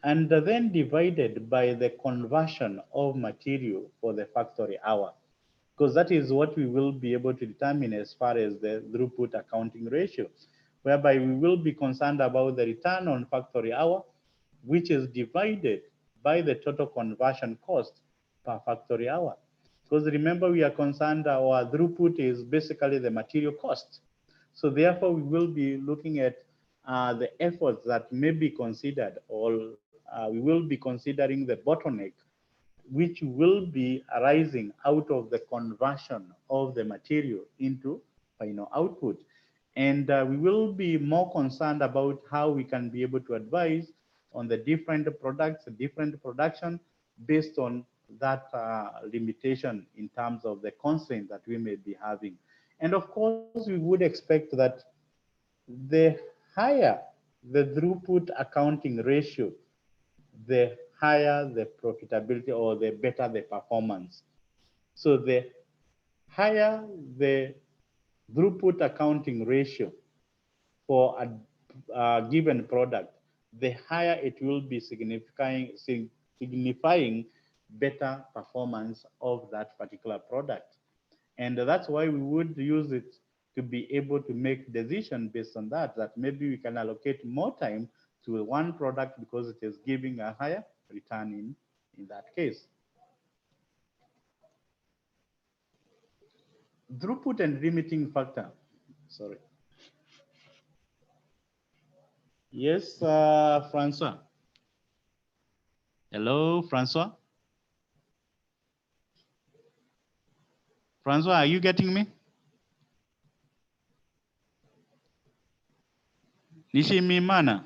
S4: and then divided by the conversion of material for the factory hour, because that is what we will be able to determine as far as the throughput accounting ratio, whereby we will be concerned about the return on factory hour, which is divided by the total conversion cost per factory hour. Because remember, we are concerned our throughput is basically the material cost. So therefore, we will be looking at the efforts that may be considered, or we will be considering the bottleneck which will be arising out of the conversion of the material into final output. And we will be more concerned about how we can be able to advise on the different products, different production, based on that limitation in terms of the constraint that we may be having. And of course, we would expect that the higher the throughput accounting ratio, the higher the profitability or the better the performance. So the higher the throughput accounting ratio, for a given product, the higher it will be signifying better performance of that particular product. And that's why we would use it to be able to make decision based on that, that maybe we can allocate more time to one product because it is giving a higher return in that case. Throughput and limiting factor. Sorry. Yes, Francois. Hello, Francois. Francois, are you getting me? Nishimimana.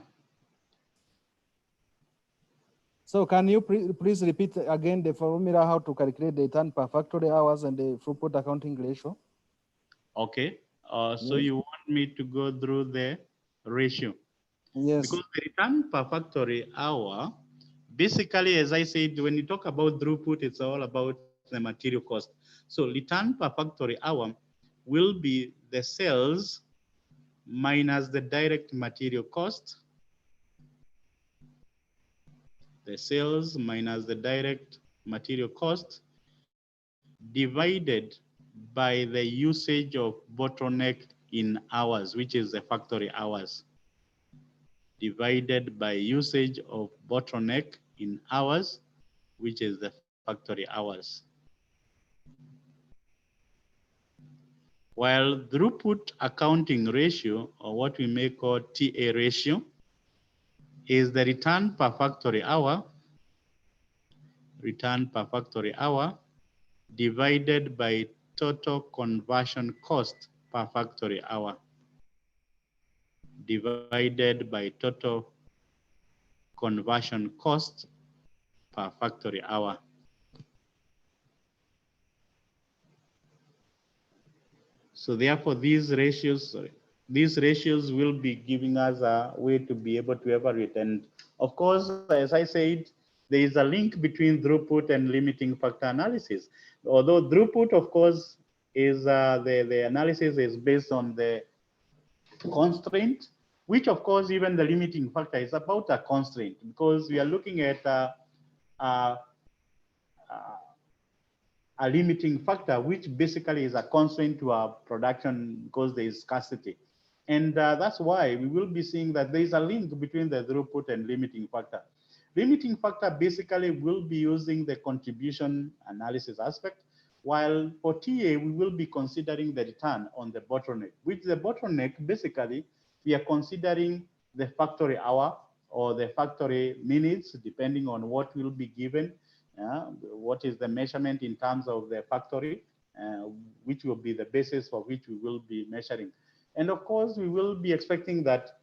S6: So can you please repeat again the formula how to calculate the return per factory hours and the throughput accounting ratio?
S4: Okay. So
S6: Yes.
S4: you want me to go through the ratio?
S6: Yes.
S4: Because the return per factory hour, basically, as I said, when you talk about throughput, it's all about the material cost. So return per factory hour will be the sales minus the direct material cost, the sales minus the direct material cost divided by the usage of bottleneck in hours, which is the factory hours, divided by usage of bottleneck in hours, which is the factory hours. While throughput accounting ratio, or what we may call TA ratio, is the return per factory hour divided by total conversion cost per factory hour, divided by total conversion cost per factory hour. So therefore, these ratios will be giving us a way to be able to evaluate. And of course, as I said, there is a link between throughput and limiting factor analysis. Although throughput, of course, is the analysis is based on the constraint, which of course even the limiting factor is about a constraint, because we are looking at uh, a limiting factor, which basically is a constraint to our production because there is scarcity. And that's why we will be seeing that there is a link between the throughput and limiting factor. Limiting factor basically will be using the contribution analysis aspect, while for TA, we will be considering the return on the bottleneck, which the bottleneck, basically, we are considering the factory hour or the factory minutes, depending on what will be given, what is the measurement in terms of the factory, which will be the basis for which we will be measuring. And of course, we will be expecting that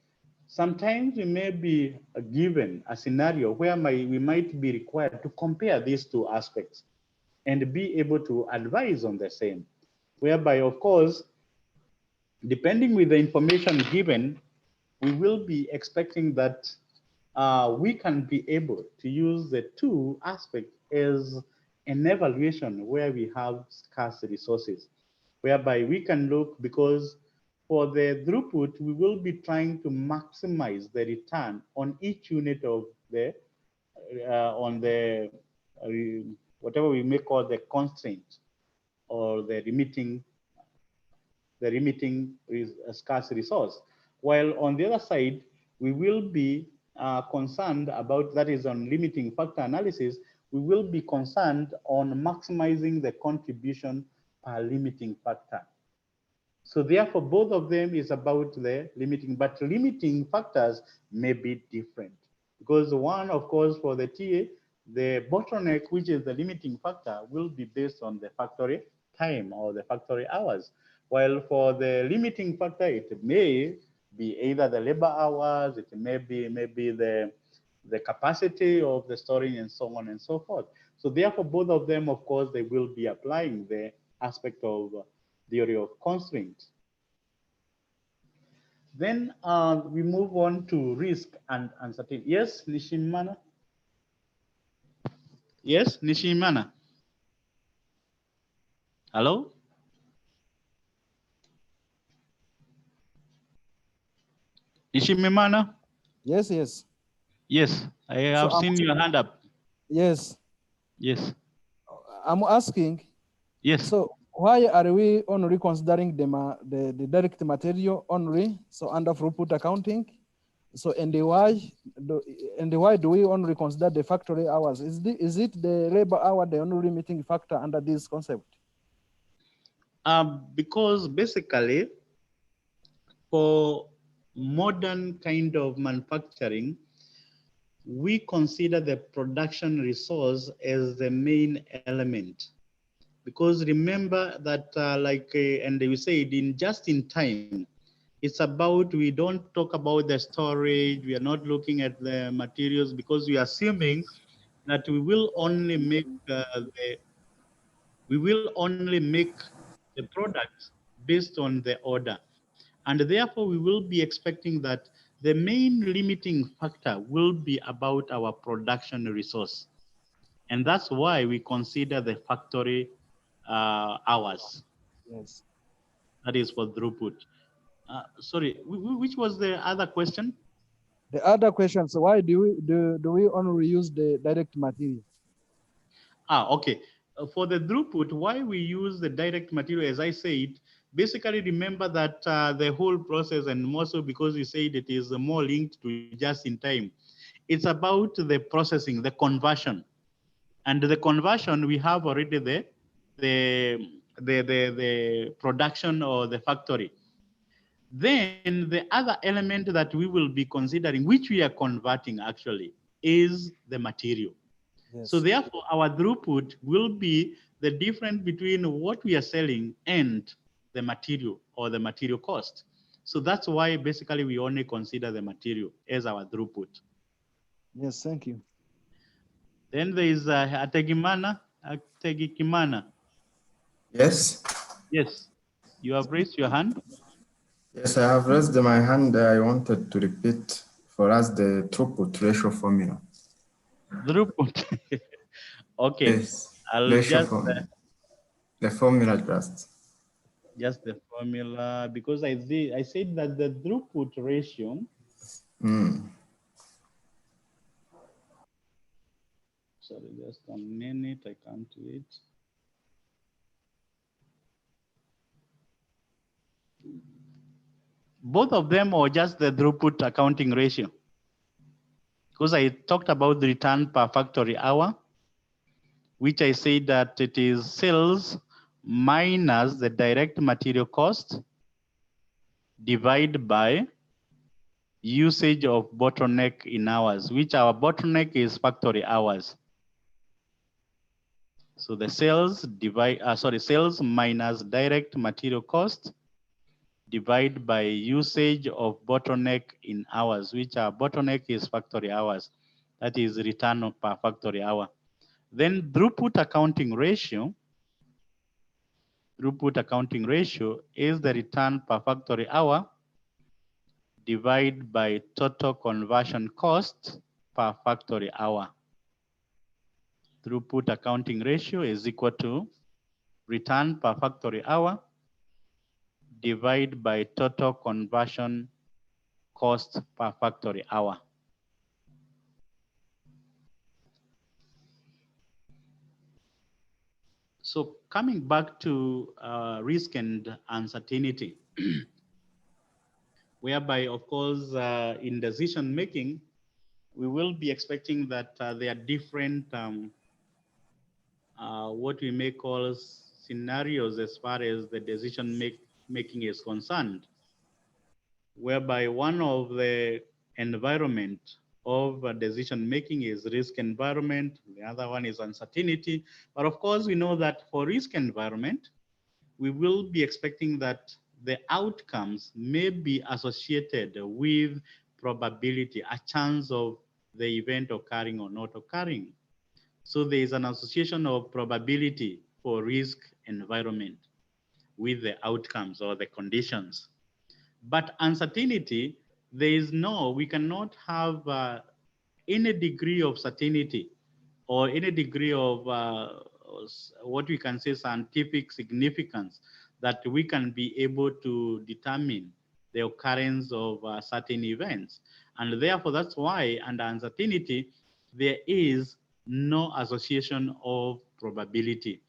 S4: sometimes we may be given a scenario where we might be required to compare these two aspects and be able to advise on the same, whereby, of course, depending with the information given, we will be expecting that we can be able to use the two aspects as an evaluation where we have scarce resources, whereby we can look, because for the throughput, we will be trying to maximize the return on each unit of the, on the, whatever we may call the constraint or the remitting is a scarce resource. While on the other side, we will be concerned about, that is on limiting factor analysis, we will be concerned on maximizing the contribution per limiting factor. So therefore, both of them is about the limiting, but limiting factors may be different. Because one, of course, for the TA, the bottleneck, which is the limiting factor, will be based on the factory time or the factory hours. While for the limiting factor, it may be either the labor hours, it may be the capacity of the storing, and so on and so forth. So therefore, both of them, of course, they will be applying the aspect of theory of constraint. Then we move on to risk and uncertainty. Yes, Nishimana? Yes, Nishimana? Hello? Ishimimana?
S6: Yes, yes.
S4: Yes, I
S6: So
S4: have seen your hand up.
S6: yes,
S4: Yes,
S6: I'm asking.
S4: yes.
S6: So why are we only considering the direct material only? So under throughput accounting. So and why do we only consider the factory hours? Is it the labor hour the only limiting factor under this concept?
S4: Because basically, for modern kind of manufacturing, we consider the production resource as the main element. Because remember that, and we said in just in time, it's about, we don't talk about the storage, we are not looking at the materials because we are assuming that we will only make the products based on the order. And therefore, we will be expecting that the main limiting factor will be about our production resource. And that's why we consider the factory hours.
S6: Yes.
S4: That is for throughput. Sorry, which was the other question?
S6: The other question, so why do we only use the direct material?
S4: Okay. For the throughput, why we use the direct material, as I said, basically remember that the whole process, and more so because we said it is more linked to just in time, it's about the processing, the conversion. And the conversion, we have already the production or the factory. Then the other element that we will be considering, which we are converting actually, is the material. So
S6: Yes.
S4: therefore, our throughput will be the difference between what we are selling and the material or the material cost. So that's why basically we only consider the material as our throughput.
S6: Yes, thank you.
S4: Then there is Ategikimana.
S7: Yes,
S4: Yes, you have raised your hand.
S7: yes, I have raised my hand. I wanted to repeat for us the throughput ratio formula.
S4: Throughput. Okay,
S7: Yes,
S4: I'll
S7: ratio formula. The formula
S4: just the formula, because I said that the throughput ratio.
S7: Mm.
S4: Sorry, just a minute. I can't wait. Both of them, or just the throughput accounting ratio? Because I talked about the return per factory hour, which I said that it is sales minus the direct material cost divided by usage of bottleneck in hours, which our bottleneck is factory hours. So the sales minus direct material cost divided by usage of bottleneck in hours, which our bottleneck is factory hours. That is return per factory hour. Then throughput accounting ratio is the return per factory hour divided by total conversion cost per factory hour. Throughput accounting ratio is equal to return per factory hour divided by total conversion cost per factory hour. So coming back to risk and uncertainty, whereby, of course, in decision making, we will be expecting that there are different, what we may call scenarios as far as the decision making is concerned, whereby one of the environment of decision making is risk environment, the other one is uncertainty. But of course, we know that for risk environment, we will be expecting that the outcomes may be associated with probability, a chance of the event occurring or not occurring. So there is an association of probability for risk environment with the outcomes or the conditions. But uncertainty, we cannot have any degree of certainty or any degree of what we can say scientific significance that we can be able to determine the occurrence of certain events. And therefore, that's why under uncertainty, there is no association of probability.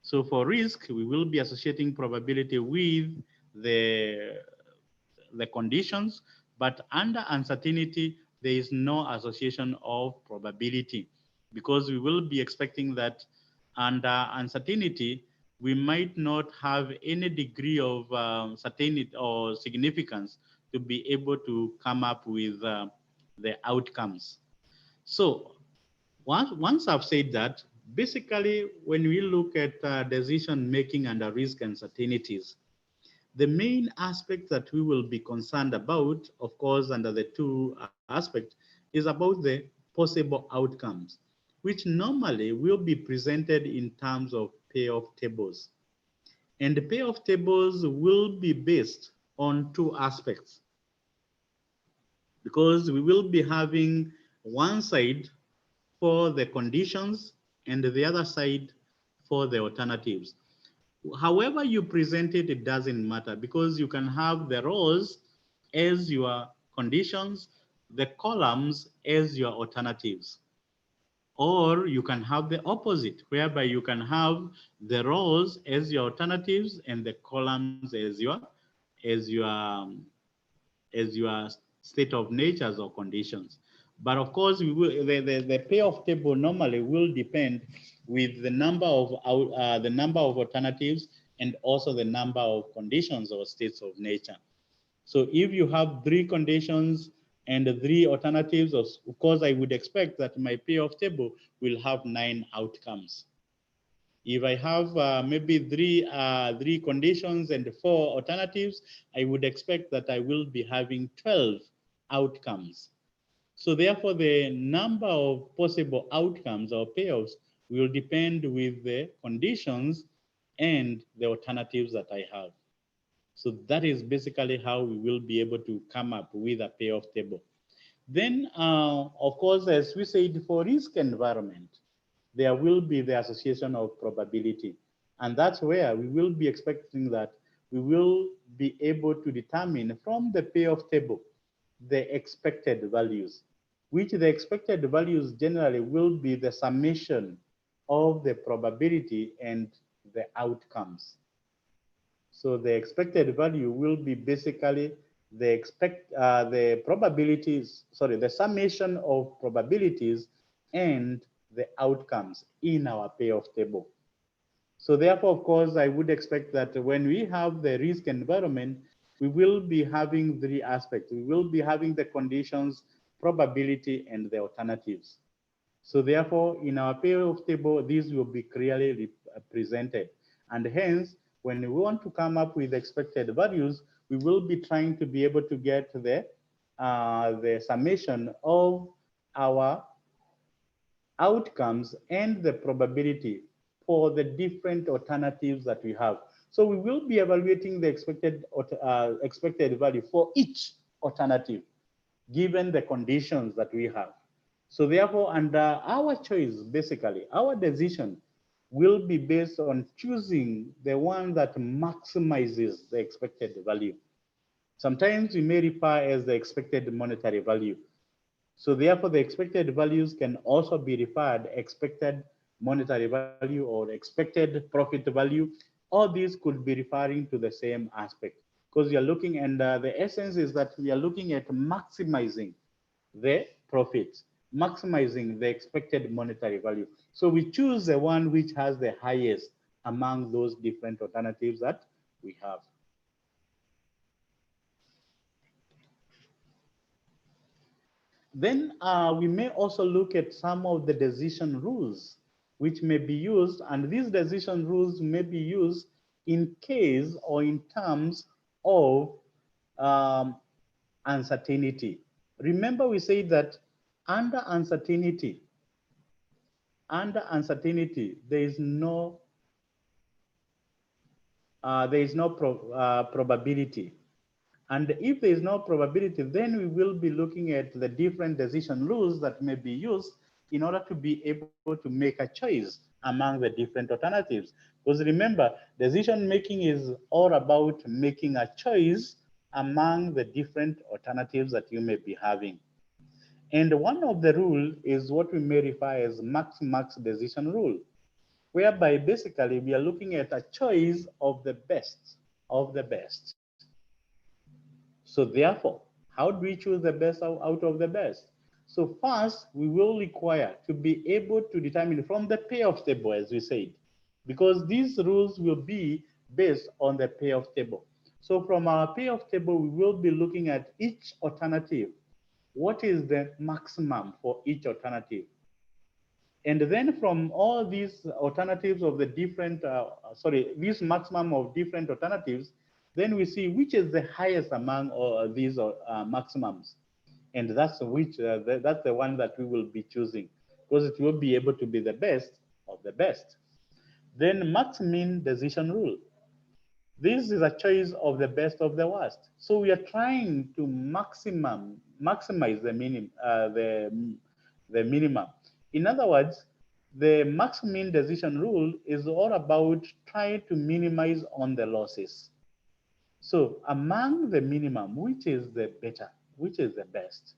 S4: So for risk, we will be associating probability with the, the conditions, but under uncertainty, there is no association of probability because we will be expecting that under uncertainty, we might not have any degree of certainty or significance to be able to come up with the outcomes. So once I've said that, basically, when we look at decision making under risk uncertainties, the main aspect that we will be concerned about, of course, under the two aspects, is about the possible outcomes, which normally will be presented in terms of payoff tables. And the payoff tables will be based on two aspects because we will be having one side for the conditions and the other side for the alternatives. However you present it, it doesn't matter because you can have the rows as your conditions, the columns as your alternatives. Or you can have the opposite, whereby you can have the rows as your alternatives and the columns as your as your state of natures or conditions. But of course, the payoff table normally will depend with the number of alternatives and also the number of conditions or states of nature. So if you have three conditions and three alternatives, of course, I would expect that my payoff table will have 9 outcomes. If I have maybe three conditions and 4 alternatives, I would expect that I will be having 12 outcomes. So therefore, the number of possible outcomes or payoffs will depend with the conditions and the alternatives that I have. So that is basically how we will be able to come up with a payoff table. Then, of course, as we said, for risk environment, there will be the association of probability. And that's where we will be expecting that we will be able to determine from the payoff table the expected values, which the expected values generally will be the summation of the probability and the outcomes. So the expected value will be basically the probabilities, sorry, the summation of probabilities and the outcomes in our payoff table. So therefore, of course, I would expect that when we have the risk environment, we will be having 3 aspects. We will be having the conditions, probability, and the alternatives. So therefore, in our payoff table, these will be clearly presented. And hence, when we want to come up with expected values, we will be trying to be able to get the summation of our outcomes and the probability for the different alternatives that we have. So we will be evaluating the expected value for each alternative, given the conditions that we have. So therefore, under our choice, basically, our decision will be based on choosing the one that maximizes the expected value. Sometimes we may refer as the expected monetary value. So therefore, the expected values can also be referred expected monetary value or expected profit value. All these could be referring to the same aspect because you're looking, and the essence is that we are looking at maximizing the profits, maximizing the expected monetary value. So we choose the one which has the highest among those different alternatives that we have. Then we may also look at some of the decision rules which may be used, and these decision rules may be used in case or in terms of um, uncertainty. Remember, we said that under uncertainty, there is no probability. And if there is no probability, then we will be looking at the different decision rules that may be used in order to be able to make a choice among the different alternatives. Because remember, decision making is all about making a choice among the different alternatives that you may be having. And one of the rule is what we may refer as max decision rule, whereby basically we are looking at a choice of the best of the best. So therefore, how do we choose the best out of the best? So first, we will require to be able to determine from the payoff table, as we said, because these rules will be based on the payoff table. So from our payoff table, we will be looking at each alternative. What is the maximum for each alternative? And then from all these alternatives of the different, this maximum of different alternatives, then we see which is the highest among these maximums. And that's that's the one that we will be choosing, because it will be able to be the best of the best. Then max mean decision rule. This is a choice of the best of the worst. So we are trying to maximize the the minimum. In other words, the max mean decision rule is all about trying to minimize on the losses. So among the minimum, which is the better, which is the best?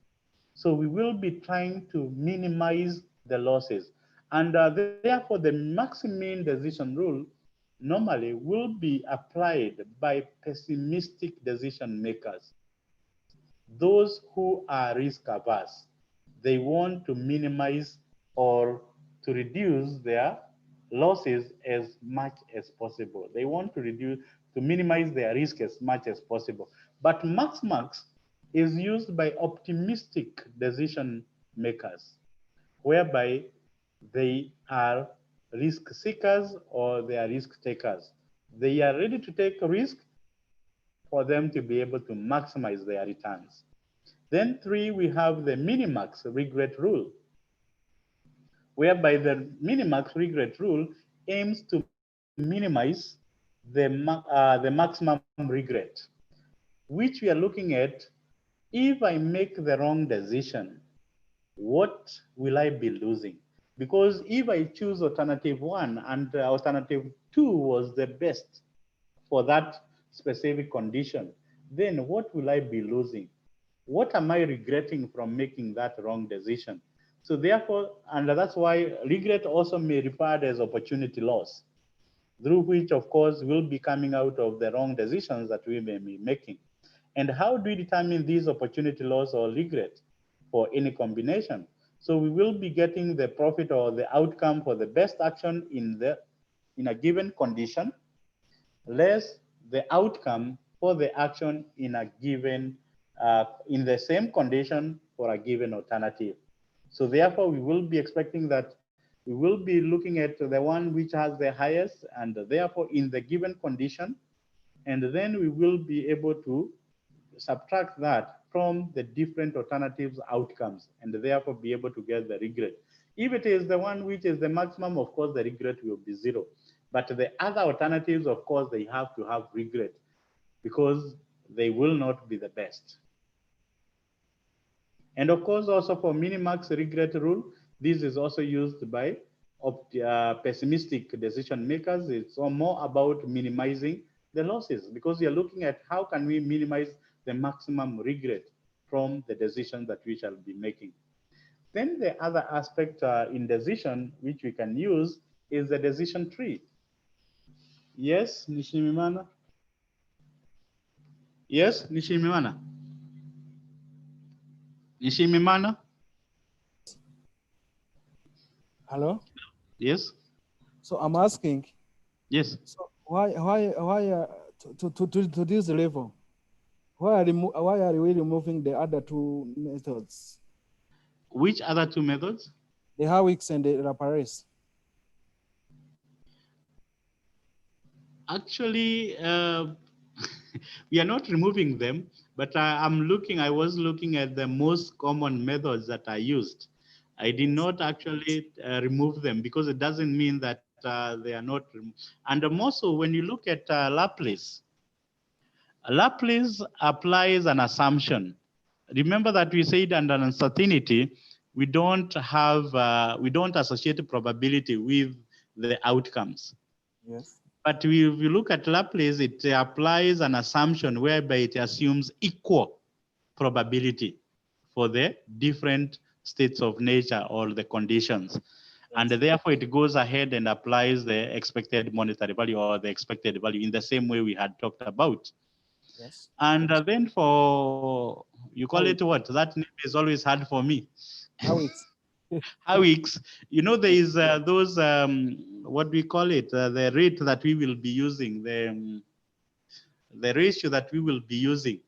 S4: So we will be trying to minimize the losses. And therefore, the max mean decision rule normally will be applied by pessimistic decision makers, those who are risk averse. They want to minimize or to reduce their losses as much as possible. They want to minimize their risk as much as possible. But max is used by optimistic decision makers, whereby they are risk seekers or they are risk takers. They are ready to take a risk for them to be able to maximize their returns. Then three, we have the minimax regret rule, whereby the minimax regret rule aims to minimize the maximum regret, which we are looking at. If I make the wrong decision, what will I be losing? Because if I choose alternative one and alternative two was the best for that specific condition, then what will I be losing? What am I regretting from making that wrong decision? So therefore, and that's why regret also may be referred as opportunity loss, through which, of course, we'll be coming out of the wrong decisions that we may be making. And how do we determine these opportunity loss or regret for any combination? So we will be getting the profit or the outcome for the best action in a given condition, less the outcome for the action in a given in the same condition for a given alternative. So therefore, we will be expecting that we will be looking at the one which has the highest, and therefore in the given condition, and then we will be able to subtract that from the different alternatives outcomes, and therefore be able to get the regret. If it is the one which is the maximum, of course, the regret will be zero. But the other alternatives, of course, they have to have regret because they will not be the best. And of course, also for minimax regret rule, this is also used by pessimistic decision makers. It's more about minimizing the losses, because you're looking at how can we minimize the maximum regret from the decision that we shall be making. Then the other aspect in decision which we can use is the decision tree. Yes, Nishimimana? Yes, Nishimimana? Nishimimana?
S6: Hello?
S4: Yes?
S6: So I'm asking,
S4: Yes.
S6: so why to this level, why are we removing the other two methods?
S4: Which other two methods?
S6: The Hawix and the Rapares.
S4: Actually, we are not removing them, but I was looking at the most common methods that are used. I did not actually remove them, because it doesn't mean that they are not. And also, when you look at Laplace applies an assumption. Remember that we said under uncertainty, we don't associate probability with the outcomes.
S6: Yes.
S4: But if you look at Laplace, it applies an assumption whereby it assumes equal probability for the different states of nature or the conditions. And therefore, it goes ahead and applies the expected monetary value or the expected value in the same way we had talked about.
S6: Yes.
S4: And then for, you call
S6: How
S4: it what? That name is always hard for me.
S6: how it's
S4: Hawix, you know, there is those, what do we call it? The rate that we will be using, the ratio that we will be using.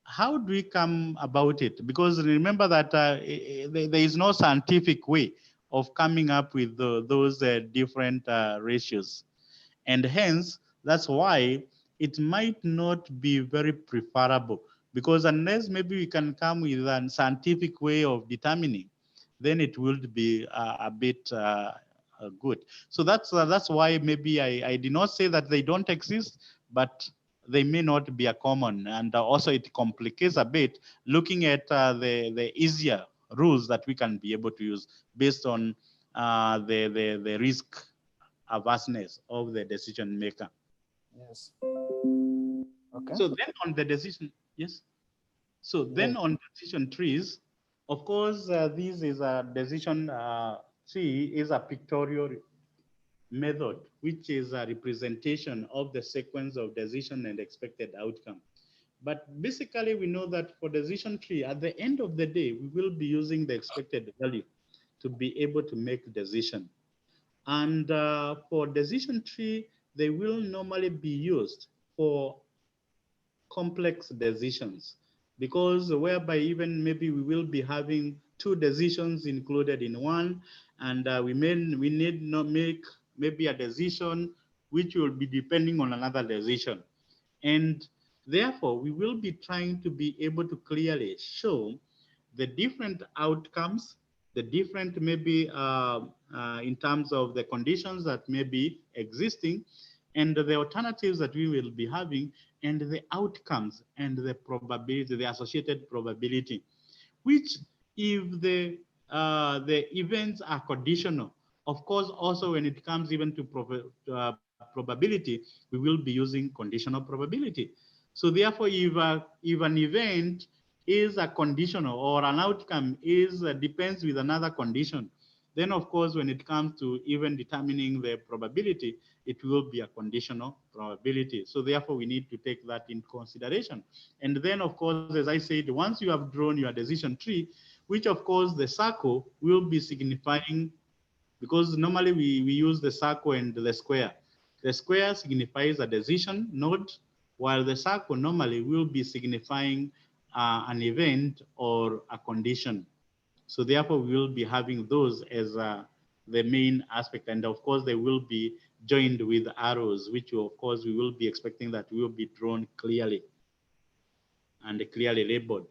S4: How do we come about it? Because remember that there is no scientific way of coming up with those different ratios. And hence, that's why it might not be very preferable, because unless maybe we can come with a scientific way of determining, then it will be a bit good. So that's why maybe I did not say that they don't exist, but they may not be a common. And also it complicates a bit looking at the easier rules that we can be able to use based on the risk averseness of the decision maker.
S6: yes. Okay.
S4: So then on the decision, yes. So
S6: Yes.
S4: then on decision trees, of course, this is a decision tree is a pictorial method, which is a representation of the sequence of decision and expected outcome. But basically, we know that for decision tree, at the end of the day, we will be using the expected value to be able to make decision. And for decision tree, they will normally be used for complex decisions, because whereby even maybe we will be having two decisions included in one, and we need not make maybe a decision which will be depending on another decision. And therefore, we will be trying to be able to clearly show the different outcomes, the different maybe in terms of the conditions that may be existing, and the alternatives that we will be having, and the outcomes and the probability, the associated probability, which if the events are conditional, of course, also when it comes even to probability, we will be using conditional probability. So therefore, if an event is a conditional or an outcome is depends with another condition, then of course, when it comes to even determining the probability, it will be a conditional probability. So therefore, we need to take that in consideration. And then, of course, as I said, once you have drawn your decision tree, which of course the circle will be signifying, because normally we use the circle and the square. The square signifies a decision node, while the circle normally will be signifying an event or a condition. So therefore, we will be having those as the main aspect. And of course, they will be joined with arrows, which of course we will be expecting that will be drawn clearly and clearly labeled.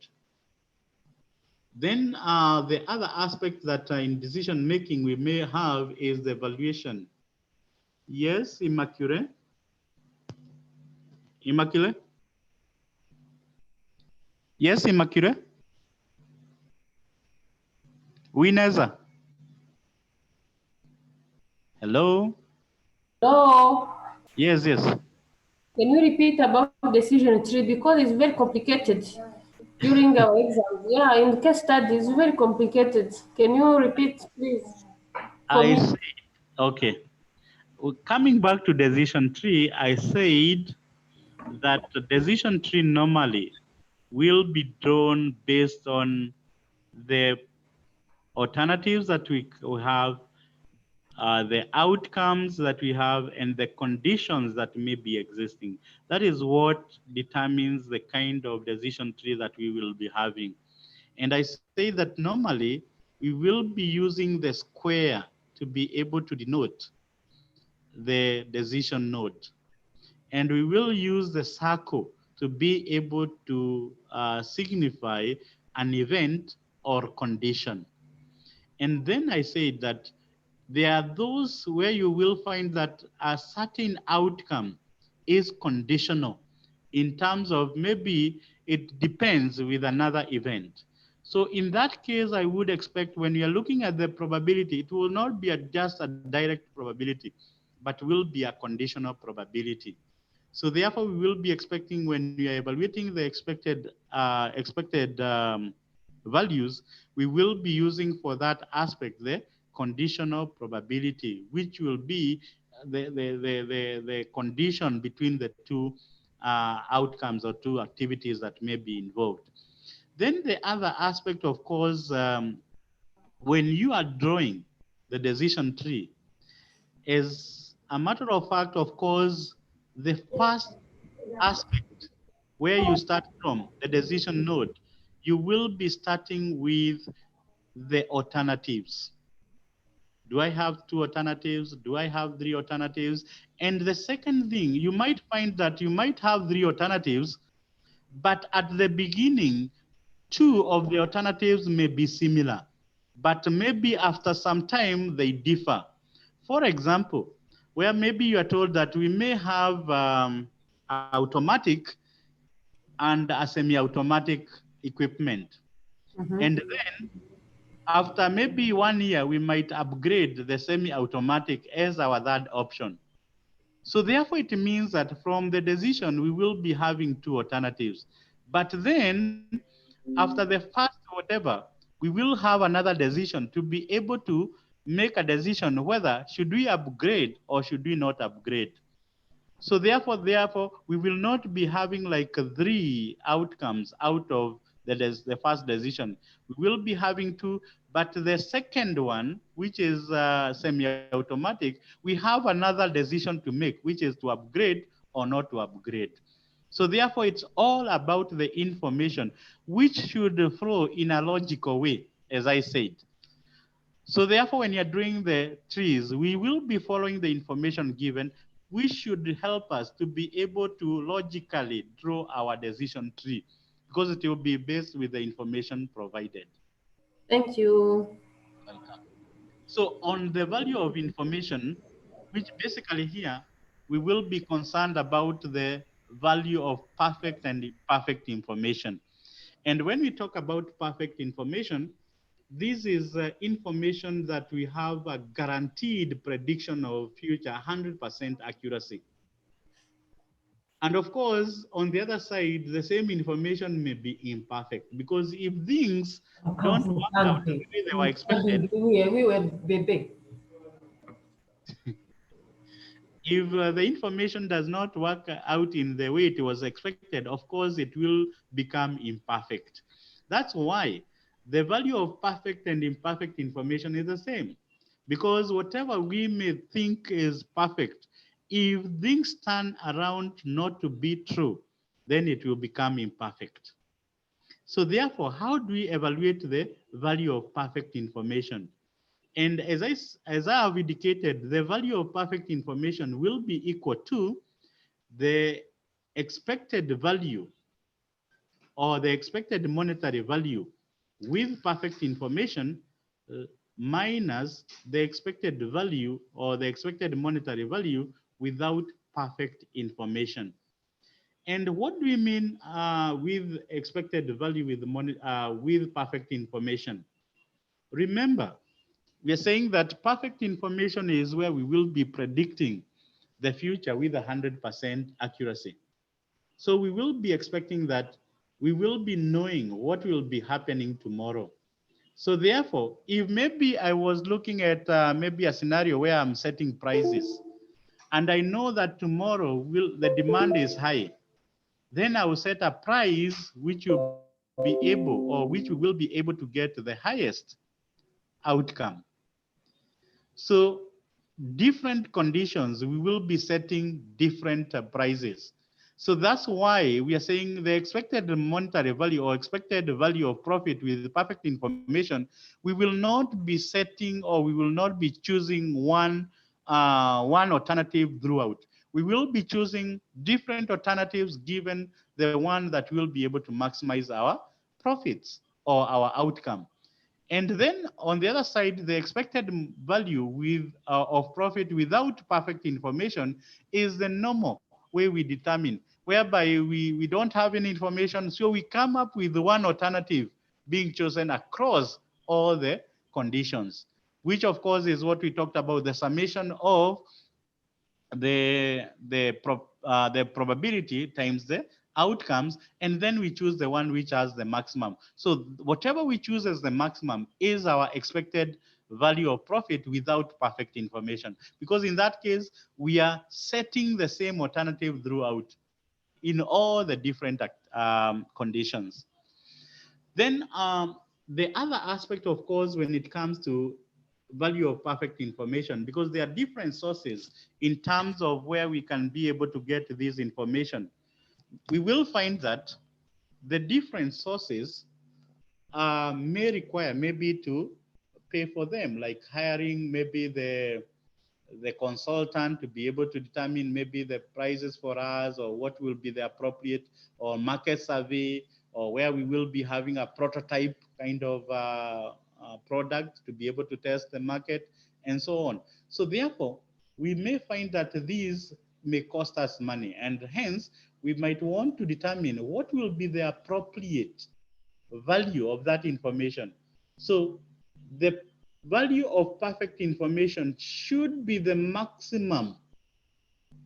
S4: Then the other aspect that in decision making we may have is the evaluation. Yes, Immaculate? Immaculate? Yes, Immaculate? Wineza? Hello?
S8: Hello,
S4: Yes, yes.
S8: can you repeat about decision tree because it's very complicated during our exam. Yeah, in case study it's very complicated. Can you repeat, please, for
S4: I
S8: me?
S4: said, okay. Coming back to decision tree, I said that the decision tree normally will be drawn based on the alternatives that we have, the outcomes that we have, and the conditions that may be existing. That is what determines the kind of decision tree that we will be having. And I say that normally we will be using the square to be able to denote the decision node. And we will use the circle to be able to signify an event or condition. And then I said that there are those where you will find that a certain outcome is conditional in terms of maybe it depends with another event. So in that case, I would expect when you're looking at the probability, it will not be just a direct probability.
S2: but will be a conditional probability. So therefore, we will be expecting when we are evaluating the expected values, we will be using for that aspect the conditional probability, which will be the condition between the two outcomes or two activities that may be involved. Then the other aspect, of course, when you are drawing the decision tree, is a matter of fact, of course, the first aspect where you start from, the decision node, you will be starting with the alternatives. Do I have two alternatives? Do I have three alternatives? And the second thing, you might find that you might have three alternatives, but at the beginning, two of the alternatives may be similar, but maybe after some time they differ. For example, where maybe you are told that we may have automatic and a semi-automatic equipment. And then after maybe 1 year, we might upgrade the semi-automatic as our third option. So therefore, it means that from the decision, we will be having two alternatives. But then, after the first whatever, we will have another decision to be able to make a decision whether should we upgrade or should we not upgrade. So therefore, we will not be having like three outcomes out of the first decision. We will be having two, but the second one, which is semi-automatic, we have another decision to make, which is to upgrade or not to upgrade. So therefore, it's all about the information, which should flow in a logical way, as I said. So therefore, when you're doing the trees, we will be following the information given, which should help us to be able to logically draw our decision tree because it will be based with the information provided.
S8: Thank you.
S2: Welcome. So on the value of information, which basically here, we will be concerned about the value of perfect and imperfect information. And when we talk about perfect information, this is information that we have a guaranteed prediction of future 100% accuracy. And of course, on the other side, the same information may be imperfect because if things don't work out the way they were expected, if the information does not work out in the way it was expected, of course, it will become imperfect. That's why the value of perfect and imperfect information is the same. Because whatever we may think is perfect, if things turn around not to be true, then it will become imperfect. So therefore, how do we evaluate the value of perfect information? And as I have indicated, the value of perfect information will be equal to the expected value or the expected monetary value with perfect information uh, minus the expected value or the expected monetary value without perfect information. And what do we mean with expected value with perfect information? Remember, we are saying that perfect information is where we will be predicting the future with 100% accuracy. So we will be expecting that we will be knowing what will be happening tomorrow. So therefore, if maybe I was looking at maybe a scenario where I'm setting prices and I know that tomorrow the demand is high, then I will set a price which will be able or which we will be able to get the highest outcome. So different conditions, we will be setting different prices. So that's why we are saying the expected monetary value or expected value of profit with perfect information, we will not be setting or we will not be choosing one alternative throughout. We will be choosing different alternatives given the one that will be able to maximize our profits or our outcome. And then on the other side, the expected value of profit without perfect information is the normal way we determine, whereby we don't have any information, so we come up with one alternative being chosen across all the conditions, which of course is what we talked about, the summation of
S4: the probability times the outcomes, and then we choose the one which has the maximum. So whatever we choose as the maximum is our expected value of profit without perfect information, because in that case we are setting the same alternative throughout in all the different conditions. Then the other aspect, of course, when it comes to value of perfect information, because there are different sources in terms of where we can be able to get this information, we will find that the different sources may require maybe to pay for them, like hiring maybe the consultant to be able to determine maybe the prices for us, or what will be the appropriate or market survey, or where we will be having a prototype kind of product to be able to test the market, and so on. So therefore, we may find that these may cost us money, and hence we might want to determine what will be the appropriate value of that information. So the value of perfect information should be the maximum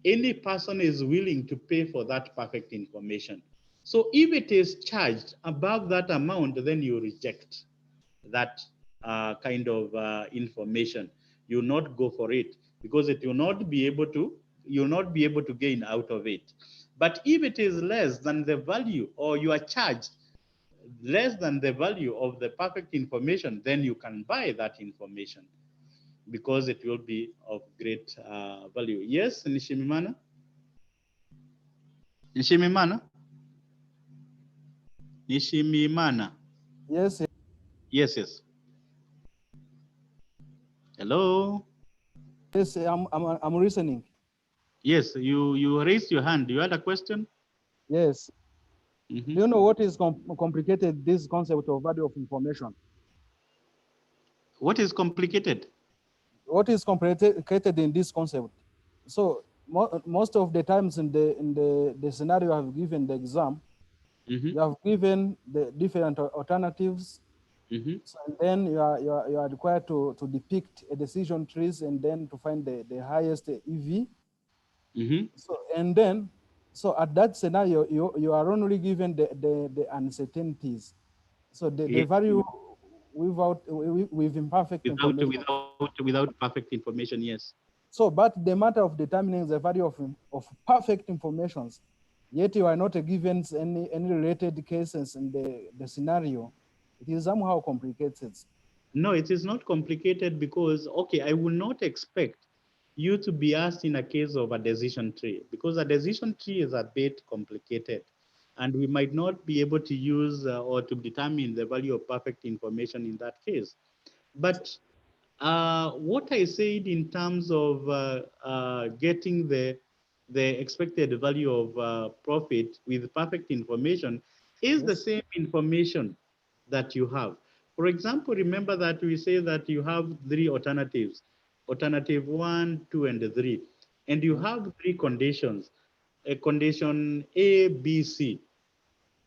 S4: any person is willing to pay for that perfect information. So if it is charged above that amount, then you reject that kind of information. You will not go for it, because it will not be able to, you'll not be able to gain out of it. But if it is less than the value, or you are charged less than the value of the perfect information, then you can buy that information, because it will be of great value. Yes, Nishimimana? Nishimimana? Nishimimana?
S6: Yes,
S4: Yes, yes. Hello?
S6: yes, I'm listening.
S4: Yes, you raised your hand. You had a question?
S6: Yes.
S4: Mm-hmm.
S6: Do you know what is complicated, this concept of value of information?
S4: What is complicated?
S6: What is complicated in this concept? So most of the times in the scenario I've given the exam,
S4: Mm-hmm.
S6: you have given the different alternatives.
S4: Mm-hmm.
S6: So, and then you are required to depict a decision trees, and then to find the highest EV.
S4: Mm-hmm.
S6: So and then, so at that scenario, you are only given the uncertainties. So the
S4: Yeah.
S6: value with imperfect information.
S4: Without perfect information, yes.
S6: So, but the matter of determining the value of perfect informations, yet you are not given any related cases in the scenario, it is somehow complicated.
S4: No, it is not complicated, because, okay, I will not expect you to be asked in a case of a decision tree, because a decision tree is a bit complicated, and we might not be able to use or to determine the value of perfect information in that case. But what I said in terms of getting the expected value of profit with perfect information is the
S6: Yes,
S4: same information that you have. For example, remember that we say that you have three alternatives, alternative 1, 2, and 3, and you
S6: yes,
S4: have three conditions, a condition A, B, C.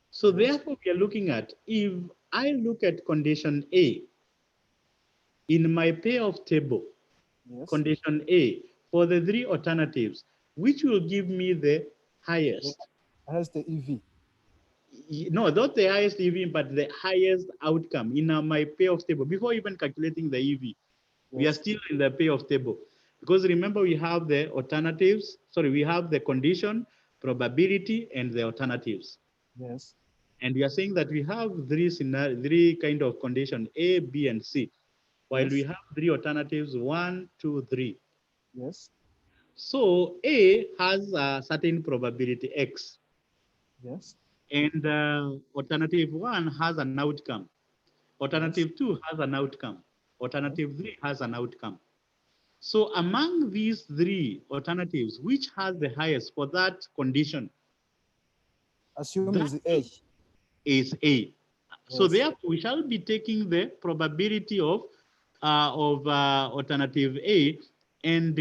S4: So
S6: yes,
S4: therefore, we are looking at, if I look at condition A in my payoff table,
S6: yes,
S4: condition A, for the three alternatives, which will give me the
S6: the
S4: highest?
S6: has the EV.
S4: No, not the highest EV, but the highest outcome in my payoff table. Before even calculating the EV, we are
S6: Yes,
S4: still in the payoff table. Because remember, we have the alternatives, sorry, we have the condition, probability, and the alternatives.
S6: yes,
S4: And we are saying that we have three kind of condition, A, B, and C, while we
S6: yes,
S4: have three alternatives, 1, 2, 3.
S6: yes,
S4: So A has a certain probability X,
S6: yes,
S4: and alternative 1 has an outcome.
S6: yes,
S4: Alternative 2 has an outcome.
S6: yes.
S4: Alternative 3 has an outcome. So among these three alternatives, which has the highest for that condition?
S6: Assume
S4: That
S6: is A.
S4: is A. So
S6: Yes,
S4: therefore, we shall be taking the probability of alternative A and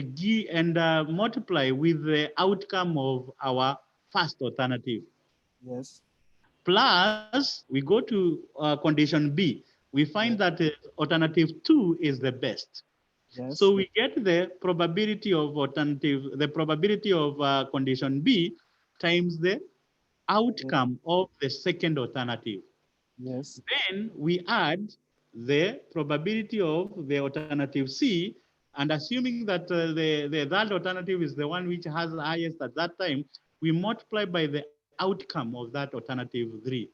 S4: multiply with the outcome of our first alternative.
S6: yes,
S4: Plus, we go to condition B. We find
S6: yes,
S4: that alternative 2 is the best.
S6: Yes.
S2: So we get the probability of the probability of condition B times the outcome of the second alternative.
S6: Yes.
S2: Then we add the probability of the alternative C, and assuming that the third alternative is the one which has the highest at that time, we multiply by the outcome of that alternative 3.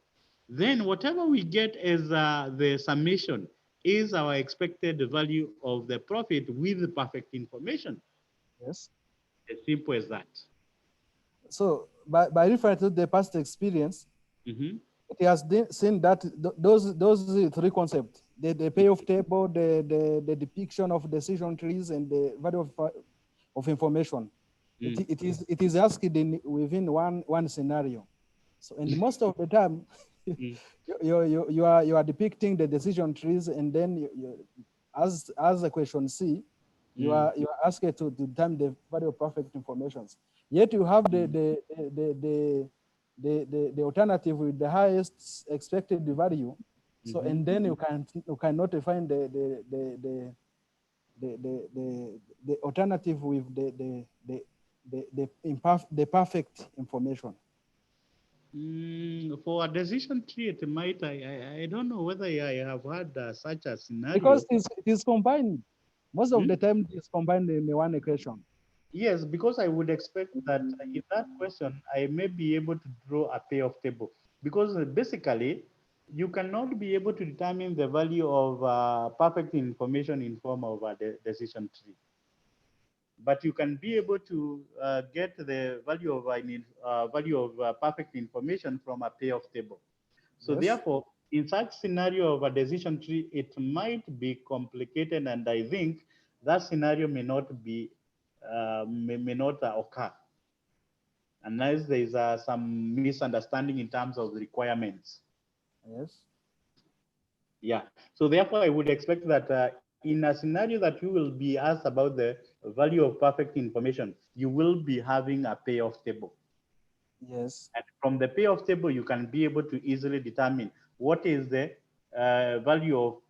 S2: Then whatever we get as the summation is our expected value of the profit with the perfect information.
S6: Yes.
S2: As simple as that.
S6: So by referring to the past experience,
S2: Mm-hmm.
S6: it has seen that those three concepts, the payoff table, the depiction of decision trees, and the value of information,
S2: Mm.
S6: it is asked within one scenario. So, and most of the time,
S2: Mm.
S6: you are depicting the decision trees, and then as the question C, you are asked to determine the value of perfect informations. Yet you have the alternative with the highest expected value. So, and then you cannot find the alternative with the perfect information.
S2: For a decision tree, it might, I don't know whether I have had such a
S6: Because
S2: scenario.
S6: it is combined. Most of
S2: Hmm?
S6: the time, it's combined in one equation.
S2: Yes, because I would expect that in that question, I may be able to draw a payoff table. Because basically, you cannot be able to determine the value of perfect information in form of a decision tree. But you can be able to get the value of perfect information from a payoff table. So
S6: Yes.
S2: therefore, in such scenario of a decision tree, it might be complicated, and I think that scenario may not be may not occur unless there is some misunderstanding in terms of the requirements.
S6: Yes.
S2: Yeah. So therefore, I would expect that in a scenario that you will be asked about the value of perfect information, you will be having a payoff table.
S6: Yes.
S2: And from the payoff table, you can be able to easily determine what is the value of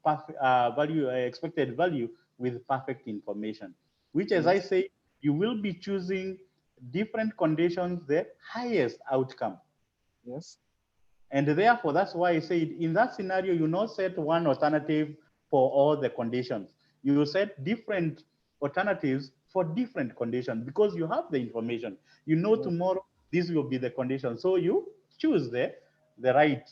S2: expected value with perfect information, which, as I
S6: Yes.
S2: say, you will be choosing different conditions, the highest outcome.
S6: Yes.
S2: And therefore, that's why I said in that scenario, you not set one alternative for all the conditions. You set different alternatives for different conditions because you have the information. You know
S6: Yes.
S2: tomorrow this will be the condition. So you choose the right.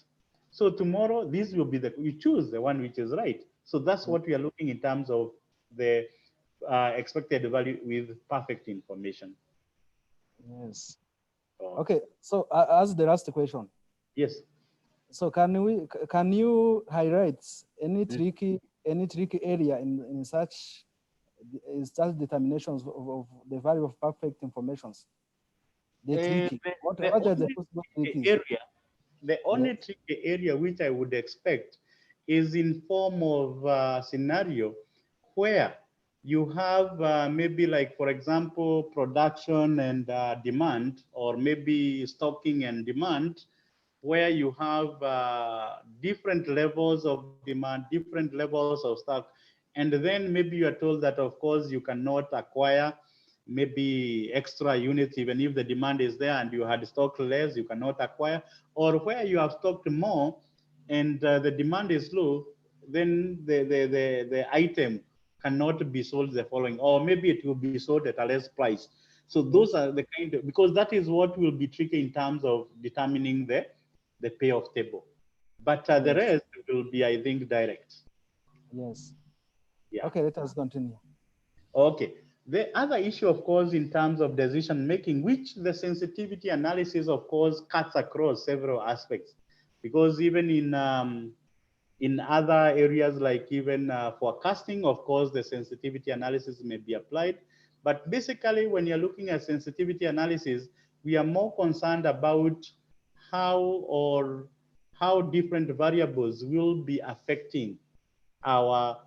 S2: So tomorrow this will be you choose the one which is right. So that's what we are looking in terms of the expected value with perfect information.
S6: Yes.
S2: Okay.
S6: Okay. So as the last question.
S2: Yes.
S6: So can you highlight
S2: Mm.
S6: any tricky area in such determinations of the value of perfect informations? The tricky.
S2: The
S6: What are the
S2: only
S6: possible
S2: tricky
S6: trickies?
S2: area, the
S6: Yes.
S2: only tricky area which I would expect is in form of scenario where you have maybe like, for example, production and demand, or maybe stocking and demand, where you have different levels of demand, different levels of stock, and then maybe you are told that, of course, you cannot acquire maybe extra units, even if the demand is there and you had stocked less, you cannot acquire, or where you have stocked more and the demand is low, then the item cannot be sold the following, or maybe it will be sold at a less price. So those
S6: Yes.
S2: are the kind of, because that is what will be tricky in terms of determining the payoff table. But the
S6: Yes.
S2: rest will be, I think, direct.
S6: Yes.
S2: Yeah.
S6: Okay, let us continue.
S2: Okay. The other issue, of course, in terms of decision making, which the sensitivity analysis, of course, cuts across several aspects, because even in other areas like even forecasting, of course, the sensitivity analysis may be applied. But basically, when you're looking at sensitivity analysis, we are more concerned about how or how different variables will be affecting our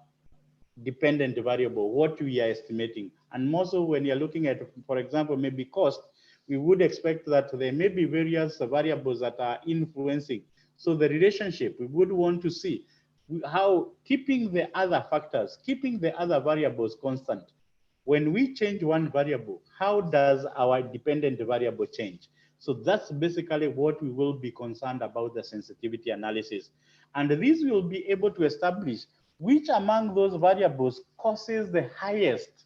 S2: dependent variable, what we are estimating. And more so when you're looking at, for example, maybe cost, we would expect that there may be various variables that are influencing. So the relationship we would want to see,
S4: how keeping the other factors, keeping the other variables constant. When we change one variable, how does our dependent variable change? So that's basically what we will be concerned about the sensitivity analysis. And this will be able to establish which among those variables causes the highest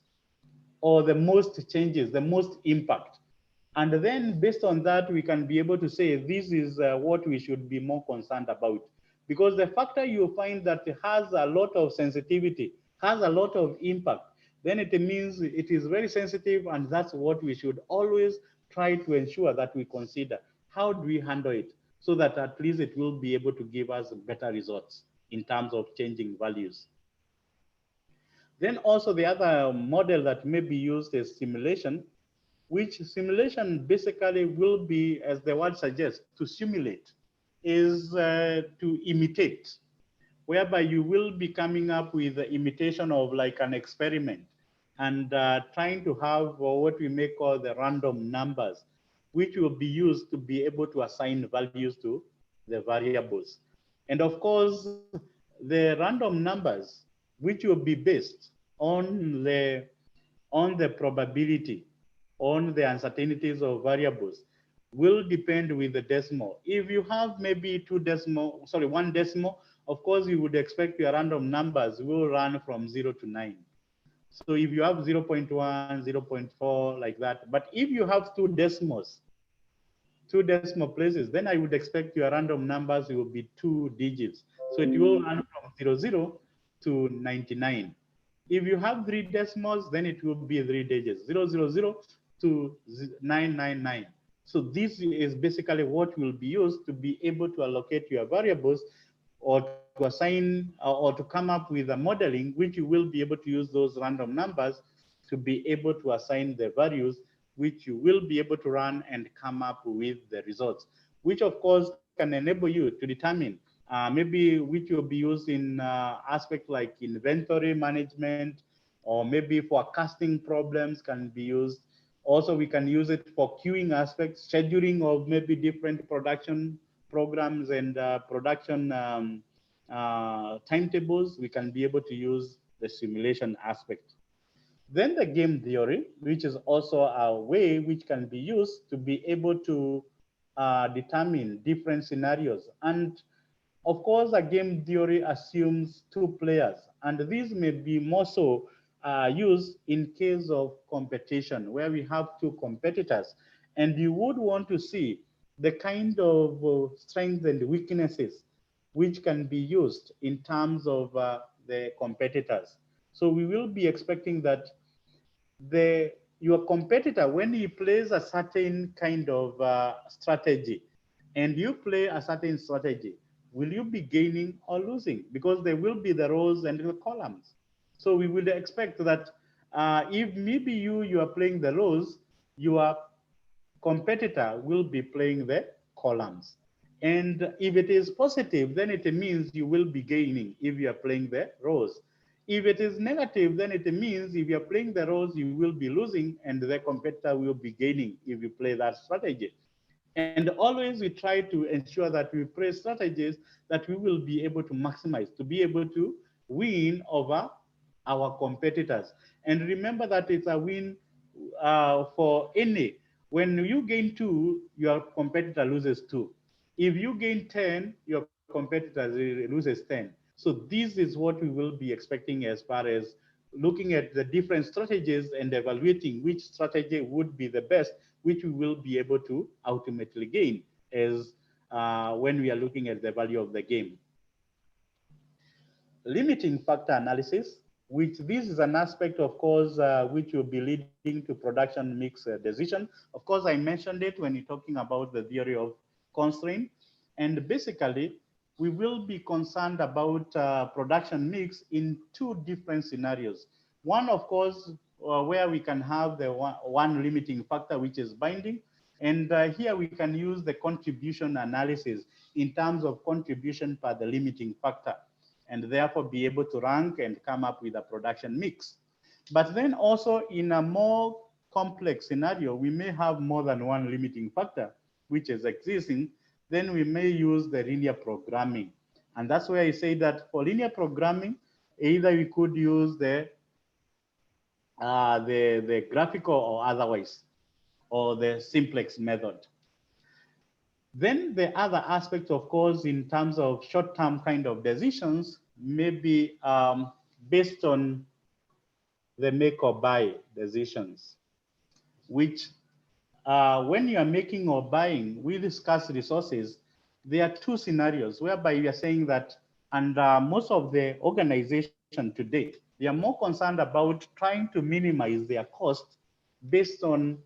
S4: or the most changes, the most impact. And then based on that, we can be able to say this is what we should be more concerned about. Because the factor you find that has a lot of sensitivity, has a lot of impact, then it means it is very sensitive, and that's what we should always try to ensure that we consider. How do we handle it so that at least it will be able to give us better results in terms of changing values? Then also the other model that may be used is simulation, which simulation basically will be, as the word suggests, to simulate, is to imitate, whereby you will be coming up with the imitation of like an experiment and trying to have what we may call the random numbers, which will be used to be able to assign values to the variables. And of course, the random numbers, which will be based on the probability, on the uncertainties of variables, will depend with the decimal. If you have maybe one decimal, of course you would expect your random numbers will run from 0 to 9. So if you have 0 0.1, 0 0.4, like that, but if you have two decimal places, then I would expect your random numbers will be 2 digits. So it will run from 00 to 99. If you have three decimals, then it will be 3 digits, 000 to 999. So this is basically what will be used to be able to allocate your variables, or to assign or to come up with a modeling, which you will be able to use those random numbers to be able to assign the values, which you will be able to run and come up with the results, which of course can enable you to determine maybe which will be used in aspects like inventory management, or maybe forecasting problems can be used. Also, we can use it for queuing aspects, scheduling of maybe different production programs and production timetables. We can be able to use the simulation aspect. Then the game theory, which is also a way which can be used to be able to determine different scenarios. And of course, a game theory assumes two players, and these may be more so used in case of competition, where we have two competitors, and you would want to see the kind of strengths and weaknesses which can be used in terms of the competitors. So we will be expecting that your competitor, when he plays a certain kind of strategy, and you play a certain strategy, will you be gaining or losing? Because there will be the rows and the columns. So we will expect that if maybe you are playing the rows, your competitor will be playing the columns. And if it is positive, then it means you will be gaining if you are playing the rows. If it is negative, then it means if you're playing the rows, you will be losing, and the competitor will be gaining if you play that strategy. And always we try to ensure that we play strategies that we will be able to maximize, to be able to win over our competitors. And remember that it's a win for any. When you gain 2, your competitor loses 2. If you gain 10, your competitor loses 10. So this is what we will be expecting as far as looking at the different strategies and evaluating which strategy would be the best, which we will be able to ultimately gain as when we are looking at the value of the game. Limiting factor analysis, which this is an aspect, of course, which will be leading to production mix decision. Of course, I mentioned it when you're talking about the theory of constraint. And basically, we will be concerned about production mix in two different scenarios. One, of course, where we can have the one limiting factor, which is binding. And here we can use the contribution analysis in terms of contribution per the limiting factor, and therefore be able to rank and come up with a production mix. But then also in a more complex scenario, we may have more than one limiting factor, which is existing. Then we may use the linear programming. And that's where I say that for linear programming, either we could use the graphical or otherwise, or the simplex method. Then the other aspect, of course, in terms of short-term kind of decisions, may be based on the make or buy decisions, which when you are making or buying with scarce resources, there are two scenarios whereby we are saying that, and most of the organization today, they are more concerned about trying to minimize their cost based on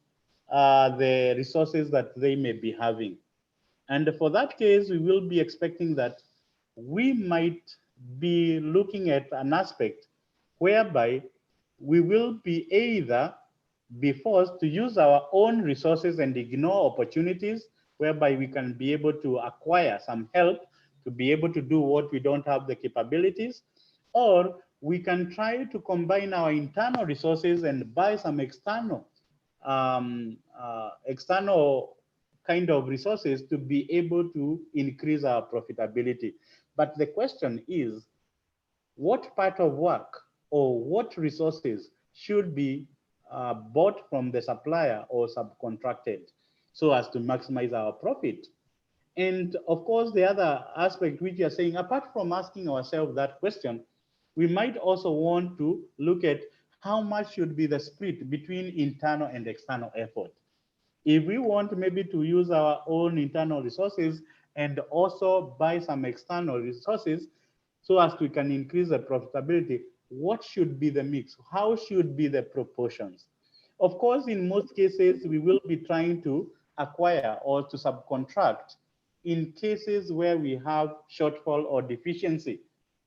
S4: the resources that they may be having. And for that case, we will be expecting that we might be looking at an aspect whereby we will be either be forced to use our own resources and ignore opportunities whereby we can be able to acquire some help to be able to do what we don't have the capabilities, or we can try to combine our internal resources and buy some external kind of resources to be able to increase our profitability. But the question is, what part of work or what resources should be bought from the supplier or subcontracted so as to maximize our profit? And of course, the other aspect which you're saying, apart from asking ourselves that question, we might also want to look at how much should be the split between internal and external effort. If we want maybe to use our own internal resources and also buy some external resources so as we can increase the profitability, what should be the mix? How should be the proportions? Of course, in most cases, we will be trying to acquire or to subcontract in cases where we have shortfall or deficiency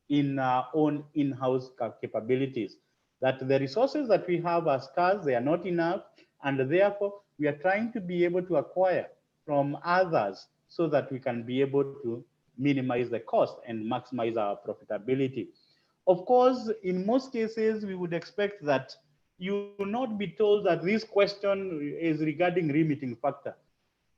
S4: in our own in-house capabilities, that the resources that we have are scarce, they are not enough, and therefore we are trying to be able to acquire from others so that we can be able to minimize the cost and maximize our profitability. Of course, in most cases, we would expect that you will not be told that this question is regarding limiting factor.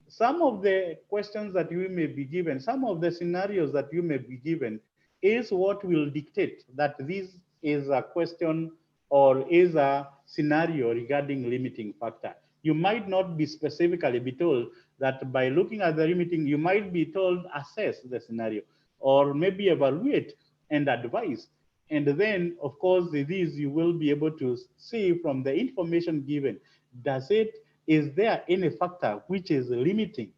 S4: Some of the questions that you may be given, some of the scenarios that you may be given is what will dictate that this is a question or is a scenario regarding limiting factor. You might not be specifically be told that by looking at the limiting, you might be told assess the scenario or maybe evaluate and advise. And then, of course, these you will be able to see from the information given. Is there any factor which is limiting?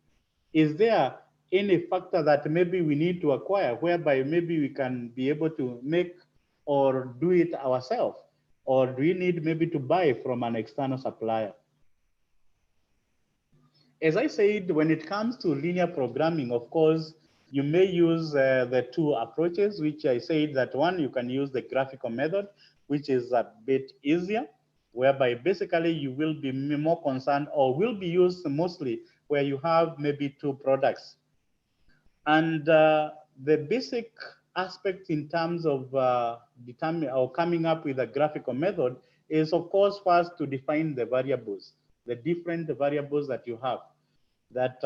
S4: Is there any factor that maybe we need to acquire whereby maybe we can be able to make or do it ourselves? Or do we need maybe to buy from an external supplier? As I said, when it comes to linear programming, of course, you may use the two approaches, which I said that one, you can use the graphical method, which is a bit easier, whereby basically you will be more concerned or will be used mostly where you have maybe two products. And the basic aspect in terms of determining or coming up with a graphical method is, of course, first to define the variables, the different variables that you have. That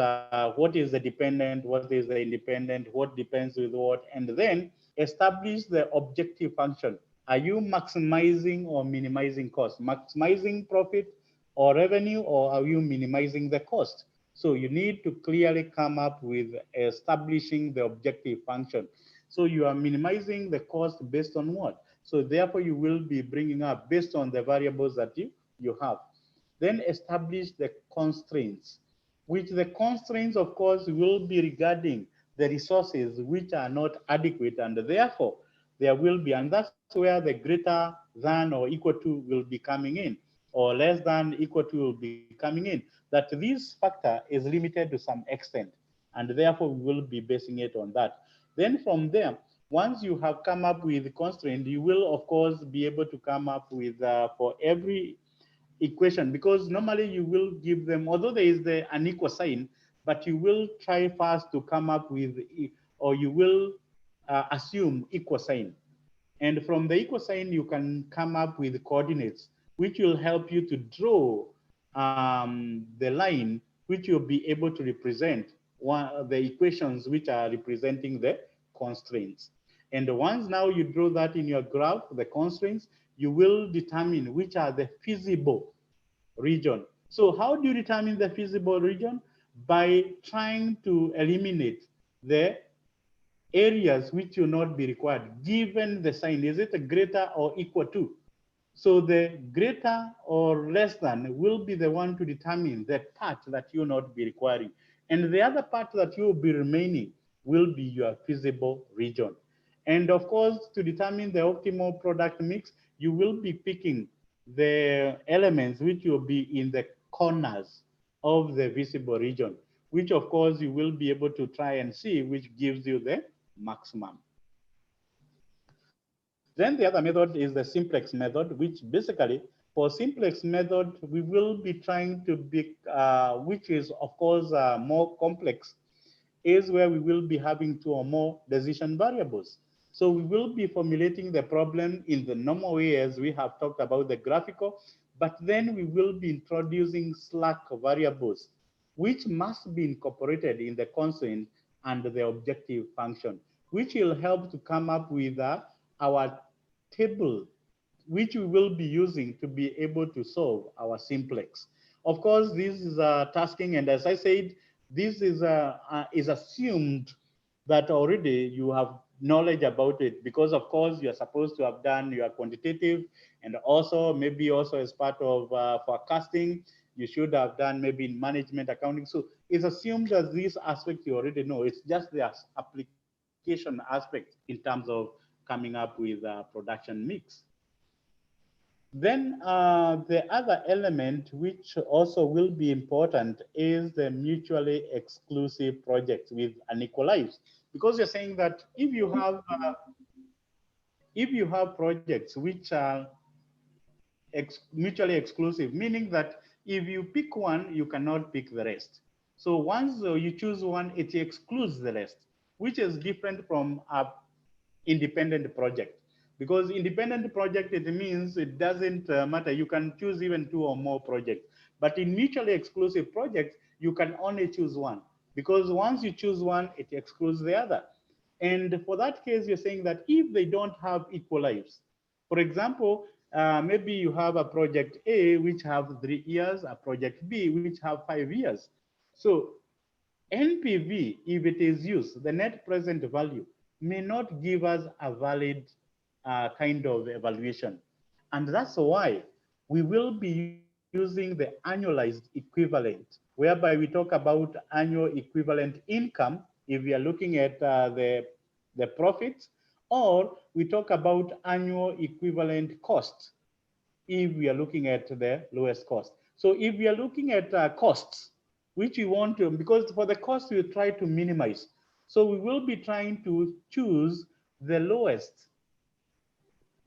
S4: what is the dependent, what is the independent, what depends with what, and then establish the objective function. Are you maximizing or minimizing cost? Maximizing profit or revenue, or are you minimizing the cost? So you need to clearly come up with establishing the objective function. So you are minimizing the cost based on what? So therefore you will be bringing up based on the variables that you have. Then establish the constraints, which the constraints, of course, will be regarding the resources which are not adequate, and therefore there will be, and that's where the greater than or equal to will be coming in, or less than equal to will be coming in, that this factor is limited to some extent, and therefore we will be basing it on that. Then from there, once you have come up with the constraint, you will, of course, be able to come up with for every equation, because normally you will give them, although there is an equal sign, but you will try first to come up with, or you will assume equal sign. And from the equal sign, you can come up with coordinates, which will help you to draw the line, which you'll be able to represent the equations which are representing the constraints. And once now you draw that in your graph, the constraints, you will determine which are the feasible region. So how do you determine the feasible region? By trying to eliminate the areas which will not be required, given the sign. Is it a greater or equal to? So the greater or less than will be the one to determine the part that you'll not be requiring. And the other part that you will be remaining will be your feasible region. And of course, to determine the optimal product mix, you will be picking the elements which will be in the corners of the visible region, which of course you will be able to try and see which gives you the maximum. Then the other method is the simplex method, which basically for simplex method, we will be trying to be, which is of course more complex, is where we will be having two or more decision variables. So we will be formulating the problem in the normal way as we have talked about the graphical, but then we will be introducing slack variables, which must be incorporated in the constraint and the objective function, which will help to come up with our table, which we will be using to be able to solve our simplex. Of course, this is tasking, and as I said, this is assumed that already you have knowledge about it, because of course you're supposed to have done your quantitative, and also maybe also as part of forecasting, you should have done maybe in management accounting. So it's assumed that this aspect you already know. It's just the application aspect in terms of coming up with a production mix. Then the other element which also will be important is the mutually exclusive projects with unequal lives, because you're saying that if you have projects which are mutually exclusive, meaning that if you pick one, you cannot pick the rest. So once you choose one, it excludes the rest, which is different from a independent project. Because independent project, it means it doesn't matter. You can choose even two or more projects. But in mutually exclusive projects, you can only choose one. Because once you choose one, it excludes the other. And for that case, you're saying that if they don't have equal lives, for example, maybe you have a project A, which have 3 years, a project B, which have 5 years. So NPV, if it is used, the net present value, may not give us a valid kind of evaluation. And that's why we will be using the annualized equivalent, whereby we talk about annual equivalent income if we are looking at the profits, or we talk about annual equivalent cost if we are looking at the lowest cost. So if we are looking at costs, which we want to, because for the cost we try to minimize. So we will be trying to choose the lowest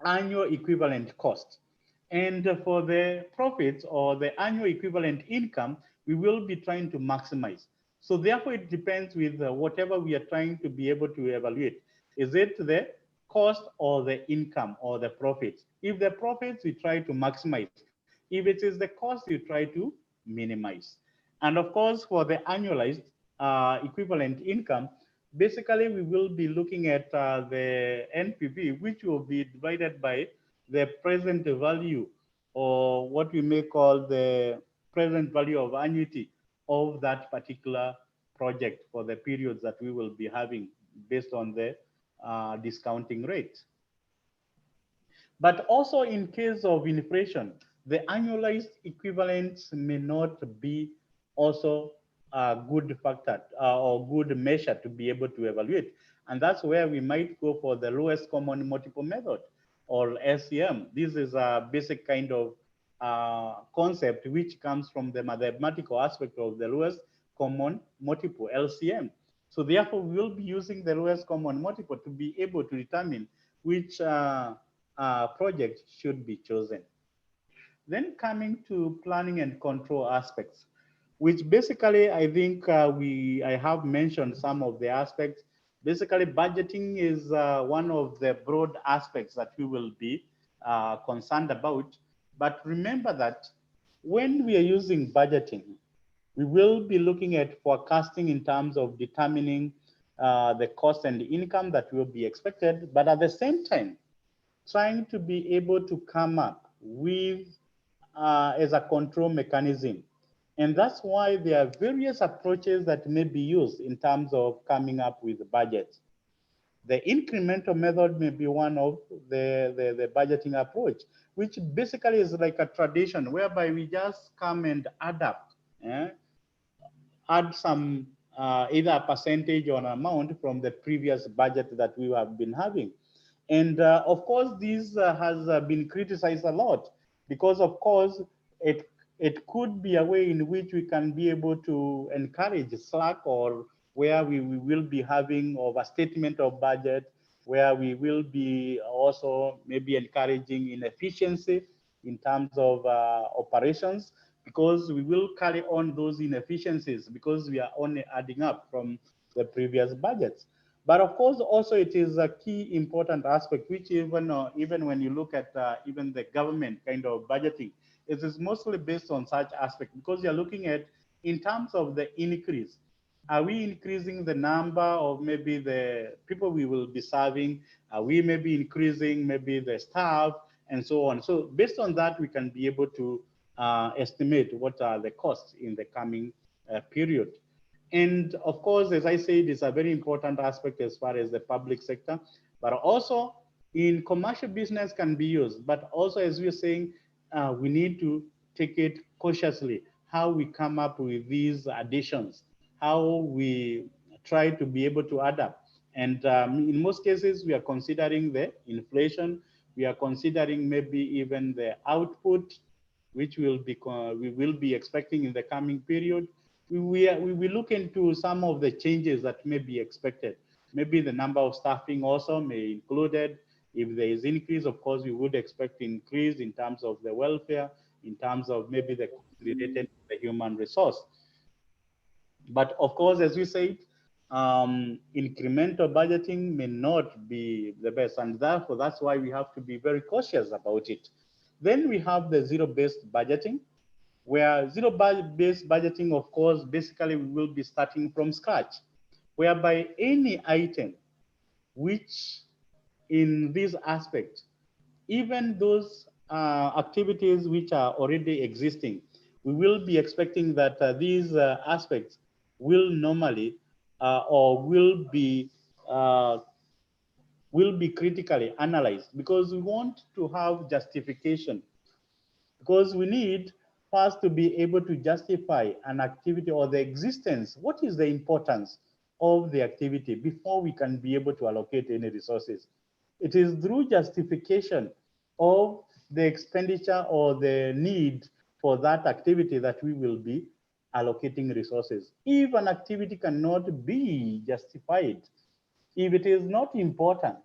S4: annual equivalent cost. And for the profits or the annual equivalent income, we will be trying to maximize. So therefore, it depends with whatever we are trying to be able to evaluate. Is it the cost or the income or the profits? If the profits, we try to maximize. If it is the cost, you try to minimize. And of course, for the annualized equivalent income, basically we will be looking at the NPV, which will be divided by the present value, or what we may call the present value of annuity of that particular project for the periods that we will be having based on the discounting rate. But also in case of inflation, the annualized equivalents may not be also a good factor or good measure to be able to evaluate. And that's where we might go for the lowest common multiple method, or LCM. This is a basic kind of concept which comes from the mathematical aspect of the lowest common multiple, LCM. So therefore, we will be using the lowest common multiple to be able to determine which project should be chosen. Then coming to planning and control aspects, which basically I think I have mentioned some of the aspects. Basically, budgeting is one of the broad aspects that we will be concerned about. But remember that when we are using budgeting, we will be looking at forecasting in terms of determining the cost and the income that will be expected, but at the same time, trying to be able to come up with as a control mechanism. And that's why there are various approaches that may be used in terms of coming up with budgets. The incremental method may be one of the budgeting approach, which basically is like a tradition whereby we just come and adapt, eh? Add some either a percentage or an amount from the previous budget that we have been having. And of course, this has been criticized a lot because, of course, it it could be a way in which we can be able to encourage slack, or where we will be having overstatement of budget, where we will be also maybe encouraging inefficiency in terms of operations, because we will carry on those inefficiencies because we are only adding up from the previous budgets. But of course, also it is a key important aspect, which even when you look at even the government kind of budgeting, it is mostly based on such aspect, because you're looking at in terms of the increase. Are we increasing the number of maybe the people we will be serving? Are we maybe increasing maybe the staff and so on? So based on that, we can be able to estimate what are the costs in the coming period. And of course, as I said, it's a very important aspect as far as the public sector, but also in commercial business can be used. But also, as we are saying, we need to take it cautiously, how we come up with these additions, how we try to be able to adapt. And in most cases, we are considering the inflation, we are considering maybe even the output, which we will be expecting in the coming period. We will look into some of the changes that may be expected. Maybe the number of staffing also may included. If there is increase, of course, we would expect increase in terms of the welfare, in terms of maybe the cost related to the human resource. But of course, as we said, incremental budgeting may not be the best, and therefore that's why we have to be very cautious about it. Then we have the zero-based budgeting, where zero-based budgeting, of course, basically we will be starting from scratch, whereby any item which in this aspect, even those activities which are already existing, we will be expecting that these aspects will normally or uh, will be critically analyzed, because we want to have justification, because we need first to be able to justify an activity or the existence. What is the importance of the activity before we can be able to allocate any resources? It is through justification of the expenditure or the need for that activity that we will be allocating resources. If an activity cannot be justified, if it is not important,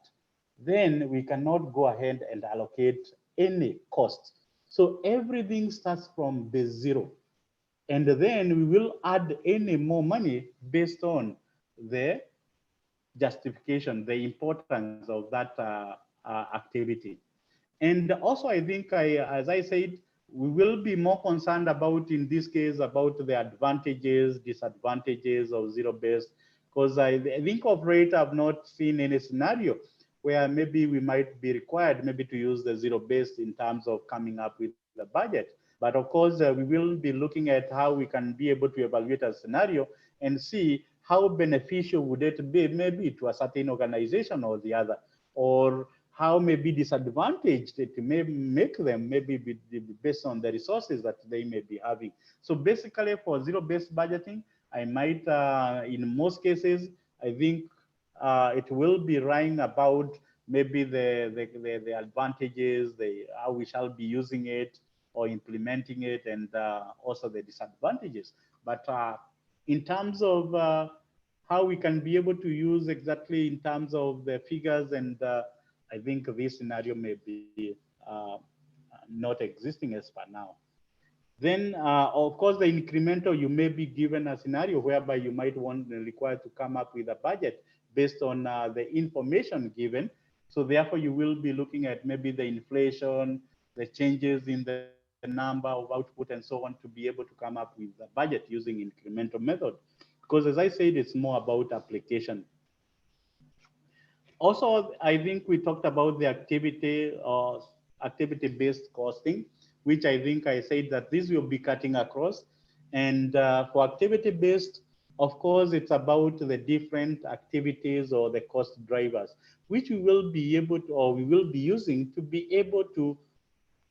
S4: then we cannot go ahead and allocate any cost. So everything starts from base zero. And then we will add any more money based on the justification, the importance of that activity. And also, I think, as I said, we will be more concerned about, in this case, about the advantages, disadvantages of zero-based, because I think of rate, I've not seen any scenario where maybe we might be required maybe to use the zero-based in terms of coming up with a budget. But of course, we will be looking at how we can be able to evaluate a scenario and see how beneficial would it be maybe to a certain organization or the other, or how may be disadvantaged it may make them maybe based on the resources that they may be having. So basically for zero-based budgeting, I might, in most cases, I think it will be writing about maybe the advantages, how we shall be using it or implementing it, and also the disadvantages. But in terms of how we can be able to use exactly in terms of the figures, and I think this scenario may be not existing as per now. Then, of course, the incremental, you may be given a scenario whereby you might want required to come up with a budget based on the information given. So therefore, you will be looking at maybe the inflation, the changes in the number of output and so on, to be able to come up with a budget using incremental method. Because as I said, it's more about application. Also, I think we talked about the activity-based costing, which I think I said that this will be cutting across. And for activity-based, of course, it's about the different activities or the cost drivers, which we will be able to, or we will be using to be able to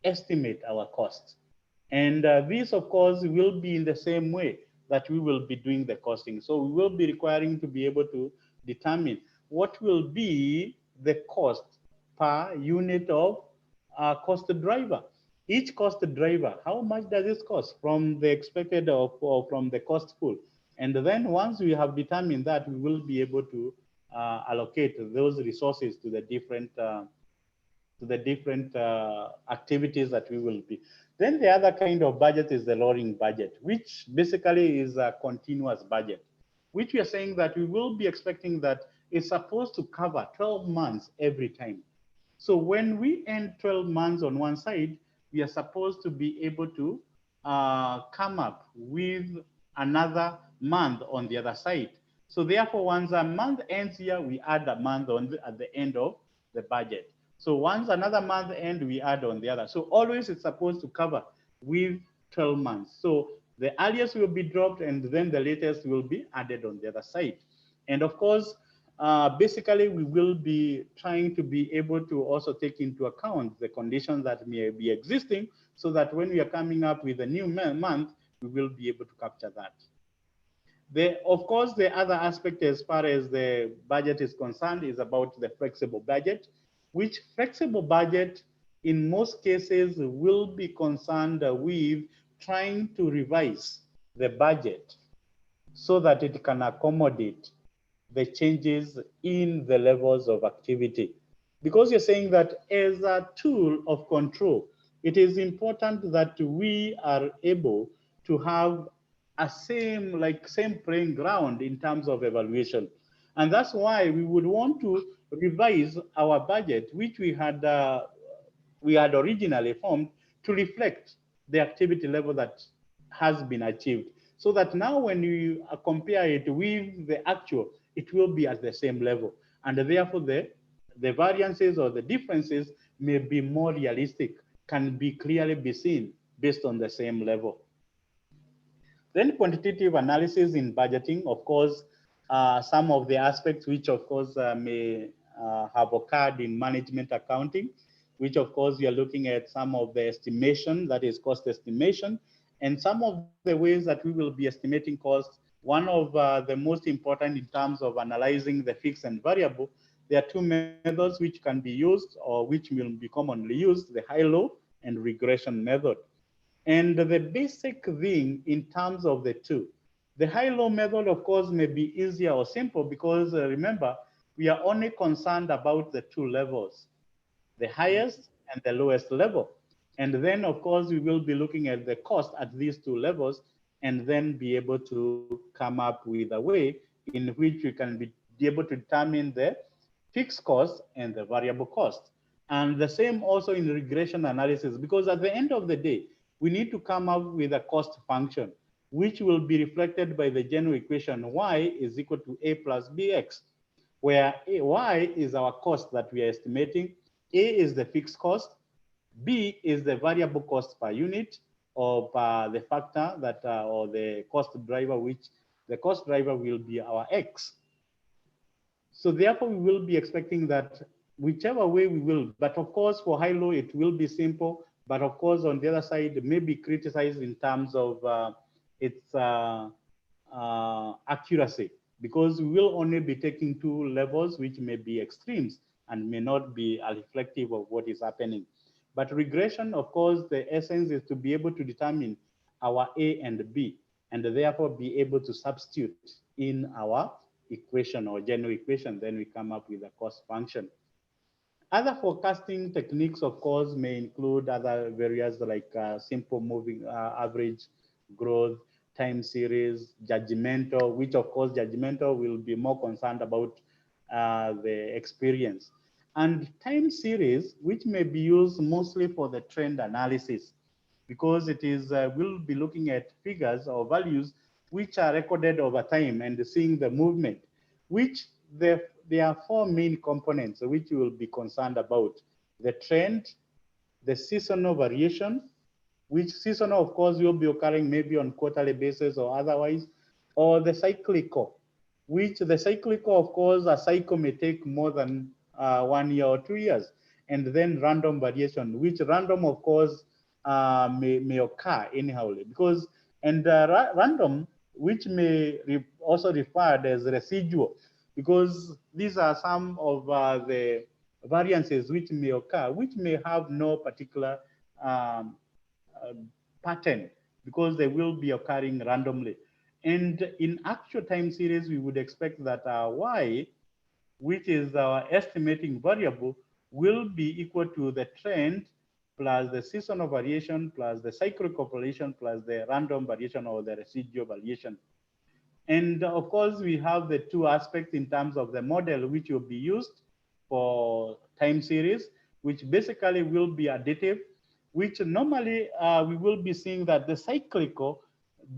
S4: estimate our costs. And this, of course, will be in the same way that we will be doing the costing. So we will be requiring to be able to determine what will be the cost per unit of cost driver. Each cost driver, how much does it cost from the expected or from the cost pool? And then once we have determined that, we will be able to allocate those resources to the different activities that we will be. Then the other kind of budget is the rolling budget, which basically is a continuous budget, which we are saying that we will be expecting that it's supposed to cover 12 months every time. So when we end 12 months on one side, we are supposed to be able to come up with another month on the other side. So therefore, once a month ends here, we add a month at the end of the budget. So once another month ends, we add on the other. So always it's supposed to cover with 12 months. So the earliest will be dropped and then the latest will be added on the other side. And of course, basically, we will be trying to be able to also take into account the conditions that may be existing so that when we are coming up with a new month, we will be able to capture that. Of course, the other aspect as far as the budget is concerned is about the flexible budget, which flexible budget in most cases will be concerned with trying to revise the budget so that it can accommodate the changes in the levels of activity. Because you're saying that as a tool of control, it is important that we are able to have a same playing ground in terms of evaluation. And that's why we would want to revise our budget, which we had originally formed to reflect the activity level that has been achieved. So that now when you compare it with the actual, it will be at the same level. And therefore the variances or the differences may be more realistic, can be clearly be seen based on the same level. Then quantitative analysis in budgeting, of course, some of the aspects which of course may have occurred in management accounting, which of course we are looking at some of the estimation, that is cost estimation, and some of the ways that we will be estimating costs. One of the most important in terms of analyzing the fixed and variable, there are two methods which can be used or which will be commonly used, the high-low and regression method. And the basic thing in terms of the two, the high-low method, of course, may be easier or simple because remember, we are only concerned about the two levels, the highest and the lowest level. And then, of course, we will be looking at the cost at these two levels and then be able to come up with a way in which we can be able to determine the fixed cost and the variable cost. And the same also in regression analysis, because at the end of the day, we need to come up with a cost function, which will be reflected by the general equation y is equal to a plus bx, where y is our cost that we are estimating, a is the fixed cost, b is the variable cost per unit of the factor that, or the cost driver, which the cost driver will be our x. So therefore, we will be expecting that whichever way we will, but of course, for high-low, it will be simple. But of course, on the other side, it may be criticized in terms of its accuracy, because we will only be taking two levels, which may be extremes and may not be reflective of what is happening. But regression, of course, the essence is to be able to determine our A and B, and therefore be able to substitute in our equation or general equation, then we come up with a cost function. Other forecasting techniques, of course, may include other areas like simple moving average, growth, time series, judgmental, which of course judgmental will be more concerned about the experience. And time series, which may be used mostly for the trend analysis, because it is, we'll be looking at figures or values which are recorded over time and seeing the movement, which there are four main components which we will be concerned about: the trend, the seasonal variation, which seasonal, of course, will be occurring maybe on quarterly basis or otherwise, or the cyclical, which the cyclical, of course, a cycle may take more than 1 year or 2 years, and then random variation, which random, of course, may occur anyhow, because, and random, which may also referred as residual, because these are some of the variances which may occur, which may have no particular um, uh, pattern, because they will be occurring randomly. And in actual time series, we would expect that y, which is our estimating variable, will be equal to the trend plus the seasonal variation plus the cyclical variation plus the random variation or the residual variation. And of course, we have the two aspects in terms of the model which will be used for time series, which basically will be additive, which normally we will be seeing that the cyclical,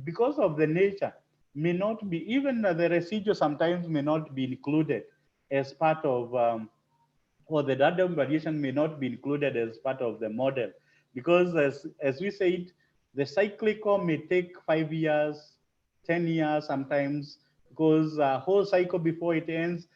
S4: because of the nature, may not be, even the residual sometimes may not be included as part of or the random variation may not be included as part of the model, because as we said, the cyclical may take 5 years, 10 years sometimes, because whole cycle before it ends,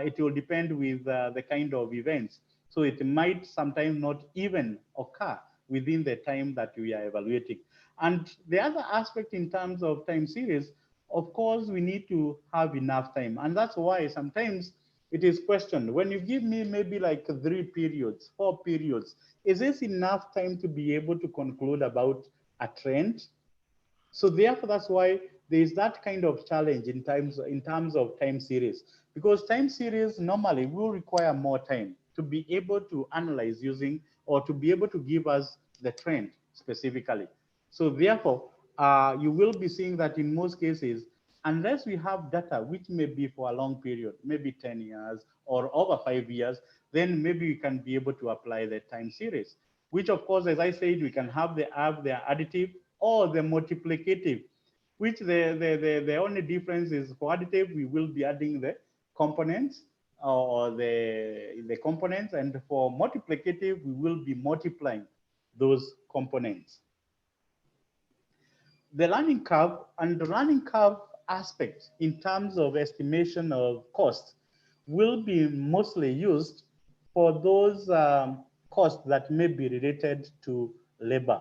S4: it will depend with the kind of events. So it might sometimes not even occur within the time that we are evaluating. And the other aspect in terms of time series, of course, we need to have enough time. And that's why sometimes it is questioned. When you give me maybe like 3 periods, 4 periods, is this enough time to be able to conclude about a trend? So therefore, that's why there is that kind of challenge in terms of time series, because time series normally will require more time to be able to analyze using, or to be able to give us the trend specifically. So therefore, you will be seeing that in most cases, unless we have data which may be for a long period, maybe 10 years or over 5 years, then maybe we can be able to apply the time series, which of course, as I said, we can have the additive or the multiplicative, which the only difference is for additive, we will be adding the components or the components, and for multiplicative, we will be multiplying those components. The learning curve and the learning curve aspect in terms of estimation of cost will be mostly used for those costs that may be related to labor,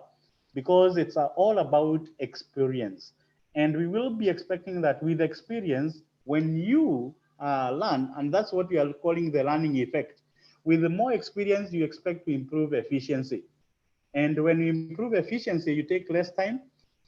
S4: because it's all about experience. And we will be expecting that with experience, when you learn, and that's what we are calling the learning effect, with the more experience, you expect to improve efficiency. And when you improve efficiency, you take less time.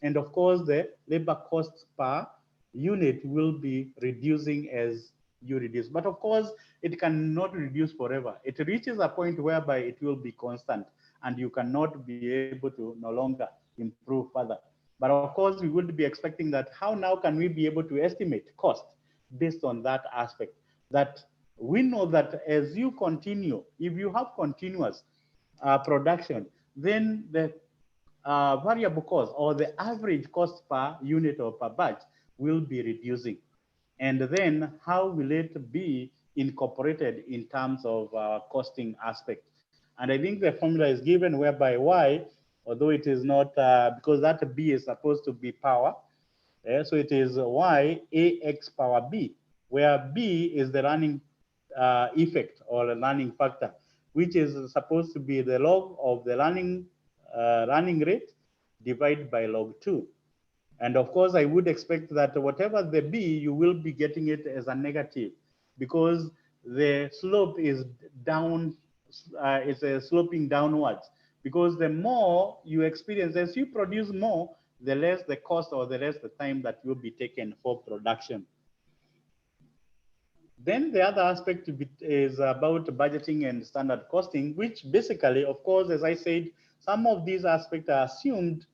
S4: And of course, the labor costs per unit will be reducing as you reduce. But of course, it cannot reduce forever. It reaches a point whereby it will be constant, and you cannot be able to no longer improve further. But of course, we would be expecting that how now can we be able to estimate cost based on that aspect? That we know that as you continue, if you have continuous production, then the variable cost or the average cost per unit or per batch will be reducing. And then how will it be incorporated in terms of costing aspect? And I think the formula is given whereby y, although it is not, because that b is supposed to be power, so it is y ax power b, where b is the running effect or the learning factor, which is supposed to be the log of the running rate divided by log 2. And of course, I would expect that whatever the b, you will be getting it as a negative, because the slope is down, it's sloping downwards. Because the more you experience, as you produce more, the less the cost or the less the time that will be taken for production. Then the other aspect is about budgeting and standard costing, which basically, of course, as I said, some of these aspects are assumed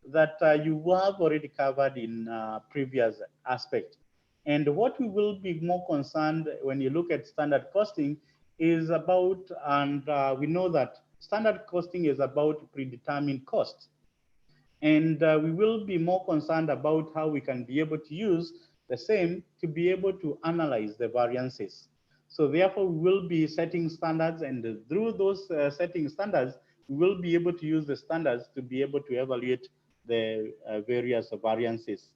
S4: that you have already covered in previous aspect. And what we will be more concerned when you look at standard costing is about, and we know that standard costing is about predetermined costs. And we will be more concerned about how we can be able to use the same to be able to analyze the variances. So therefore, we will be setting standards, and through those setting standards, we will be able to use the standards to be able to evaluate the various variances.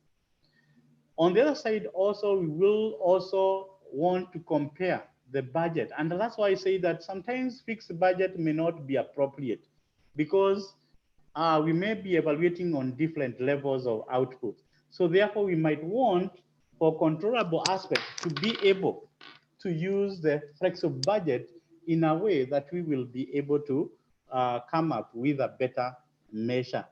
S4: On the other side, also, we will also want to compare the budget. And that's why I say that sometimes fixed budget may not be appropriate, because we may be evaluating on different levels of output. So therefore, we might want, for controllable aspects, to be able to use the flexible budget in a way that we will be able to come up with a better measure.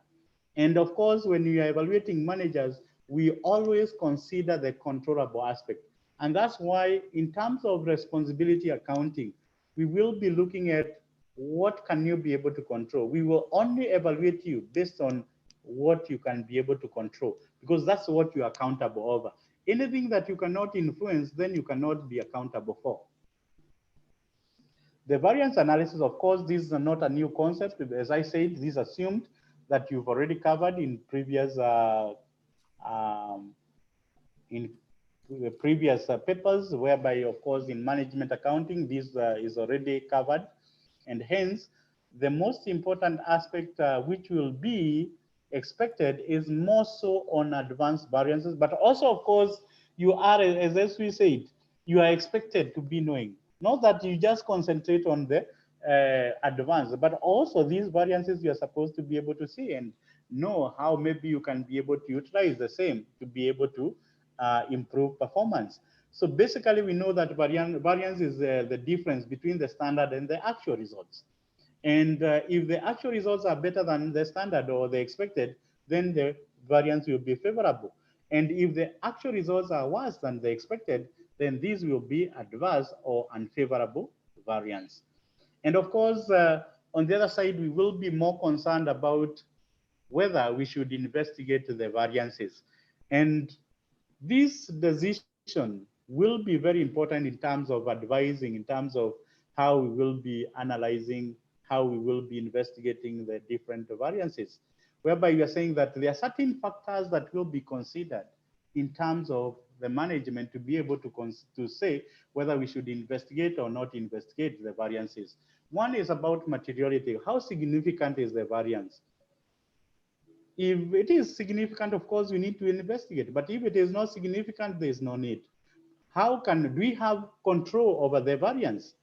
S4: And of course, when we are evaluating managers, we always consider the controllable aspect. And that's why, in terms of responsibility accounting, we will be looking at what can you be able to control. We will only evaluate you based on what you can be able to control, because that's what you're accountable over. Anything that you cannot influence, then you cannot be accountable for. The variance analysis, of course, this is not a new concept. As I said, this is assumed that you've already covered in previous um, in the previous papers, whereby, of course, in management accounting, this is already covered. And hence, the most important aspect which will be expected is more so on advanced variances, but also, of course, you are, as we said, you are expected to be knowing. Not that you just concentrate on the advanced, but also these variances you are supposed to be able to see and know how maybe you can be able to utilize the same to be able to improve performance. So basically, we know that variance is the difference between the standard and the actual results. And if the actual results are better than the standard or the expected, then the variance will be favorable. And if the actual results are worse than the expected, then these will be adverse or unfavorable variance. And of course, on the other side, we will be more concerned about whether we should investigate the variances. And this decision will be very important in terms of advising, in terms of how we will be analyzing, how we will be investigating the different variances, whereby you are saying that there are certain factors that will be considered in terms of the management to be able to say whether we should investigate or not investigate the variances. One is about materiality. How significant is the variance? If it is significant, of course, we need to investigate. But if it is not significant, there is no need. How can we have control over the variance?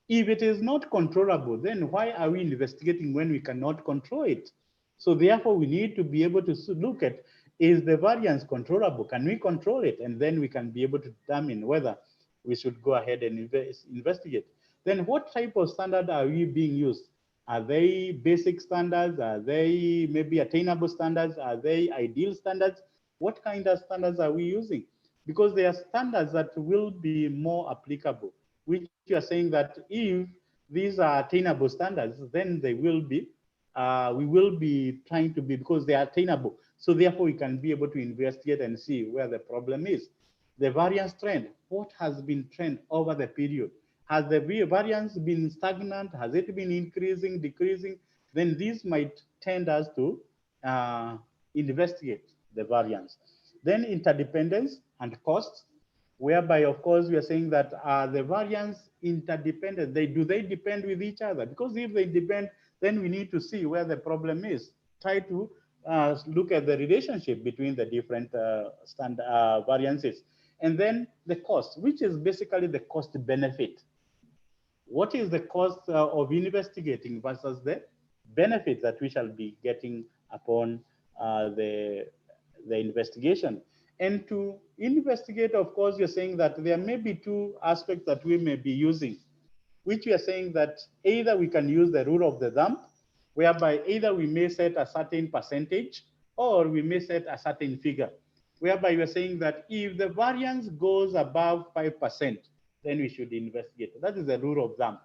S4: If it is not controllable, then why are we investigating when we cannot control it? So therefore, we need to be able to look at, is the variance controllable? Can we control it? And then we can be able to determine whether we should go ahead and investigate. Then what type of standard are we being used? Are they basic standards? Are they maybe attainable standards? Are they ideal standards? What kind of standards are we using? Because there are standards that will be more applicable, which you are saying that if these are attainable standards, then they will be, we will be trying to be, because they are attainable. So therefore, we can be able to investigate and see where the problem is. The variance trend, what has been trend over the period? Has the variance been stagnant? Has it been increasing, decreasing? Then these might tend us to investigate the variance. Then interdependence and costs, whereby, of course, we are saying that the variance interdependent. Do they depend with each other? Because if they depend, then we need to see where the problem is. Try to look at the relationship between the different variances. And then the cost, which is basically the cost benefit. What is the cost of investigating versus the benefit that we shall be getting upon the investigation? And to investigate, of course, you're saying that there may be two aspects that we may be using, which we are saying that either we can use the rule of the thumb, whereby either we may set a certain percentage or we may set a certain figure, whereby we are saying that if the variance goes above 5%, then we should investigate. That is the rule of thumb.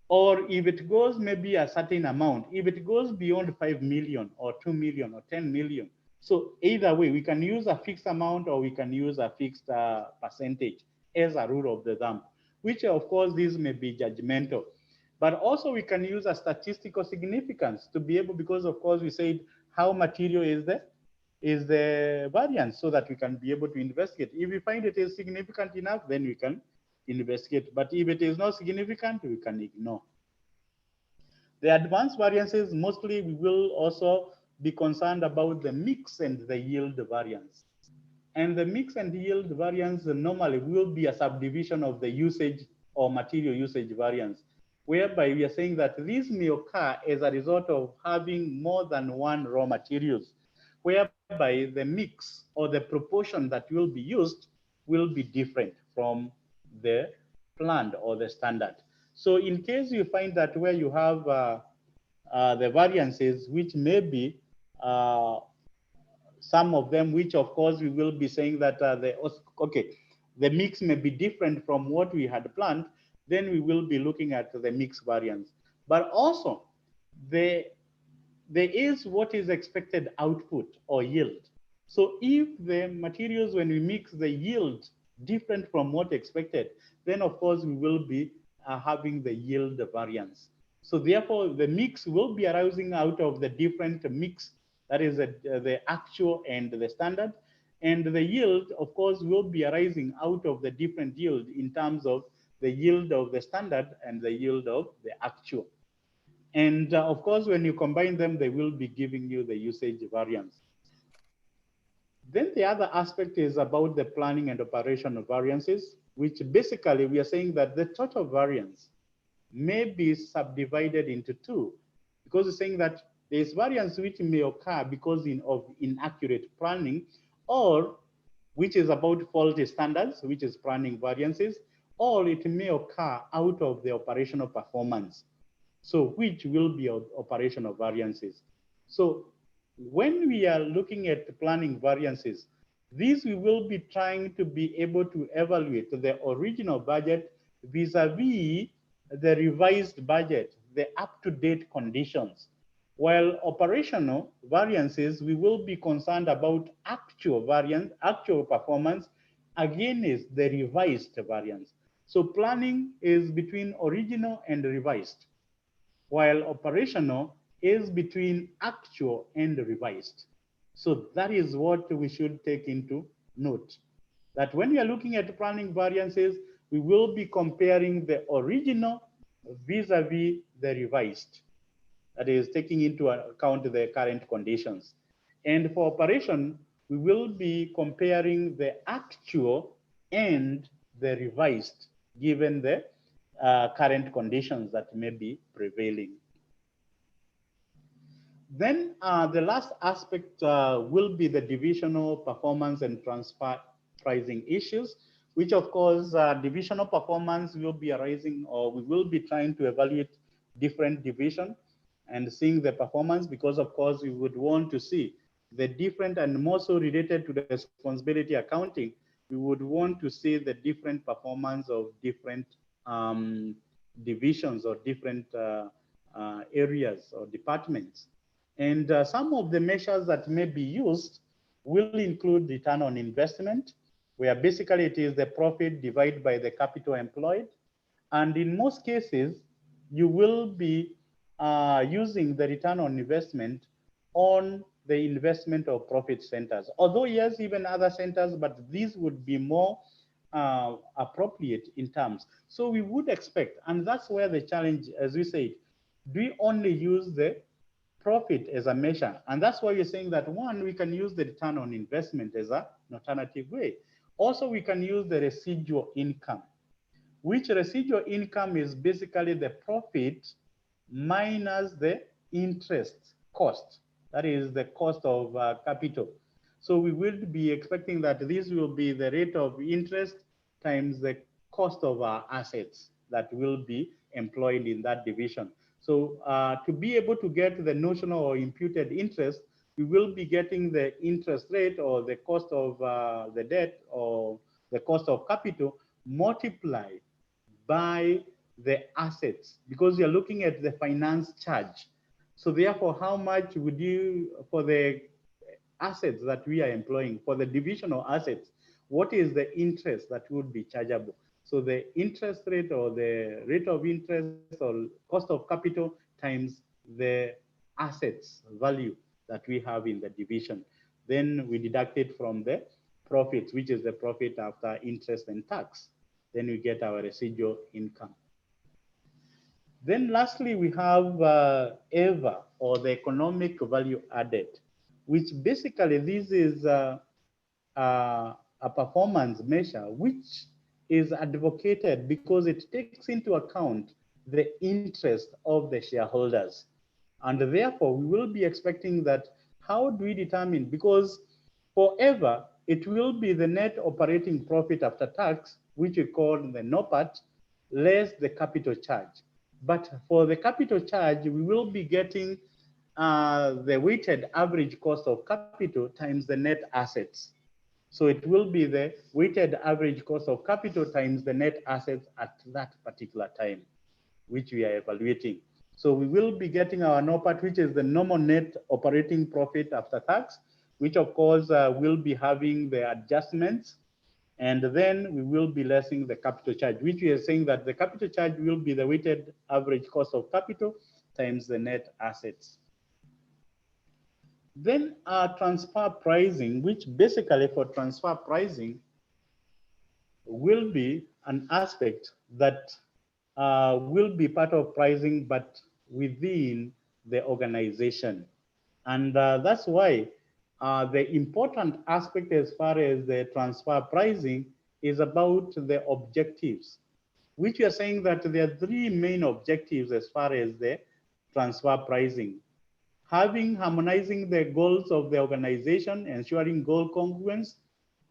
S4: Or if it goes maybe a certain amount, if it goes beyond 5 million or 2 million or 10 million. So either way, we can use a fixed amount or we can use a fixed percentage as a rule of the thumb, which of course, this may be judgmental. But also we can use a statistical significance to be able, because of course we said how material is the variance, so that we can be able to investigate. If we find it is significant enough, then we can investigate. But if it is not significant, we can ignore. The advanced variances, mostly we will also be concerned about the mix and the yield variance. And the mix and yield variance normally will be a subdivision of the usage or material usage variance, whereby we are saying that this may occur as a result of having more than one raw materials, whereby the mix or the proportion that will be used will be different from the planned or the standard. So in case you find that where you have the variances, which may be some of them, which of course we will be saying that the mix may be different from what we had planned, then we will be looking at the mix variance. But also, the, there is what is expected output or yield. So if the materials, when we mix the yield different from what expected, then of course we will be having the yield variance. So therefore, the mix will be arising out of the different mix, that is the actual and the standard. And the yield, of course, will be arising out of the different yield in terms of the yield of the standard and the yield of the actual. And of course, when you combine them, they will be giving you the usage variance. Then the other aspect is about the planning and operational variances, which basically we are saying that the total variance may be subdivided into two, because it's saying that there is variance which may occur because of inaccurate planning, or which is about faulty standards, which is planning variances, or it may occur out of the operational performance. So which will be operational variances. So when we are looking at planning variances, these we will be trying to be able to evaluate the original budget vis-a-vis the revised budget, the up-to-date conditions. While operational variances, we will be concerned about actual variance, actual performance against the revised variance. So planning is between original and revised, while operational is between actual and revised. So that is what we should take into note. That when we are looking at planning variances, we will be comparing the original vis-a-vis the revised. That is taking into account the current conditions. And for operation, we will be comparing the actual and the revised given the current conditions that may be prevailing. Then the last aspect will be the divisional performance and transfer pricing issues, which of course divisional performance will be arising, or we will be trying to evaluate different division and seeing the performance, because of course we would want to see the different, and more so related to the responsibility accounting, we would want to see the different performance of different divisions or different areas or departments. And some of the measures that may be used will include return on investment, where basically it is the profit divided by the capital employed. And in most cases, you will be using the return on investment on the investment of profit centers. Although yes, even other centers, but these would be more appropriate in terms. So we would expect, and that's where the challenge, as we said, do we only use the profit as a measure? And that's why you're saying that one, we can use the return on investment as an alternative way. Also, we can use the residual income, which residual income is basically the profit minus the interest cost. That is the cost of capital. So we will be expecting that this will be the rate of interest times the cost of our assets that will be employed in that division. So to be able to get the notional or imputed interest, we will be getting the interest rate or the cost of the debt or the cost of capital multiplied by the assets, because you're looking at the finance charge. So therefore, how much would you, for the assets that we are employing, for the divisional assets, what is the interest that would be chargeable? So the interest rate or the rate of interest or cost of capital times the assets value that we have in the division. Then we deduct it from the profit, which is the profit after interest and tax. then we get our residual income. Then lastly, we have EVA, or the economic value added, which basically this is a performance measure which is advocated because it takes into account the interest of the shareholders. And therefore, we will be expecting that how do we determine? Because forever, it will be the net operating profit after tax, which we call the NOPAT, less the capital charge. But for the capital charge, we will be getting the weighted average cost of capital times the net assets. So it will be the weighted average cost of capital times the net assets at that particular time, which we are evaluating. So we will be getting our NOPAT, which is the normal net operating profit after tax, which of course will be having the adjustments. And then we will be lessing the capital charge, which we are saying that the capital charge will be the weighted average cost of capital times the net assets. Then transfer pricing, which basically for transfer pricing will be an aspect that will be part of pricing, but within the organization. And that's why the important aspect as far as the transfer pricing is about the objectives, which we are saying that there are three main objectives as far as the transfer pricing. Having harmonizing the goals of the organization, ensuring goal congruence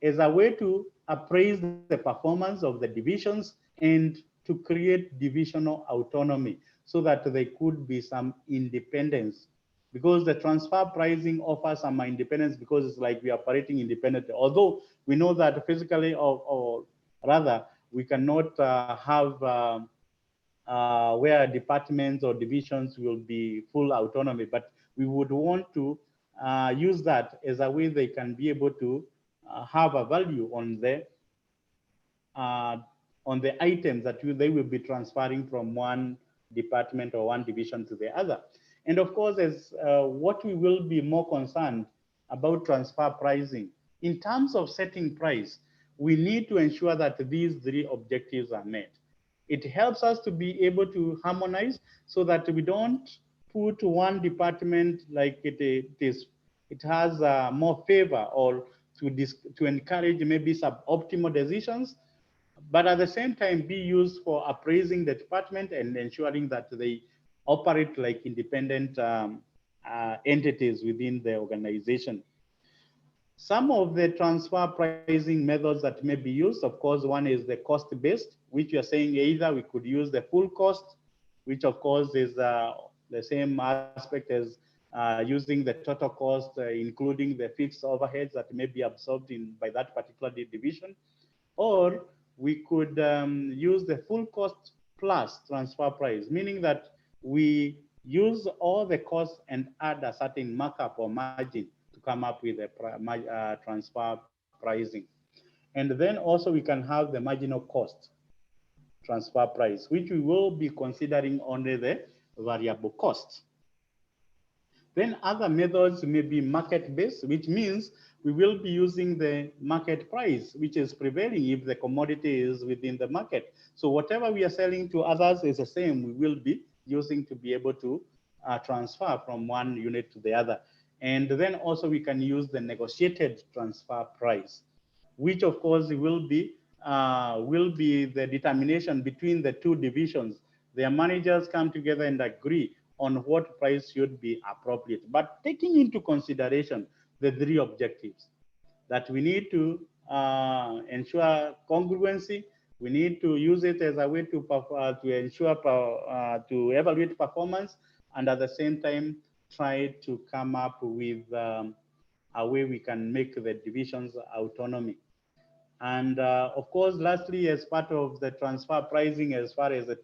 S4: as a way to appraise the performance of the divisions and to create divisional autonomy so that there could be some independence, because the transfer pricing offers some independence because it's like we are operating independently. Although we know that physically, or rather, we cannot have where departments or divisions will be full autonomy, but we would want to use that as a way they can be able to have a value uh, on the items that they will be transferring from one department or one division to the other. And of course, as what we will be more concerned about transfer pricing, in terms of setting price, we need to ensure that these three objectives are met. It helps us to be able to harmonize so that we don't put one department like it has more favor, or to encourage maybe suboptimal decisions, but at the same time be used for appraising the department and ensuring that they operate like independent entities within the organization. Some of the transfer pricing methods that may be used, of course, one is the cost-based, which we are saying either we could use the full cost, which of course is the same aspect as using the total cost, including the fixed overheads that may be absorbed by that particular division. Or we could use the full cost plus transfer price, meaning that we use all the costs and add a certain markup or margin to come up with a transfer pricing. And then also we can have the marginal cost transfer price, which we will be considering only the variable costs. Then other methods may be market-based, which means we will be using the market price, which is prevailing if the commodity is within the market. So whatever we are selling to others is the same, we will be using to be able to transfer from one unit to the other. And then also we can use the negotiated transfer price, which of course will be the determination between the two divisions. Their managers come together and agree on what price should be appropriate, but taking into consideration the three objectives that we need to ensure congruency. We need to use it as a way to ensure to evaluate performance, and at the same time try to come up with a way we can make the divisions autonomy. And of course, lastly, as part of the transfer pricing, as far as the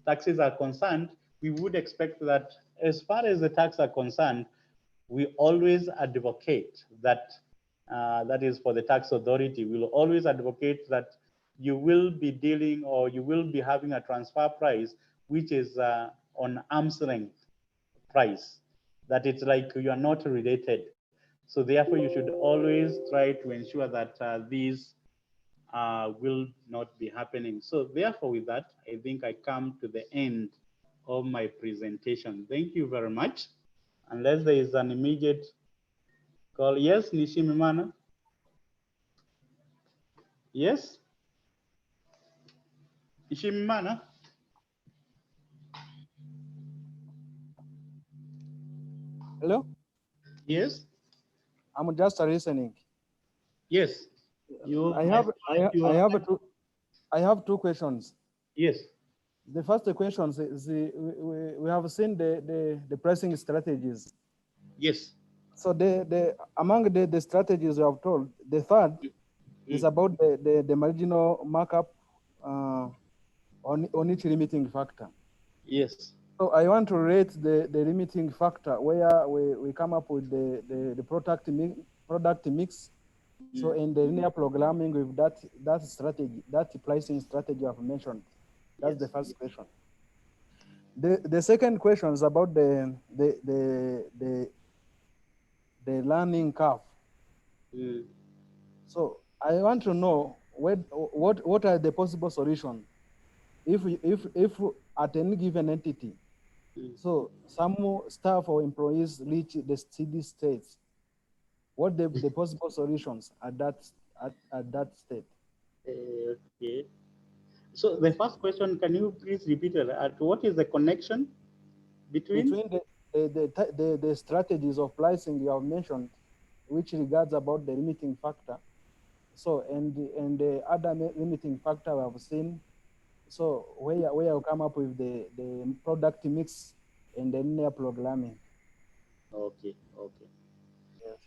S4: taxes are concerned, we would expect that as far as the tax are concerned, we always advocate that, that is for the tax authority, we will always advocate that you will be dealing, or you will be having a transfer price, which is on arm's length price, that it's like you are not related. So therefore, you should always try to ensure that these will not be happening. So therefore, with that, I think I come to the end of my presentation. Thank you very much. Unless there is an immediate call. Yes, Nishimimana? Yes? Nishimimana?
S6: Hello?
S4: Yes?
S6: I'm just listening.
S4: Yes.
S6: I have
S4: You
S6: I
S4: are,
S6: have I have two questions.
S4: yes.
S6: The first question is we have seen the pricing strategies.
S4: Yes.
S6: So among the strategies you have told, the third is
S4: Mm.
S6: about the marginal markup on each limiting factor.
S4: Yes.
S6: So I want to rate the limiting factor where we come up with the product mix. So
S4: Mm.
S6: in the linear programming with that strategy, that pricing strategy I've mentioned, that's the
S4: Yes.
S6: first question. The second question is about the learning curve.
S4: Mm.
S6: So I want to know what are the possible solutions if at any given entity,
S4: Mm.
S6: so some staff or employees reach the steady states, what the possible solutions at that state.
S4: Okay. So the first question, can you please repeat it? What is the connection between?
S6: Between the strategies of pricing you have mentioned, which regards about the limiting factor, so and the other limiting factor we have seen, so where you come up with the product mix and the linear programming.
S4: Okay. Okay.
S6: Yes.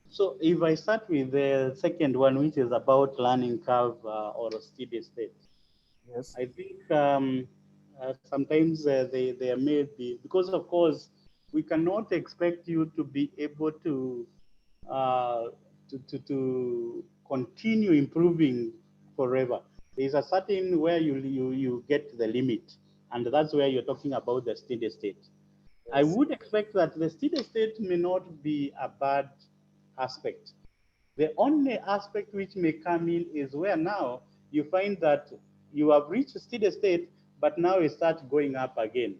S4: So if I start with the second one, which is about learning curve or steady state,
S6: Yes.
S4: I think sometimes they may be, because of course we cannot expect you to be able uh, to continue improving forever. There is a certain where you get to the limit, and that's where you're talking about the steady state. I
S6: Yes.
S4: would expect that the steady state may not be a bad aspect. The only aspect which may come in is where now you find that you have reached a steady state, but now it starts going up again.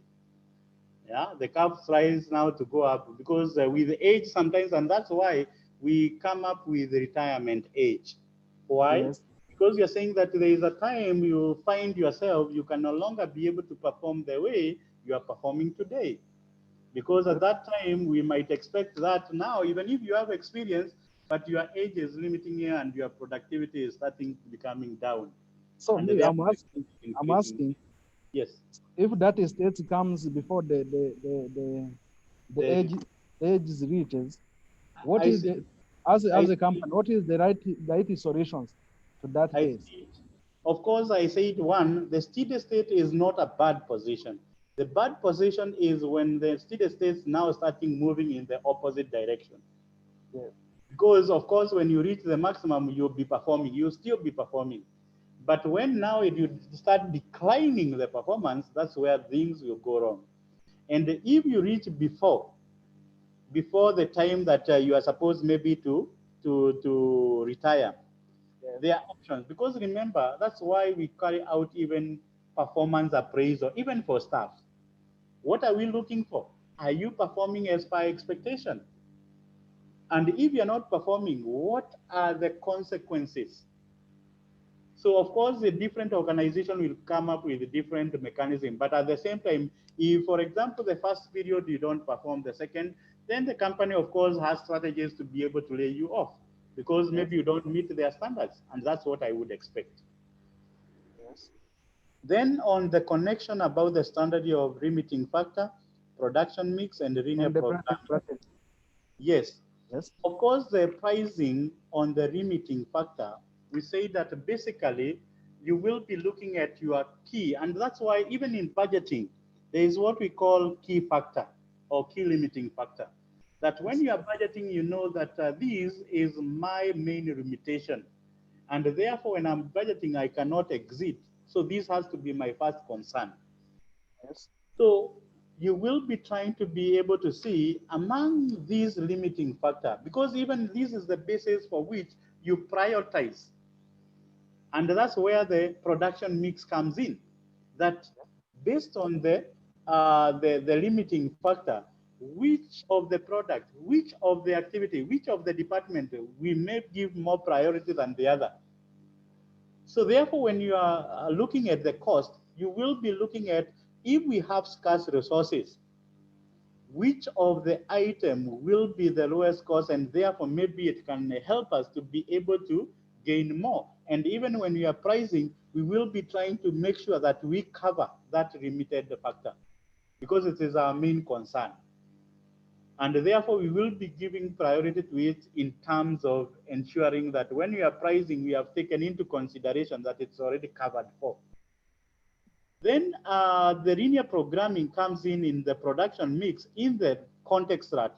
S4: Yeah, the curve tries now to go up because with age sometimes, and that's why we come up with the retirement age. Why?
S6: Yes.
S4: Because you're saying that there is a time you find yourself you can no longer be able to perform the way you are performing today. Because at
S6: Yes.
S4: that time we might expect that now, even if you have experience, but your age is limiting you and your productivity is starting becoming down,
S6: So
S4: and
S6: me, I'm
S4: therefore
S6: asking, I'm
S4: increasing.
S6: asking
S4: Yes,
S6: if that state comes before the
S4: the
S6: age reaches, what
S4: I
S6: is
S4: see.
S6: the
S4: I
S6: as a
S4: see.
S6: company, what is the right solutions to that
S4: I
S6: case?
S4: see. Of course, I said one, the steady state is not a bad position. The bad position is when the steady state is now starting moving in the opposite direction.
S6: Yes.
S4: Because of course, when you reach the maximum, you'll be performing. You'll still be performing. But when now you start declining the performance, that's where things will go wrong. And if you reach before the time that you are supposed maybe to retire,
S6: Yes.
S4: there are options. Because remember, that's why we carry out even performance appraisal, even for staff. What are we looking for? Are you performing as per expectation? And if you're not performing, what are the consequences? So of course, the different organization will come up with a different mechanism. But at the same time, if, for example, the first period you don't perform the second, then the company, of course, has strategies to be able to lay you off because
S6: Yes.
S4: maybe you don't meet their standards. And that's what I would expect.
S6: Yes.
S4: Then on the connection about the standard of limiting factor, production mix, and the linear
S6: And the pricing
S4: programming,
S6: strategy.
S4: yes,
S6: Yes.
S4: of course, the pricing on the limiting factor, we say that basically you will be looking at your key. And that's why even in budgeting, there is what we call key factor or key limiting factor. That when
S6: Yes.
S4: you are budgeting, you know that this is my main limitation. And therefore, when I'm budgeting, I cannot exit. So this has to be my first concern.
S6: Yes.
S4: So you will be trying to be able to see among these limiting factor, because even this is the basis for which you prioritize. And that's where the production mix comes in. That based on the limiting factor, which of the product, which of the activity, which of the department we may give more priority than the other. So therefore, when you are looking at the cost, you will be looking at, if we have scarce resources, which of the item will be the lowest cost, and therefore maybe it can help us to be able to gain more. And even when we are pricing, we will be trying to make sure that we cover that limited factor, because it is our main concern. And therefore, we will be giving priority to it in terms of ensuring that when we are pricing, we have taken into consideration that it's already covered for. Then the linear programming comes in the production mix in the context that,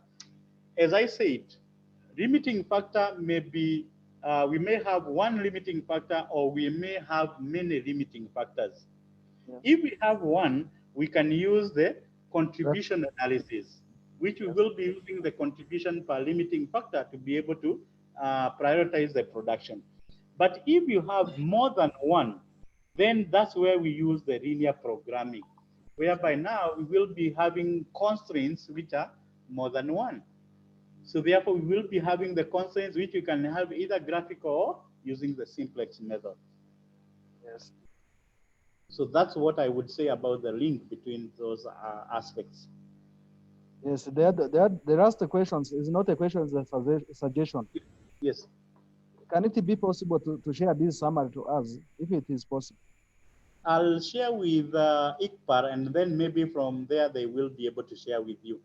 S4: as I said, limiting factor may be, we may have one limiting factor, or we may have many limiting factors. Yeah. If we have one, we can use the contribution analysis, which we will be using the contribution per limiting factor to be able to prioritize the production. But if you have more than one, then that's where we use the linear programming, whereby now we will be having constraints which are more than one. So therefore, we will be having the constraints which you can have either graphical or using the simplex method. Yes. So that's what I would say about the link between those aspects.
S6: Yes, the last questions is not a question, it's a suggestion.
S4: Yes.
S6: Can it be possible to share this summary to us, if it is possible?
S4: I'll share with ICPAR, and then maybe from there they will be able to share with you.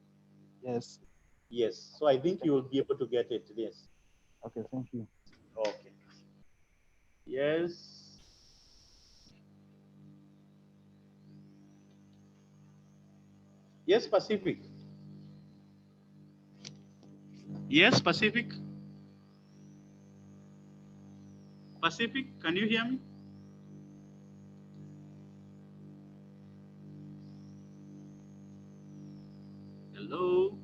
S6: Yes.
S4: Yes. So I think you will be able to get it. Yes.
S6: Okay, thank you.
S4: Okay. Yes. Yes, Pacific. Yes, Pacific. Pacific, can you hear me? Hello.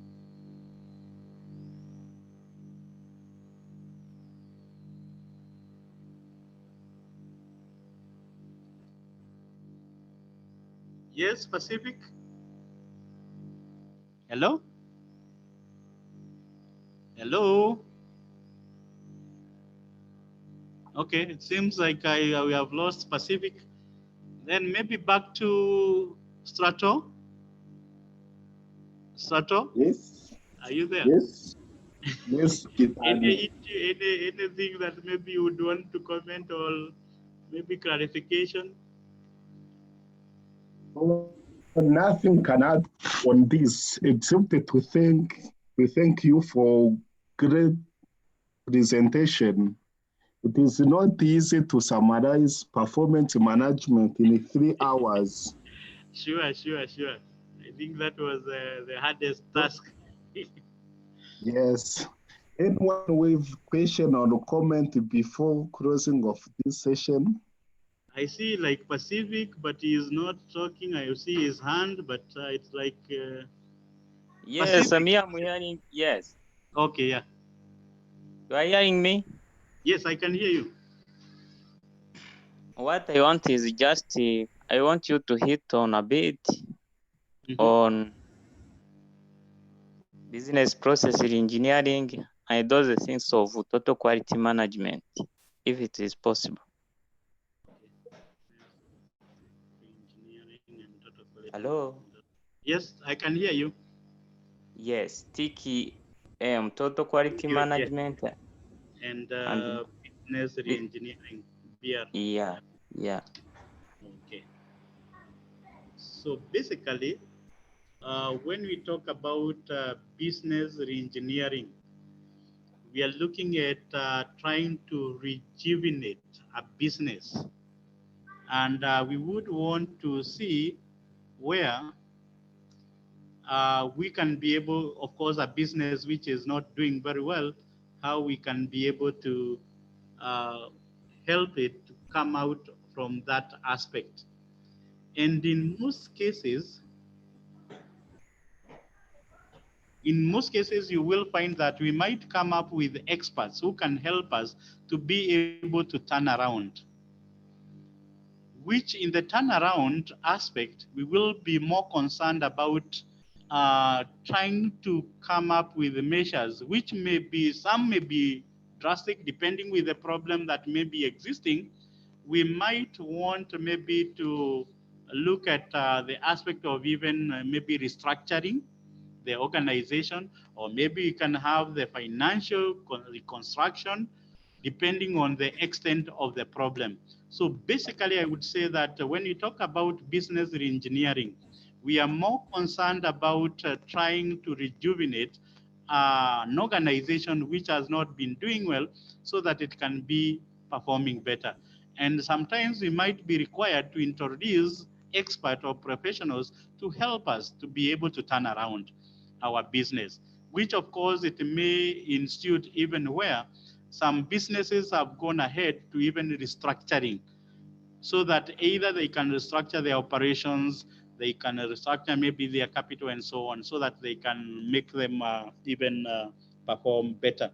S4: Yes, Pacific. Hello. Hello. Okay, it seems like we have lost Pacific. Then maybe back to Strato. Strato?
S3: Yes.
S4: Are you there?
S3: Yes. Yes,
S4: anything that maybe you would want to comment, or maybe clarification?
S3: Nothing can add on this except to thank you for great presentation. It is not easy to summarize performance management in 3 hours.
S4: Sure. I think that was the hardest task.
S3: Yes. Anyone with question or comment before closing of this session?
S4: I see like Pacific, but he is not talking. I see his hand, but it's like...
S5: yes,
S4: Pacific.
S5: I'm hearing, yes.
S4: Okay, yeah.
S5: You are hearing me?
S4: Yes, I can hear you.
S5: What I want is just, I want you to hit on a bit on business process engineering and those things of total quality management, if it is possible. Hello?
S4: Yes, I can hear you.
S5: Yes, TQM, total quality management.
S4: And business re-engineering, BR.
S5: Yeah.
S4: Okay. So basically, when we talk about business re-engineering, we are looking at trying to rejuvenate a business. And we would want to see where we can be able, of course, a business which is not doing very well, how we can be able to help it to come out from that aspect. And in most cases, you will find that we might come up with experts who can help us to be able to turn around.
S2: which in the turnaround aspect, we will be more concerned about trying to come up with measures, which may be, some may be drastic depending with the problem that may be existing. We might want maybe to look at the aspect of even maybe restructuring the organization, or maybe you can have the financial reconstruction depending on the extent of the problem. So basically, I would say that when you talk about business reengineering, we are more concerned about trying to rejuvenate an organization which has not been doing well so that it can be performing better. And sometimes we might be required to introduce experts or professionals to help us to be able to turn around our business, which of course it may institute even where some businesses have gone ahead to even restructuring, so that either they can restructure their operations, they can restructure maybe their capital and so on, so that they can make them even perform better.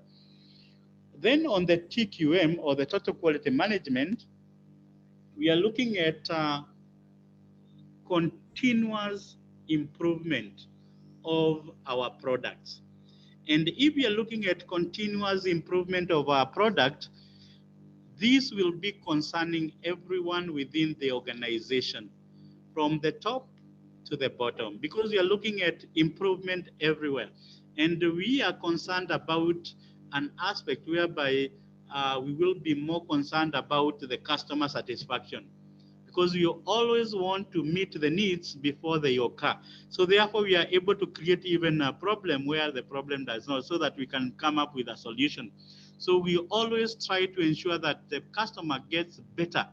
S2: Then on the TQM, or the total quality management, we are looking at continuous improvement of our products. And if we are looking at continuous improvement of our product, this will be concerning everyone within the organization, from the top to the bottom, because we are looking at improvement everywhere. And we are concerned about an aspect whereby we will be more concerned about the customer satisfaction, because you always want to meet the needs before they occur. So therefore, we are able to create even a problem where the problem does not, so that we can come up with a solution. So we always try to ensure that the customer gets better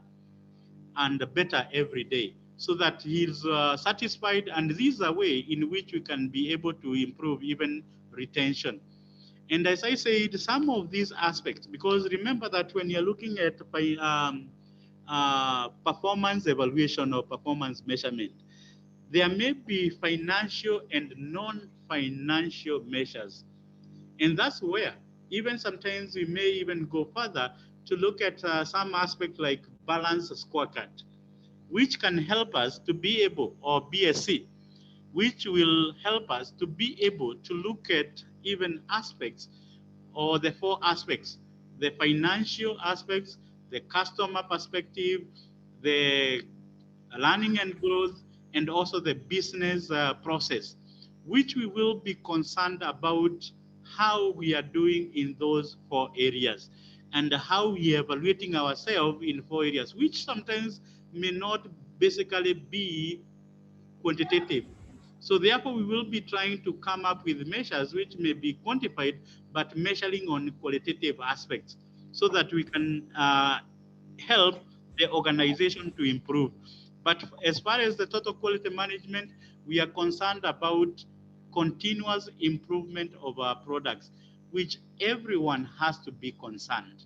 S2: and better every day, so that he's satisfied, and this is a way in which we can be able to improve even retention. And as I said, some of these aspects, because remember that when you're looking at performance evaluation or performance measurement, there may be financial and non-financial measures. And that's where even sometimes we may even go further to look at some aspect like balance scorecard, which can help us to be able, or BSC, which will help us to be able to look at even aspects, or the four aspects: the financial aspects, the customer perspective, the learning and growth, and also the business process, which we will be concerned about how we are doing in those four areas, and how we are evaluating ourselves in four areas, which sometimes may not basically be quantitative. So therefore, we will be trying to come up with measures which may be quantified, but measuring on qualitative aspects, so that we can help the organization to improve. But as far as the total quality management, we are concerned about continuous improvement of our products, which everyone has to be concerned,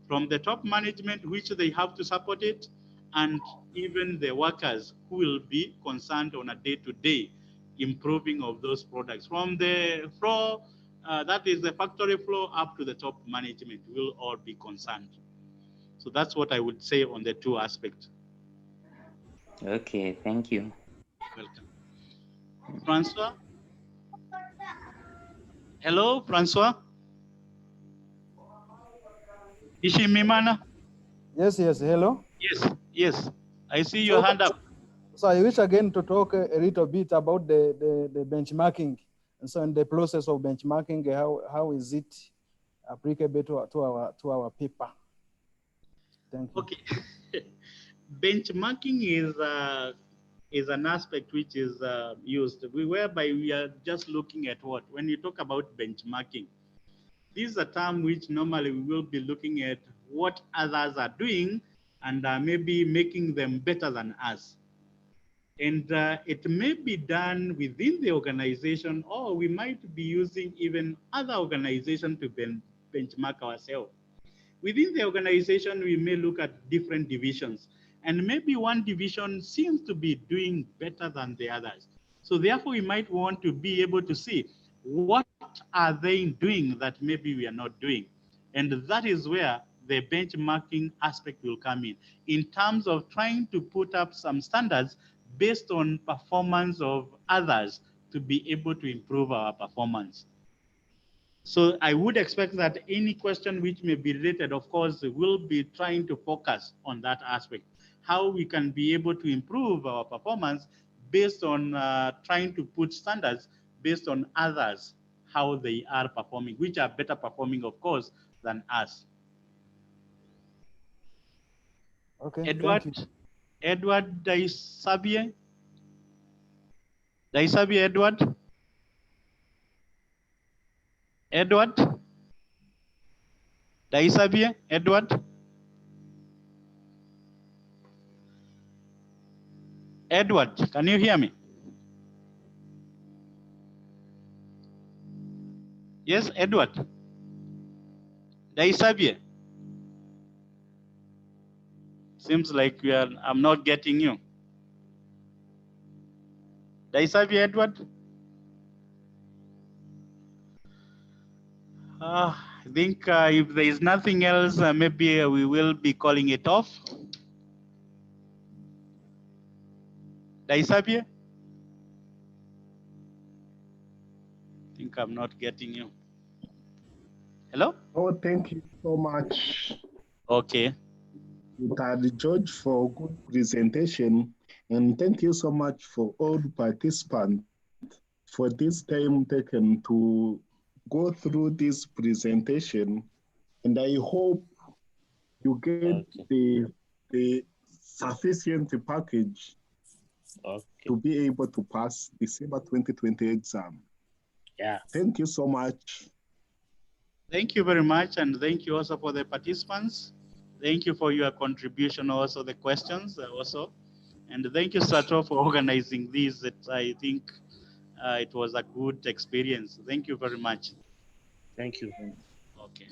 S2: from the top management, which they have to support it, and even the workers who will be concerned on a day-to-day improving of those products. From the floor, that is the factory floor, up to the top management, will all be concerned. So that's what I would say on the two aspects.
S5: Okay, thank you.
S2: Welcome. Francois? Hello, Francois? Ishimimana?
S6: Yes, yes, hello.
S2: Yes, yes. I see your
S6: So,
S2: hand up.
S6: so I wish again to talk a little bit about the benchmarking. And so in the process of benchmarking, how is it applicable to our paper? Thank you.
S2: Okay. Benchmarking is an aspect which is used, whereby we are just looking at what, when you talk about benchmarking, this is a term which normally we will be looking at what others are doing, and maybe making them better than us. And it may be done within the organization, or we might be using even other organizations to benchmark ourselves. Within the organization, we may look at different divisions, and maybe one division seems to be doing better than the others. So therefore, we might want to be able to see what are they doing that maybe we are not doing. And that is where the benchmarking aspect will come in terms of trying to put up some standards based on performance of others to be able to improve our performance. So I would expect that any question which may be related, of course, will be trying to focus on that aspect, how we can be able to improve our performance based on trying to put standards based on others, how they are performing, which are better performing, of course, than us.
S6: Okay,
S2: Edward,
S6: thank you.
S2: Edward Daisabie, Edward, Edward, Daisabie, Edward. Edward, can you hear me? Yes, Edward. Daisabie. Seems like I'm not getting you. Daisabie, Edward. I think if there is nothing else, maybe we will be calling it off. Daisabie? I think I'm not getting you. Hello?
S3: Oh, thank you so much,
S2: Okay.
S3: George, for good presentation. And thank you so much for all the participants for this time taken to go through this presentation. And I hope you get the sufficient package to be able to pass December 2020 exam.
S9: Yeah.
S3: Thank you so much.
S2: Thank you very much. And thank you also for the participants. Thank you for your contribution, also the questions also. And thank you, Sato, for organizing this. I think it was a good experience. Thank you very much.
S9: Thank you.
S2: Okay.